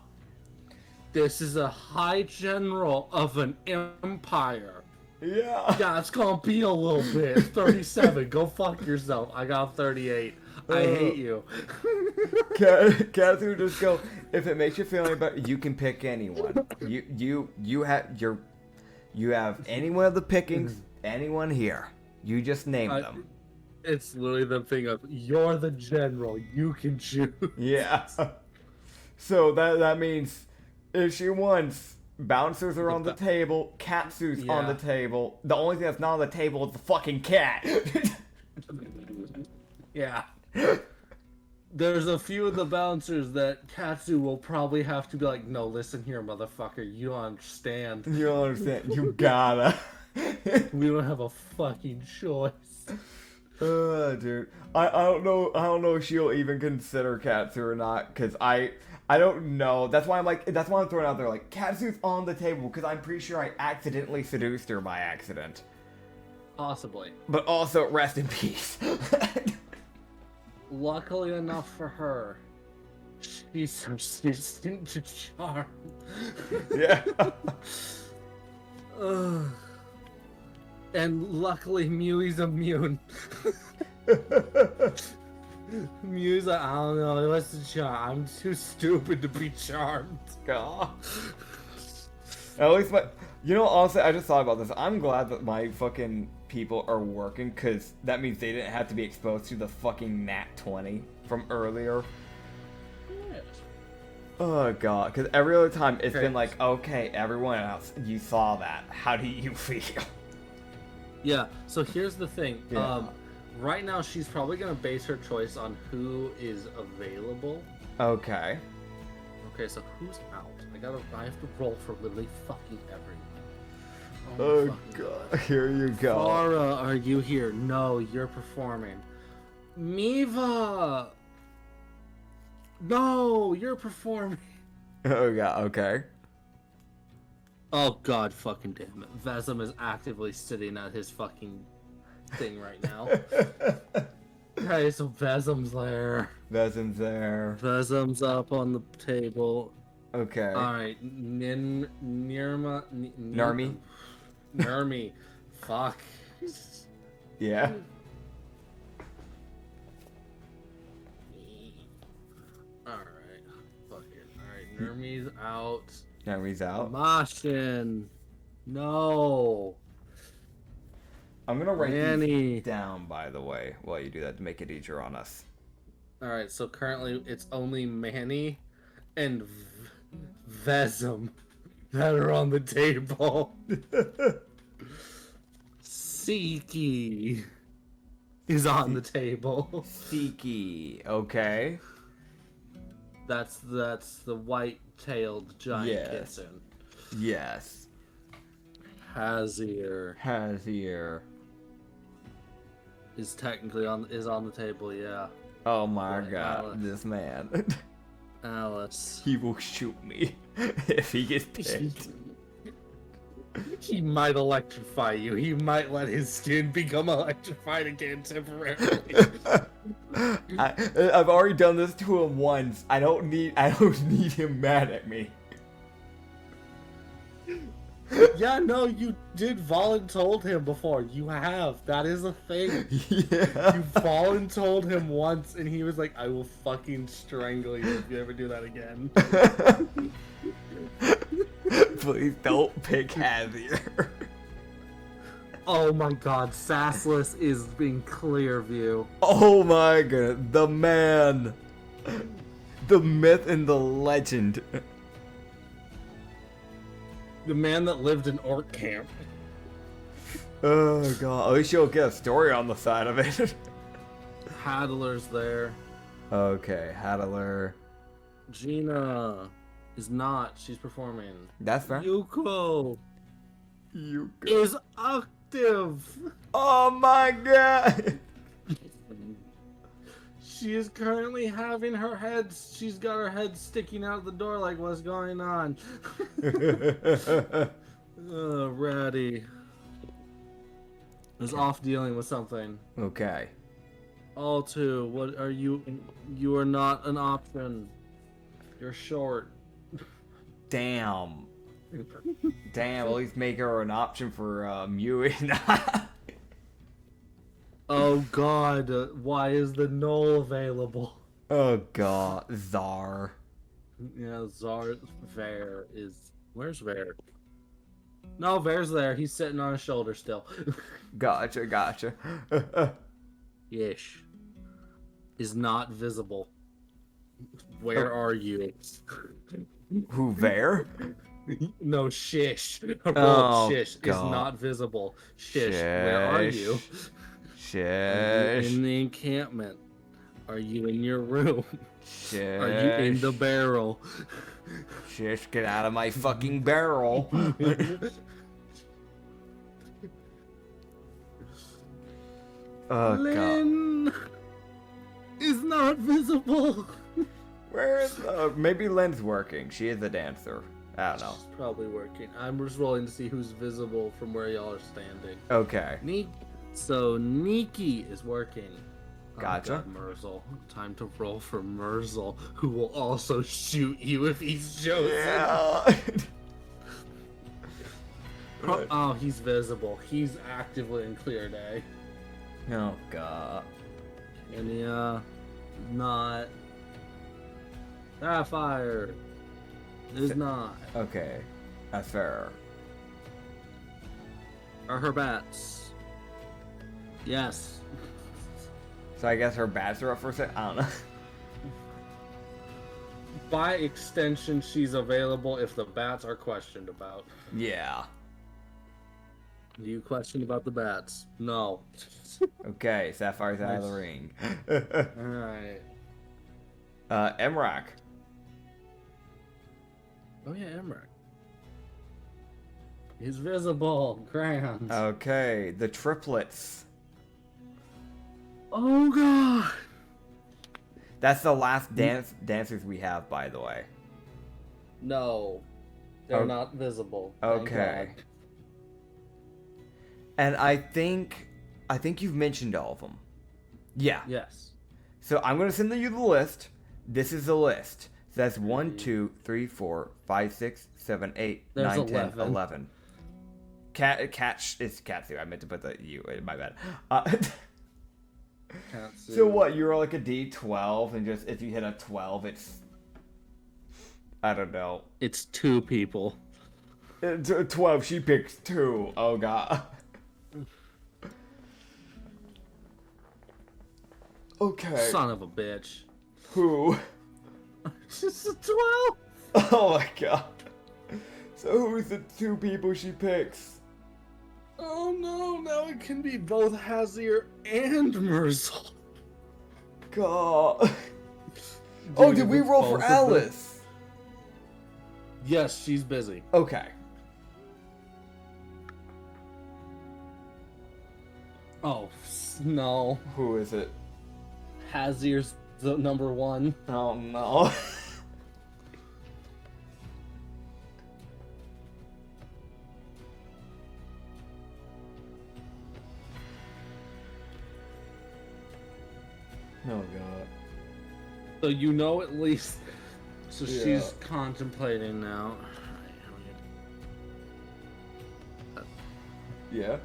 This is a high general of an empire. Yeah. Yeah, it's gonna be a little bit. 37. Go fuck yourself. I got 38. I hate you. Katsu just go, if it makes you feel any better, you can pick anyone. You have any one of the pickings, anyone here. You just name them. It's literally the thing of, you're the general, you can choose. Yeah. So that means if she wants, bouncers are on the table, Katsu's on the table. The only thing that's not on the table is the fucking cat. Yeah. There's a few of the bouncers that Katsu will probably have to be like, no, listen here, motherfucker, you don't understand. You don't understand. You gotta. We don't have a fucking choice. Dude. I don't know if she'll even consider Katsu or not, because I don't know. That's why I'm throwing out there, like, Katsu's on the table, because I'm pretty sure I accidentally seduced her by accident. Possibly. But also, rest in peace. Luckily enough for her, she's into charm. Yeah. And luckily, Mewie's immune. Mew's like, I don't know, what's the charm? I'm too stupid to be charmed. God. At least honestly, I just thought about this. I'm glad that my fucking people are working, because that means they didn't have to be exposed to the fucking nat 20 from earlier. Yes. Oh god, because every other time it's been like, okay, everyone else, you saw that. How do you feel? Yeah, so here's the thing. Yeah. Right now she's probably going to base her choice on who is available. Okay. Okay, so who's out? I have to roll for literally fucking everyone. Oh god, here you go. Farah, are you here? No, you're performing. Miva! No, you're performing. Oh god, okay. Oh god, fucking damn it. Vesem is actively sitting at his fucking thing right now. Okay, so Vesem's there. Vesem's there. Vesem's up on the table. Okay. Alright, Nirma... Narmi? Nirmi. Fuck. Yeah. Alright. Fuck it. Alright, Nirmi's out. Narmi's out. Mashin. No. I'm gonna write Manny. these down, by the way, while you do that to make it easier on us. Alright, so currently it's only Manny and Vesem that are on the table. Siki is on the table. Siki, okay. That's the white-tailed giant kitten. Yes. Hazir is technically on the table, yeah. Oh my Right, god, Alice. this man. Alice. He will shoot me if he gets picked. He might electrify you. He might let his skin become electrified again temporarily. I've already done this to him once. I don't need him mad at me. Yeah, no, you did voluntold him before. You have. That is a thing. Yeah. You voluntold him once, and he was like, I will fucking strangle you if you ever do that again. Please don't pick Hazir. Oh my god, Sassless is in clear view. Oh my god, the man. The myth and the legend. The man that lived in Orc Camp. Oh god, at least you'll get a story on the side of it. Hadler's there. Okay, Hadler. Gina is not. She's performing. That's fair. Yuko You is active. Oh my god. She is currently having her head. She's got her head sticking out the door like, what's going on? Ratty is off dealing with something. Okay. All two. What are you? You are not an option. You're short. Damn. Damn, at least make her an option for Mew. Oh god, why is the Knoll available? Oh god, Czar. Yeah, Ver is... Where's Ver? No, Ver's there. He's sitting on his shoulder still. Gotcha. Yish. Is not visible. Where are you? Who, Ver? No, Shish. Oh, Shish God. is not visible. Shish, where are you? Shish. In the encampment. Are you in your room? Shish. Are you in the barrel? Shish, get out of my fucking barrel. Oh, God. Lynn is not visible. Where is... maybe Lynn's working. She is a dancer. I don't know. She's probably working. I'm just rolling to see who's visible from where y'all are standing. Okay. So Nikki is working. Gotcha. Oh, God, Merzel. Time to roll for Merzel, who will also shoot you if he's chosen. Yeah. Oh, he's visible. He's actively in clear day. Oh, God. Kenya, not. Sapphire is not. Okay. That's fair. Are her bats? Yes. So I guess her bats are up for sale? I don't know. By extension, she's available if the bats are questioned about. Yeah. Do you question about the bats? No. Okay, Sapphire's out of the ring. Alright. Emrak. Oh yeah, Emmerich. He's visible. Grand. Okay, the triplets. Oh god. That's the last dancers we have, by the way. No, they're not visible. Okay. And I think you've mentioned all of them. Yeah. Yes. So I'm gonna send you the list. This is the list. So that's 1, 2, 3, 4, 5, 6, 7, 8, There's 9, 10, 11. 11. It's Katsu. I meant to put the U. My bad. So what? You're like a D12, and just if you hit a 12, it's I don't know. It's 2 people. 12. She picks 2. Oh god. Okay. Son of a bitch. Who? Just a 12. Oh my god. So who's the 2 people she picks? Oh no, now it can be both Hazir and Merzel. God. Oh, did we roll for Alice? Yes, she's busy. Okay. Oh, no. Who is it? Hazir's the number 1. Oh no. Oh god. So you know at least. So she's contemplating now. Yeah.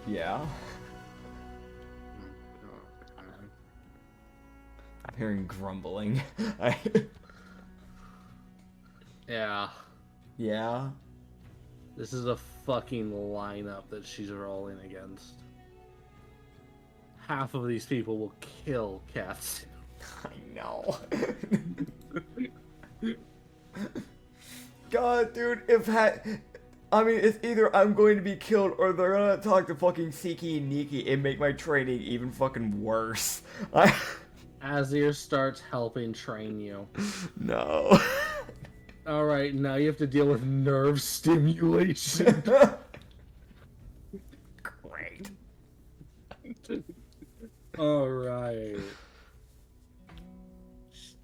Yeah. I'm hearing grumbling. Yeah. Yeah. This is a fucking lineup that she's rolling against. Half of these people will kill Katsu. I know. God, dude, I mean, it's either I'm going to be killed or they're gonna talk to fucking Siki and Nikki and make my training even fucking worse. Azir starts helping train you. No. Alright, now you have to deal with nerve stimulation. Great. Alright.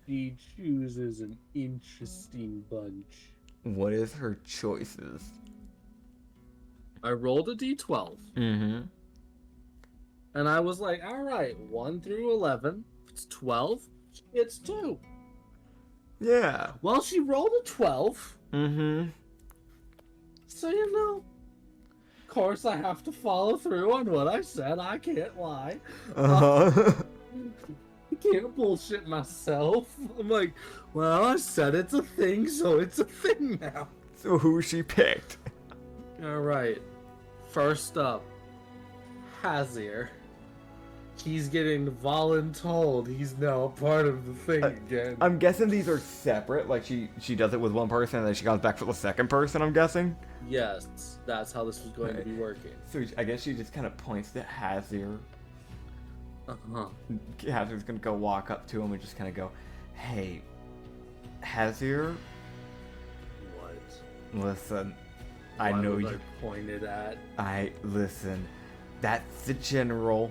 She chooses an interesting bunch. What is her choices? I rolled a d12. Mm-hmm. And I was like, alright, 1 through 11. It's 12. It's 2. Yeah. Well, she rolled a 12. Mm-hmm. So, you know, of course I have to follow through on what I said. I can't lie. Uh-huh. I can't bullshit myself. I'm like, well, I said it's a thing, so it's a thing now. So who she picked? Alright. First up, Hazir. He's getting voluntold. He's now a part of the thing again. I'm guessing these are separate. Like she does it with one person and then she comes back for the second person, I'm guessing? Yes, that's how this was going to be working. So I guess she just kind of points to Hazir. Uh-huh. Hazir's gonna go walk up to him and just kind of go, hey, Hazir? What? Listen, I know you pointed at. Listen, that's the general.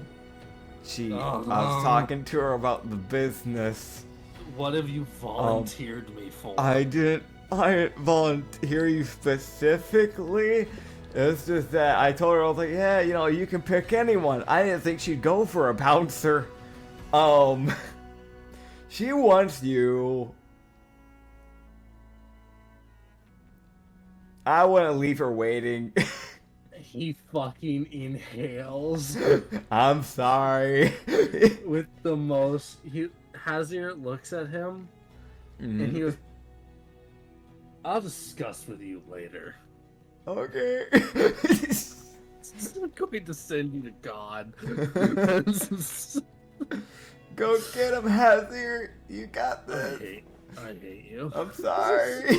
I was Uh-huh. talking to her about the business. What have you volunteered me for? I didn't volunteer you specifically. It's just that I told her, I was like, yeah, you know, you can pick anyone. I didn't think she'd go for a bouncer. She wants you. I wouldn't leave her waiting. He fucking inhales. I'm sorry. With the most... Hazir looks at him, and he goes, I'll discuss with you later. Okay. I'm going to send you to God. Go get him, Hazir. You got this. I hate you. I'm sorry.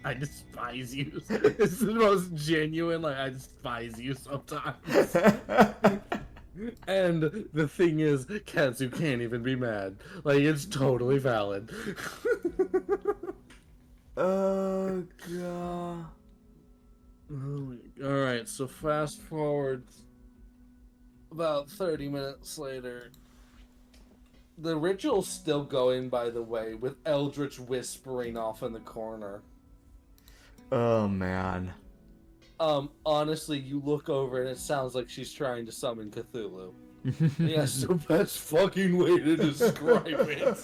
I despise you. It's the most genuine, like, I despise you sometimes. And the thing is, Katsu can't even be mad. Like, it's totally valid. Oh, God. Alright, so fast forward about 30 minutes later. The ritual's still going, by the way, with Eldritch whispering off in the corner. Oh, man. Honestly, you look over and it sounds like she's trying to summon Cthulhu. That's the best fucking way to describe it.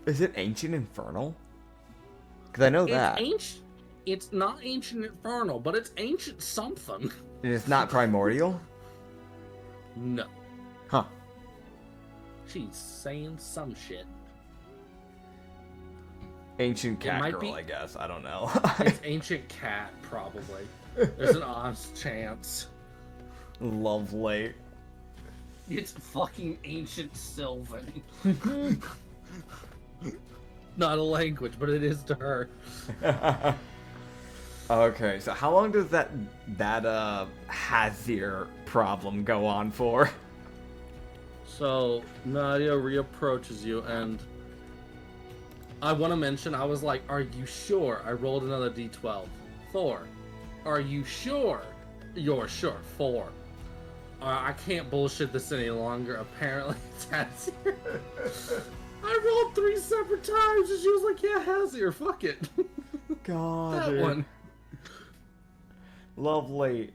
Is it Ancient Infernal? Because I know that. It's not Ancient Infernal, but it's Ancient something. And it's not Primordial? No. Huh. She's saying some shit. Ancient cat girl, I guess. I don't know. It's Ancient Cat, probably. There's an honest chance. Lovely. It's fucking Ancient Sylvan. Not a language, but it is to her. Okay, so how long does that Hazir problem go on for? So Nadia reapproaches you, and I want to mention, I was like, "Are you sure?" I rolled another d12. 4. Are you sure? You're sure. 4. I can't bullshit this any longer. Apparently, it's Hazir. I rolled 3 separate times, and she was like, "Yeah, Hazir, fuck it." God. That one. Lovely.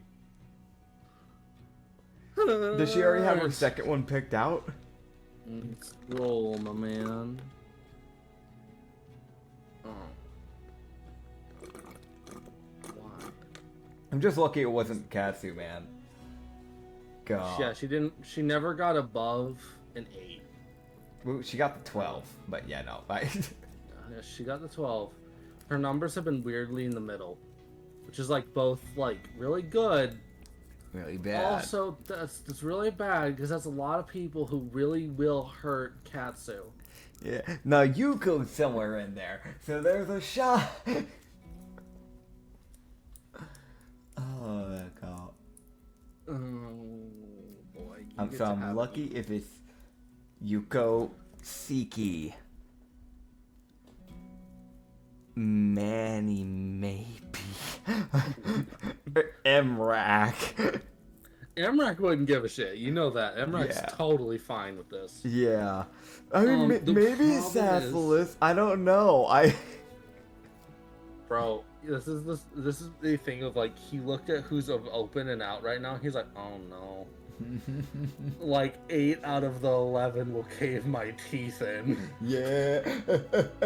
Does she already have her second one picked out? Let's roll, my man. Oh. Why? I'm just lucky it wasn't Katsu, man. God. Yeah, she never got above an 8. Well, she got the 12, but yeah, no. Yeah, she got the 12. Her numbers have been weirdly in the middle, which is like both like really good, really bad. Also, that's really bad because that's a lot of people who really will hurt Katsu. Yeah. Now you go somewhere in there, so there's a shot. Oh God. Oh boy. I'm lucky if it's Yuko Siki. Manny maybe. Emrak. Emrak wouldn't give a shit. You know that. Emrak's totally fine with this. Yeah. I mean, maybe it's Sassoulis. I don't know. Bro, this is the thing of like, he looked at who's open and out right now. He's like, oh no. Like 8 out of the 11 will cave my teeth in. Yeah.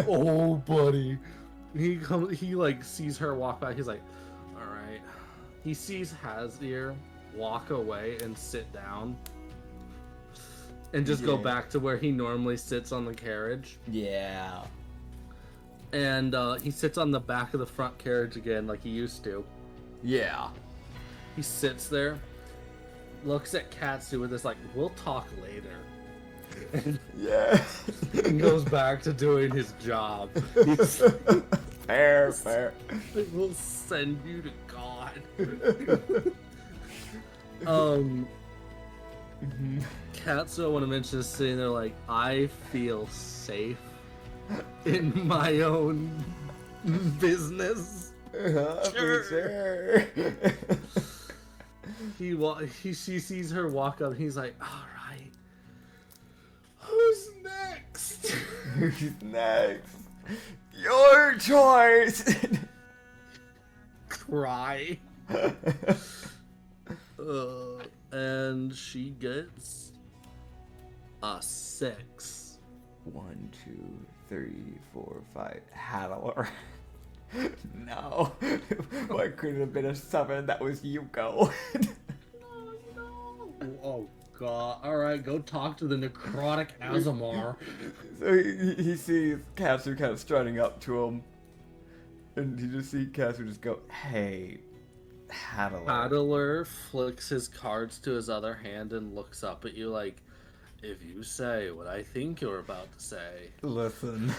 Oh, buddy. He like sees her walk by. He's like, all right. He sees Hazir walk away and sit down, and just go back to where he normally sits on the carriage. Yeah. And he sits on the back of the front carriage again, like he used to. Yeah. He sits there, looks at Katsu with this like, "We'll talk later." Yeah. And goes back to doing his job. Fair. We'll send you to God. Katsu, I want to mention, is sitting there like, I feel safe in my own business. Sure. She sees her walk up. And he's like, all right, who's next? Who's next? Your choice. Cry. And she gets a 6. 1, 2, 3, 4, 5. Hadler. No. Why couldn't it have been a 7? That was Yuko. No. Oh god. Alright, go talk to the necrotic Azamar. So he sees Katsu kind of strutting up to him. And you just see Katsu just go, hey, Hadler. Hadler flicks his cards to his other hand and looks up at you like, if you say what I think you're about to say. Listen.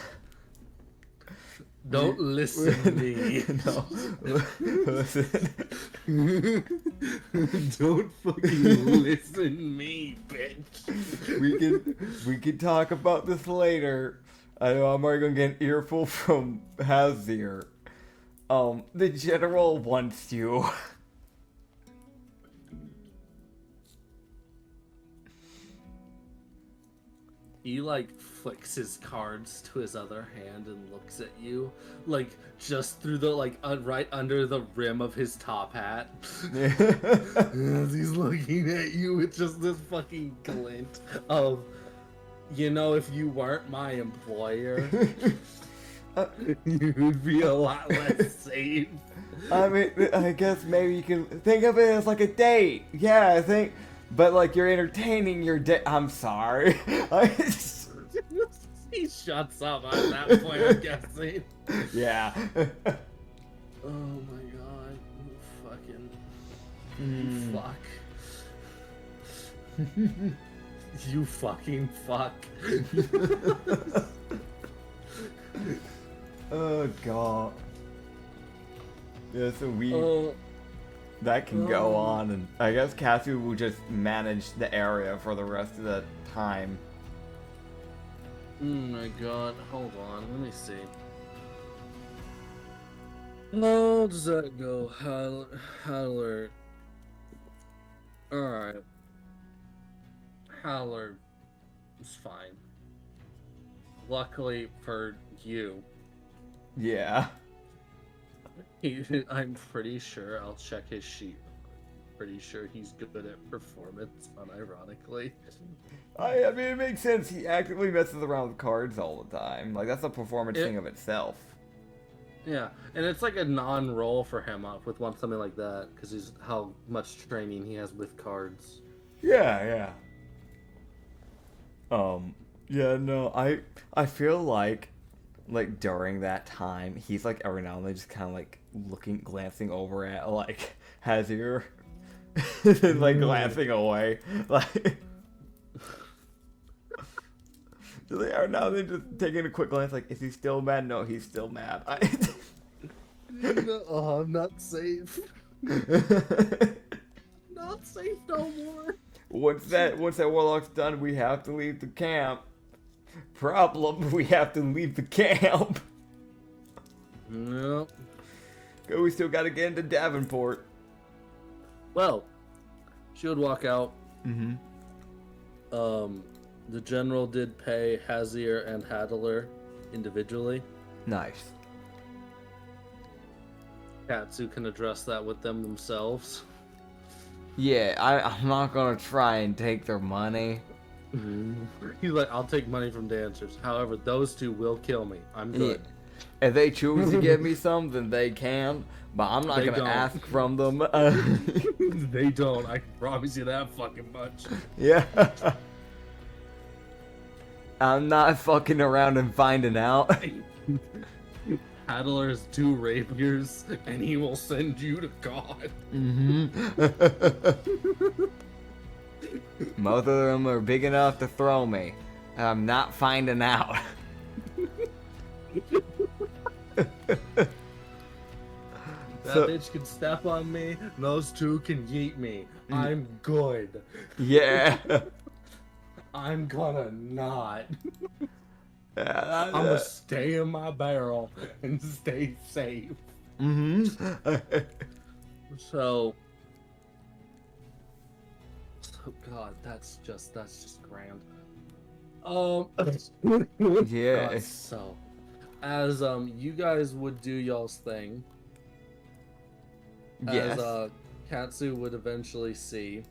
Don't listen to me. No. Listen. Don't fucking listen to me, bitch. We can talk about this later. I know I'm already gonna get an earful from Hazir. The general wants you. He like flicks his cards to his other hand and looks at you, like just through the right under the rim of his top hat. As he's looking at you with just this fucking glint of, if you weren't my employer, you'd be a lot less safe. I mean, I guess maybe you can think of it as like a date. Yeah, I think. But like you're entertaining your date. I'm sorry. He shuts up at that point, I'm guessing. Yeah. Oh my god. You fuck. You fucking fuck. Oh god. Yeah, so that can go on, and I guess Katsu will just manage the area for the rest of the time. Oh my god, hold on, let me see. How does that go? Howler. Alright. Howler is fine. Luckily for you. Yeah. I'm pretty sure, I'll check his sheet. Pretty sure he's good at performance, unironically. I mean, it makes sense. He actively messes around with cards all the time. Like, that's a performance thing of itself. Yeah, and it's like a non-roll for him with something like that, because he's how much training he has with cards. Yeah. Yeah, no, I feel like during that time, he's like every now and then just kind of like glancing over at like Hazir, and like glancing away, like. They are now. They're just taking a quick glance. Like, is he still mad? No, he's still mad. Oh, I'm not safe. Not safe no more. Once that warlock's done, we have to leave the camp. Problem, we have to leave the camp. Yep. Go, we still gotta get into Davenport. Well, she would walk out. Mm-hmm. The general did pay Hazir and Hadler individually. Nice. Katsu can address that with them themselves. Yeah, I'm not gonna try and take their money. He's like, I'll take money from dancers. However, those two will kill me. I'm good. Yeah. If they choose to give me some, then they can. But I'm not gonna ask from them. They don't. I can promise you that fucking much. Yeah. I'm not fucking around and finding out. Hadler has 2 rapiers, and he will send you to God. Most of them are big enough to throw me. I'm not finding out. That bitch can step on me, and those 2 can yeet me. I'm good. Yeah. I'm gonna not. Yeah, I'm gonna stay in my barrel and stay safe. So God, that's just grand. Yeah. God, so as you guys would do y'all's thing. Yes. As Katsu would eventually see.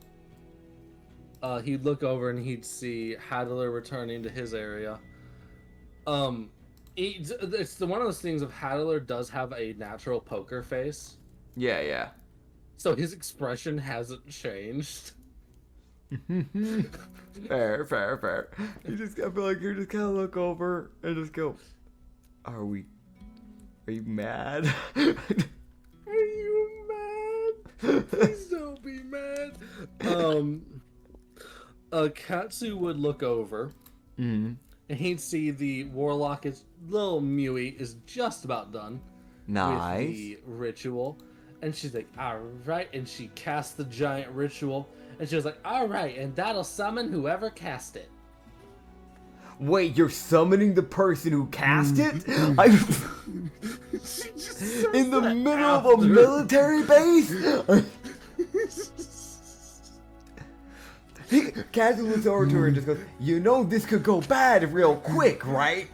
He'd look over and he'd see Hadler returning to his area. It's one of those things of Hadler does have a natural poker face. Yeah. So his expression hasn't changed. Fair. I feel like you just kind of look over and just go, Are you mad? Are you mad? Please don't be mad. Katsu would look over, and he'd see the warlock is little Mui is just about done. Nice. With the ritual. And she's like, alright. And she casts the giant ritual. And she was like, alright. And that'll summon whoever cast it. Wait, you're summoning the person who cast it? In the middle of a military base? Katsu looks over to her and just goes, you know this could go bad real quick, right?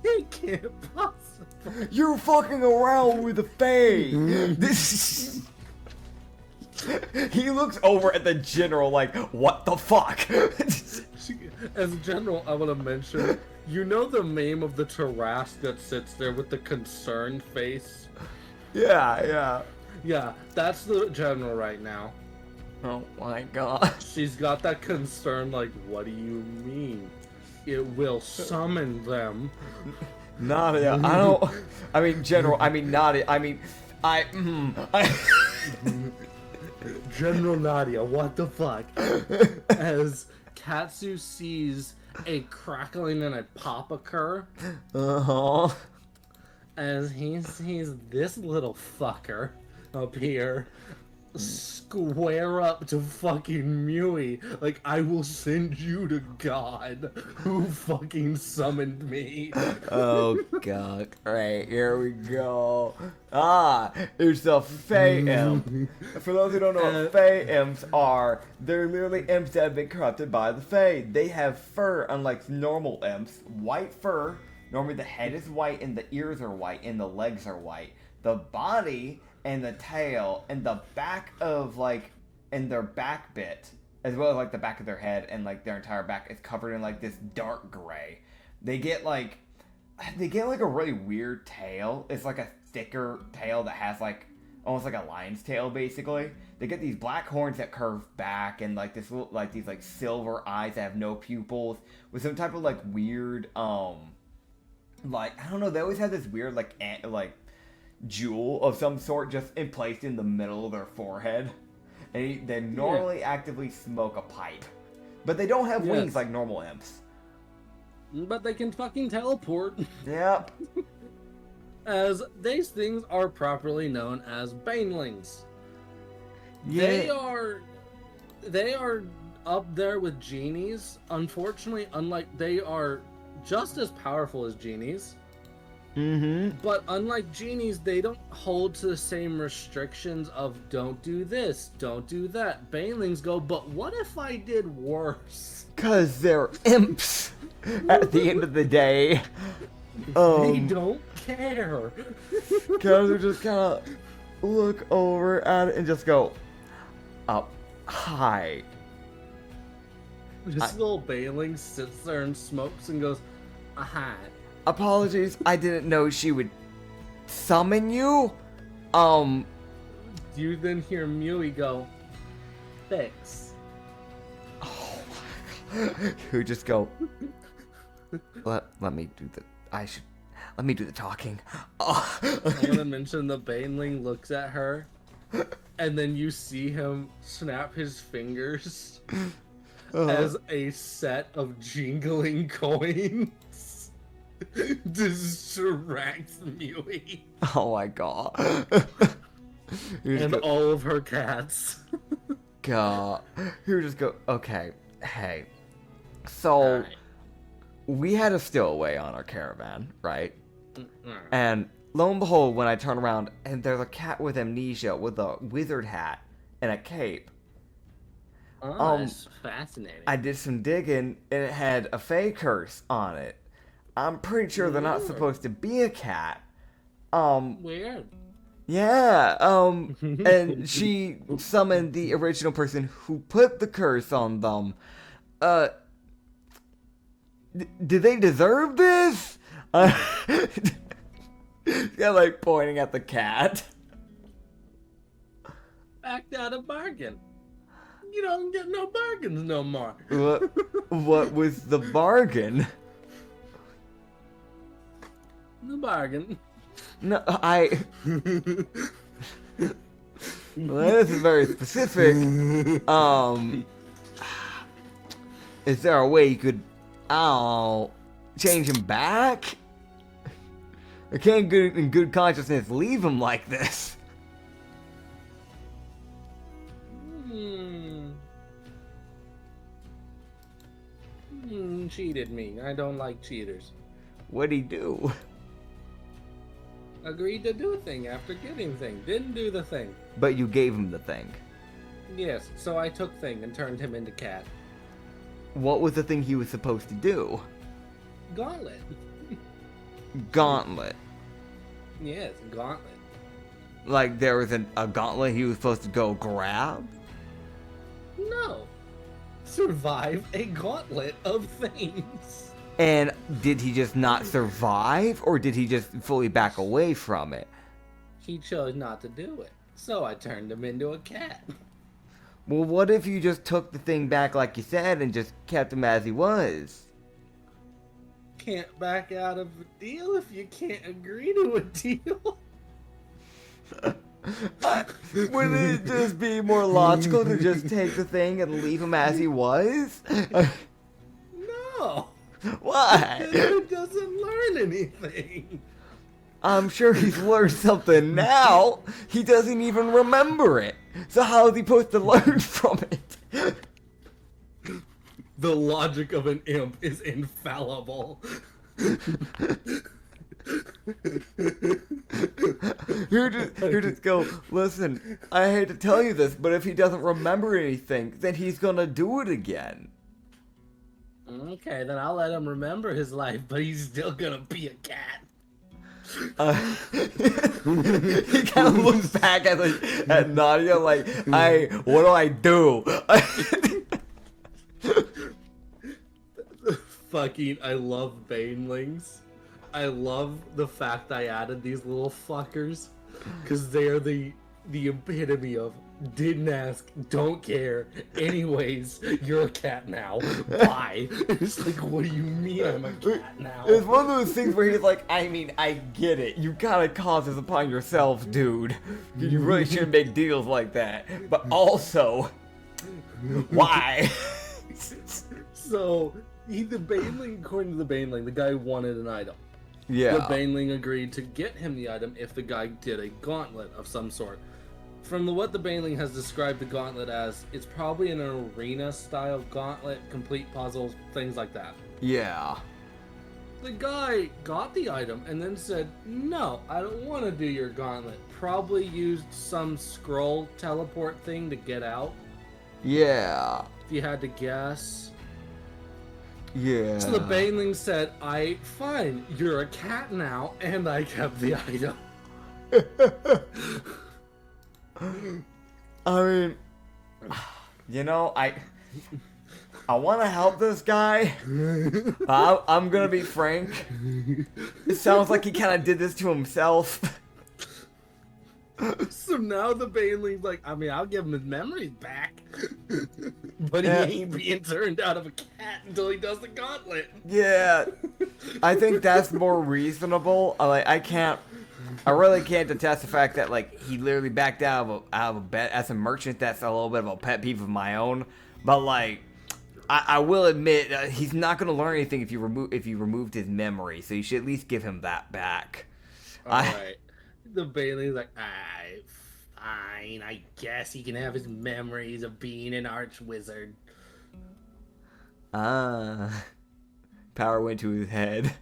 He can't possibly. You're fucking around with the Fae. He looks over at the general like, what the fuck? As a general, I want to mention, you know the meme of the Tarrasque that sits there with the concerned face? Yeah. Yeah, that's the general right now. Oh my god. She's got that concern like, what do you mean? It will summon them. Nadia, I don't... I mean, General, I mean, Nadia, I mean... General Nadia, what the fuck? As Katsu sees a crackling and a pop occur. Uh-huh. As he sees this little fucker up here square up to fucking Mui. Like, I will send you to God who fucking summoned me. Oh god. Alright, here we go. It's the Fae Imp. For those who don't know what Fae Imps are, they're literally imps that have been corrupted by the Fae. They have fur, unlike normal imps. White fur. Normally the head is white and the ears are white and the legs are white. The body and the tail and the back of and their back bit, as well as like the back of their head and like their entire back is covered in like this dark gray. They get like a really weird tail. It's like a thicker tail that has like almost like a lion's tail basically. They get these black horns that curve back and like this little, like these like silver eyes that have no pupils with some type of like weird like I don't know. They always have this weird like jewel of some sort just placed in the middle of their forehead. And they normally actively smoke a pipe. But they don't have wings like normal imps. But they can fucking teleport. Yep. As these things are properly known as banelings. Yeah. They are up there with genies. Unfortunately, they are just as powerful as genies. Mm-hmm. But unlike genies, they don't hold to the same restrictions of don't do this, don't do that. Banelings go, but what if I did worse? 'Cause they're imps at the end of the day. They don't care. Guys are just kind of look over at it and just go, hi. This little baneling sits there and smokes and goes, hi. Apologies, I didn't know she would summon you. You then hear Mui go, thanks. Oh my god. Who just go, let me do the talking. Oh. I want to mention the baneling looks at her, and then you see him snap his fingers as a set of jingling coins distracts Mui. Oh my god. And all of her cats. God. You just go, okay, hey. So, we had a stowaway on our caravan, right? And lo and behold, when I turn around, and there's a cat with amnesia with a wizard hat and a cape. Oh, that's fascinating. I did some digging, and it had a Fae curse on it. I'm pretty sure they're not supposed to be a cat. Weird. Yeah, and she summoned the original person who put the curse on them. Do they deserve this? Yeah, like pointing at the cat. Act out a bargain. You don't get no bargains no more. What was the bargain? The bargain. No, well, this is very specific. Is there a way you could, change him back? I can't in good consciousness leave him like this. Cheated me. I don't like cheaters. What'd he do? Agreed to do a thing after getting thing. Didn't do the thing. But you gave him the thing. Yes, so I took thing and turned him into cat. What was the thing he was supposed to do? Gauntlet. Gauntlet. Yes, gauntlet. Like there was a gauntlet he was supposed to go grab? No. Survive a gauntlet of things. And did he just not survive, or did he just fully back away from it? He chose not to do it, so I turned him into a cat. Well, what if you just took the thing back like you said and just kept him as he was? Can't back out of a deal if you can't agree to a deal. Wouldn't it just be more logical to just take the thing and leave him as he was? No. Why? He doesn't learn anything. I'm sure he's learned something now. He doesn't even remember it. So how is he supposed to learn from it? The logic of an imp is infallible. Here just go, listen, I hate to tell you this, but if he doesn't remember anything, then he's gonna do it again. Okay, then I'll let him remember his life, but he's still gonna be a cat. He kind of looks back at Nadia like, what do I do? Fucking, I love banelings. I love the fact I added these little fuckers, because they are the epitome of didn't ask, don't care, anyways, you're a cat now, bye. It's like, what do you mean I'm a cat now? It's one of those things where he's like, I mean, I get it, you kind of caused this upon yourself, dude. You really shouldn't make deals like that, but also, why? So, the Baneling, according to the Baneling, the guy wanted an item. Yeah. The Baneling agreed to get him the item if the guy did a gauntlet of some sort. From what the Baneling has described the gauntlet as, it's probably an arena-style gauntlet, complete puzzles, things like that. Yeah. The guy got the item and then said, no, I don't want to do your gauntlet. Probably used some scroll teleport thing to get out. Yeah. If you had to guess. Yeah. So the Baneling said, fine, you're a cat now, and I kept the item. I mean, you know, I want to help this guy. I'm gonna be frank. It sounds like he kind of did this to himself. So now the Baneling's like, I mean, I'll give him his memories back. But he ain't being turned out of a cat until he does the gauntlet. Yeah, I think that's more reasonable. I really can't detest the fact that like he literally backed out of a bet. As a merchant, that's a little bit of a pet peeve of my own. But like, I will admit he's not going to learn anything if you removed his memory. So you should at least give him that back. All right. The Bailey's like, fine. I guess he can have his memories of being an arch wizard. Power went to his head.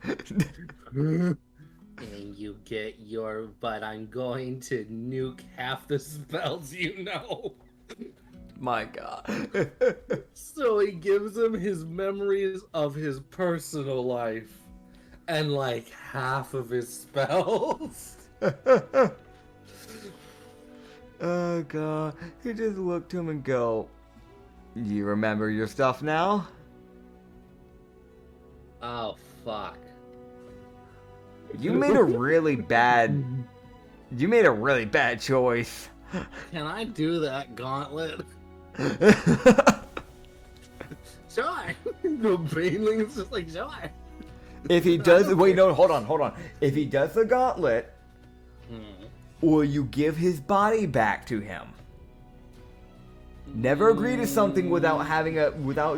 And you get your, but I'm going to nuke half the spells you know. My God. So he gives him his memories of his personal life and like half of his spells. Oh God. He just looked to him and go, you remember your stuff now? Oh, fuck. You made a really bad choice. Can I do that gauntlet? Sure. The Baneling's just like, sure. If he does, wait, no, hold on. If he does the gauntlet, will you give his body back to him? Never agree to something without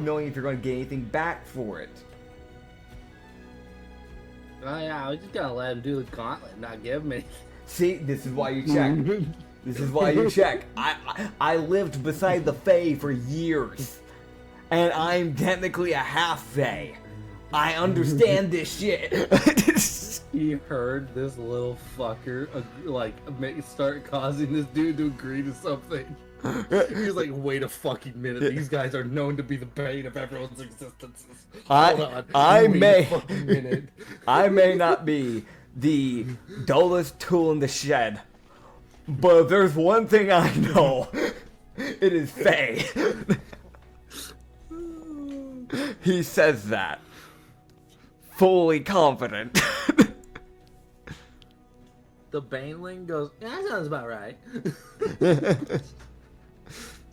knowing if you're going to get anything back for it. oh yeah, I was just gonna let him do the gauntlet, not give him any. See, this is why you check. This is why you check. I lived beside the Fae for years, and I'm technically a half Fae. I understand this shit. He heard this little fucker start causing this dude to agree to something. He's like, wait a fucking minute. These guys are known to be the bane of everyone's existences. Hold on. I may not be the dullest tool in the shed, but if there's one thing I know, it is Faye. He says that. Fully confident. The Baneling goes, yeah, that sounds about right. That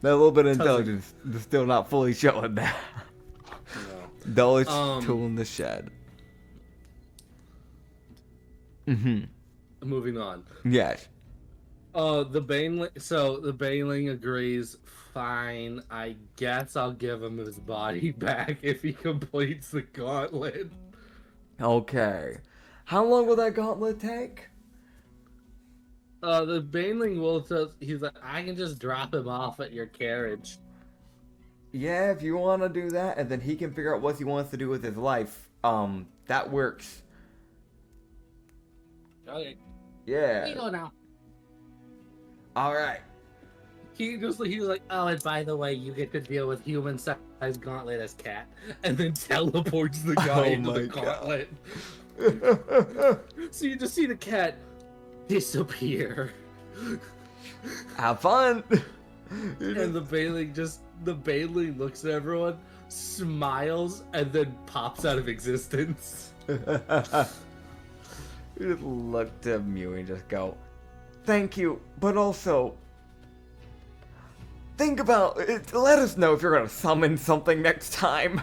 little bit of intelligence is still not fully showing that. No. Dullest tool in the shed. Moving on. Yes. The Baneling agrees. Fine, I guess I'll give him his body back if he completes the gauntlet. Okay. How long will that gauntlet take? The Baneling he's like, I can just drop him off at your carriage. Yeah, if you want to do that, and then he can figure out what he wants to do with his life. That works. Okay. Yeah. You go now. Alright. He was like, oh, and by the way, you get to deal with human-sized gauntlet as cat, and then teleports the guy into the gauntlet. So you just see the cat disappear. Have fun. And the Baneling looks at everyone, smiles, and then pops out of existence. You just look to Mew and just go, thank you, but also think about it. Let us know if you're gonna summon something next time.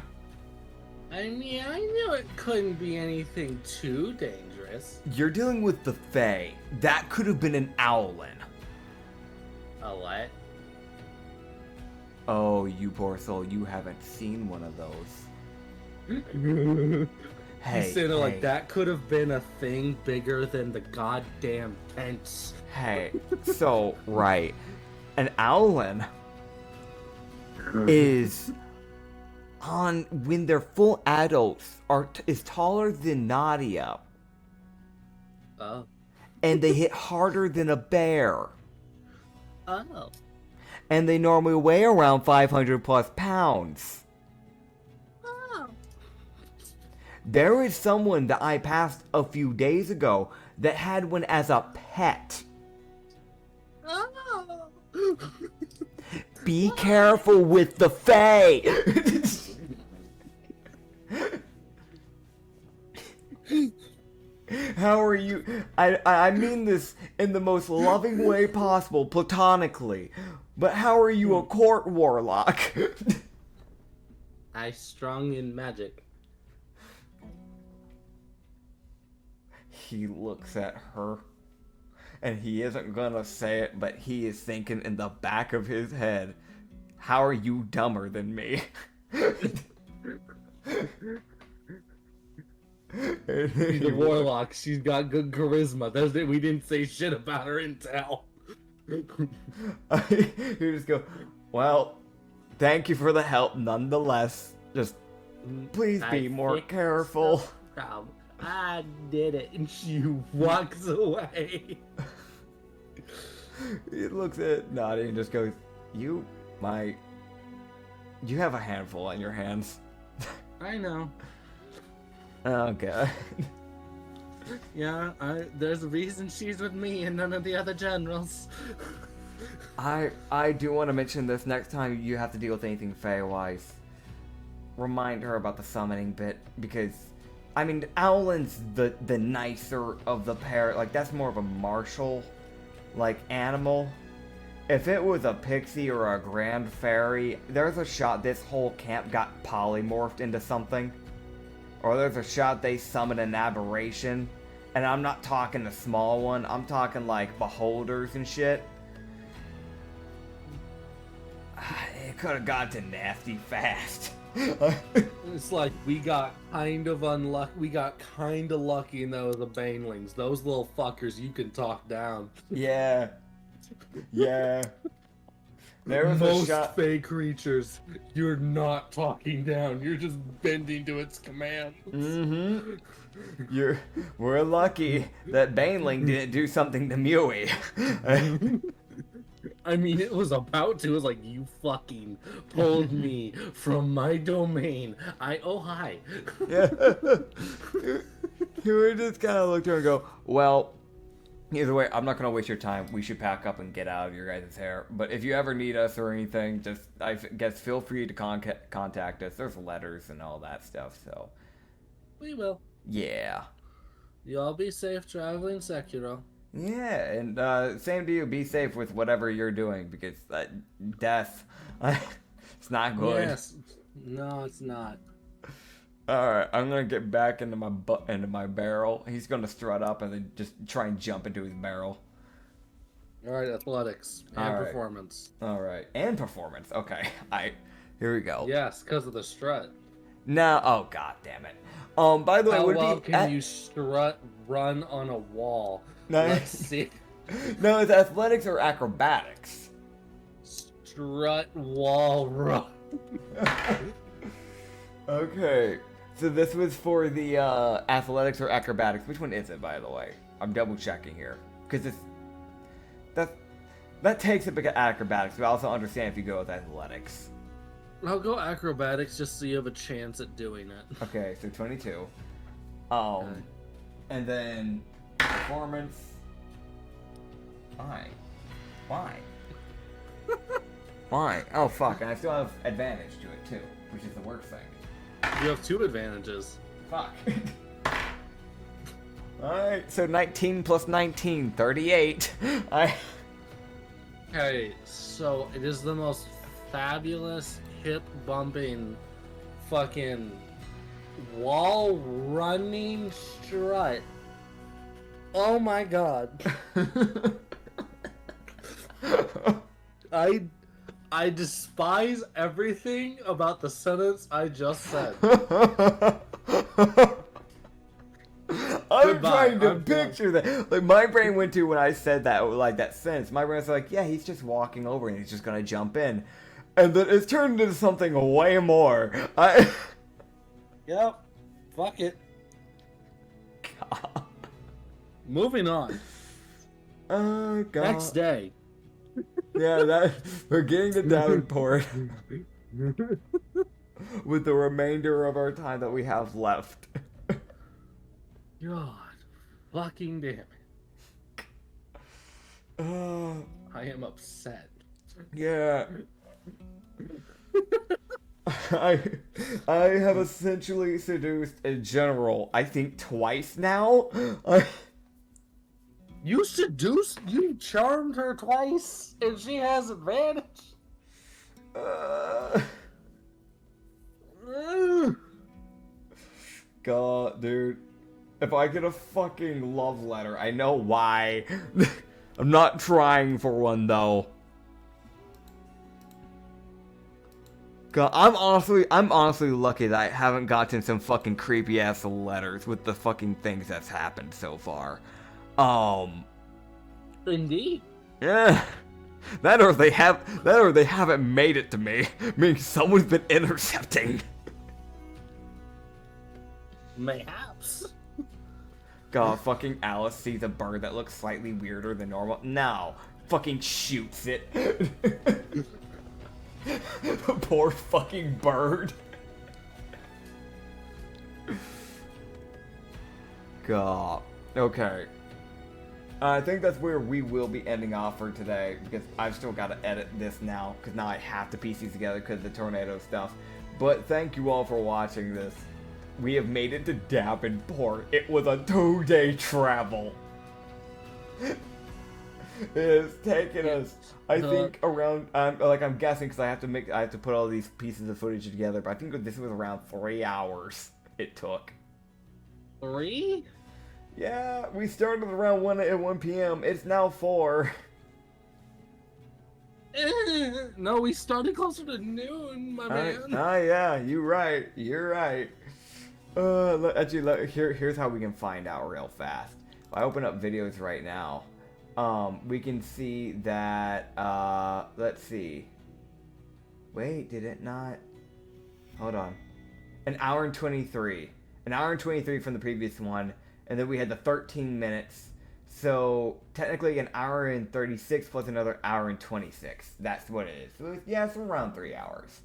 I mean, I knew it couldn't be anything too dangerous. You're dealing with the Fae. That could have been an Owlin. A what? Oh, you poor soul, you haven't seen one of those. Hey, you said it like that could have been a thing bigger than the goddamn tents. Hey, so, right. An Owlin is when they're full adults is taller than Nadia. Oh. And they hit harder than a bear. Oh. And they normally weigh around 500 plus pounds. Oh. There is someone that I passed a few days ago that had one as a pet. Oh. Be careful with the Fae! How are you? I mean this in the most loving way possible, platonically. But how are you a court warlock? I strong in magic. He looks at her. And he isn't gonna say it, but he is thinking in the back of his head, how are you dumber than me? She's a warlock. She's got good charisma. We didn't say shit about her intel. You just go, well, thank you for the help nonetheless. Just please be more careful. I did it. And she walks away. He looks at Nadia and just goes, you have a handful on your hands. I know. Okay. Yeah, there's a reason she's with me and none of the other generals. I do want to mention this next time you have to deal with anything Fae-wise. Remind her about the summoning bit, because, I mean, Owlin's the nicer of the pair. Like, that's more of a martial, like, animal. If it was a pixie or a grand fairy, there's a shot this whole camp got polymorphed into something. Or there's a shot they summon an aberration. And I'm not talking a small one, I'm talking like beholders and shit. It could have got to nasty fast. It's like we got kind of unlucky. We got kind of lucky, and that was the banelings. Those little fuckers, you can talk down. Yeah. Yeah. There was Most a shot. fey creatures, you're not talking down. You're just bending to its commands. Mm-hmm. We're lucky that Baneling didn't do something to Mewy. I mean, it was about to. It was like, you fucking pulled me from my domain. Hi. Yeah. We just kind of looked at her and go, well, either way, I'm not going to waste your time. We should pack up and get out of your guys' hair. But if you ever need us or anything, just, I guess, feel free to contact us. There's letters and all that stuff, so. We will. Yeah. Y'all be safe traveling Sekiro. Yeah, and same to you. Be safe with whatever you're doing, because death, it's not good. Yes. No, it's not. Alright, I'm gonna get back into my barrel. He's gonna strut up and then just try and jump into his barrel. Alright, athletics and performance. Alright, and performance. Okay, here we go. Yes, because of the strut. Now, oh god damn it. By the way, how would well be can you strut run on a wall? No, Let's see. No, it's athletics or acrobatics. Strut wall run. Okay. So this was for the athletics or acrobatics. Which one is it, by the way? I'm double checking here because that takes a bit of acrobatics. But I also understand if you go with athletics. I'll go acrobatics just so you have a chance at doing it. Okay, so 22. Okay. And then performance. Why? Why? Oh fuck! And I still have advantage to it too, which is the worst thing. You have 2 advantages. Fuck. Alright, so 19 plus 19, 38. Okay, so it is the most fabulous, hip-bumping, fucking wall-running strut. Oh my god. I despise everything about the sentence I just said. I'm trying to picture that. Like, my brain went to when I said that, like, that sentence. My brain's like, yeah, he's just walking over and he's just gonna jump in. And then it's turned into something way more. Yep. Fuck it. God. Moving on. Oh, God. Next day. Yeah, we're getting to Davenport with the remainder of our time that we have left. God, fucking damn it. I am upset. Yeah. I have essentially seduced a general, I think twice now. You charmed her twice, and she has advantage. God, dude. If I get a fucking love letter, I know why. I'm not trying for one, though. God, I'm honestly lucky that I haven't gotten some fucking creepy ass letters with the fucking things that's happened so far. Indeed. Yeah. That or they haven't made it to me. Meaning someone's been intercepting. Mayhaps. God, fucking Alice sees a bird that looks slightly weirder than normal. No. Fucking shoots it. Poor fucking bird. God. Okay. I think that's where we will be ending off for today, because I've still got to edit this now, because now I have to piece these together because of the tornado stuff. But thank you all for watching this. We have made it to Davenport. It was a 2-day travel. It has taken us, I think, around, I'm guessing, because I have to put all these pieces of footage together, but I think this was around 3 hours it took. 3? Yeah, we started around 1 p.m. It's now 4. No, we started closer to noon, my man. Oh yeah, you're right. You're right. Here's how we can find out real fast. If I open up videos right now, we can see that, let's see. Wait, did it not? Hold on. An hour and 23. An hour and 23 from the previous one, and then we had the 13 minutes. So, technically an hour and 36 plus another hour and 26. That's what it is. So, it's around 3 hours.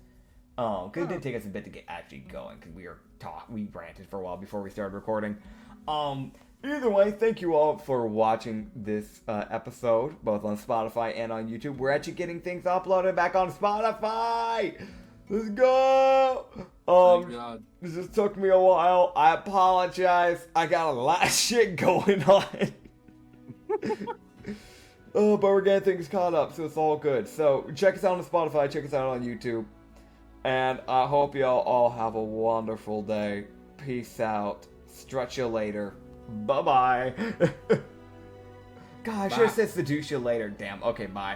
Because it did take us a bit to get actually going, because we ranted for a while before we started recording. Either way, thank you all for watching this episode, both on Spotify and on YouTube. We're actually getting things uploaded back on Spotify! Let's go! Thank God. This just took me a while. I apologize. I got a lot of shit going on. But we're getting things caught up, so it's all good. So check us out on Spotify, check us out on YouTube, and I hope y'all all have a wonderful day. Peace out. Stretch you later. Bye bye. God, I should have said seduce you later. Damn. Okay, bye.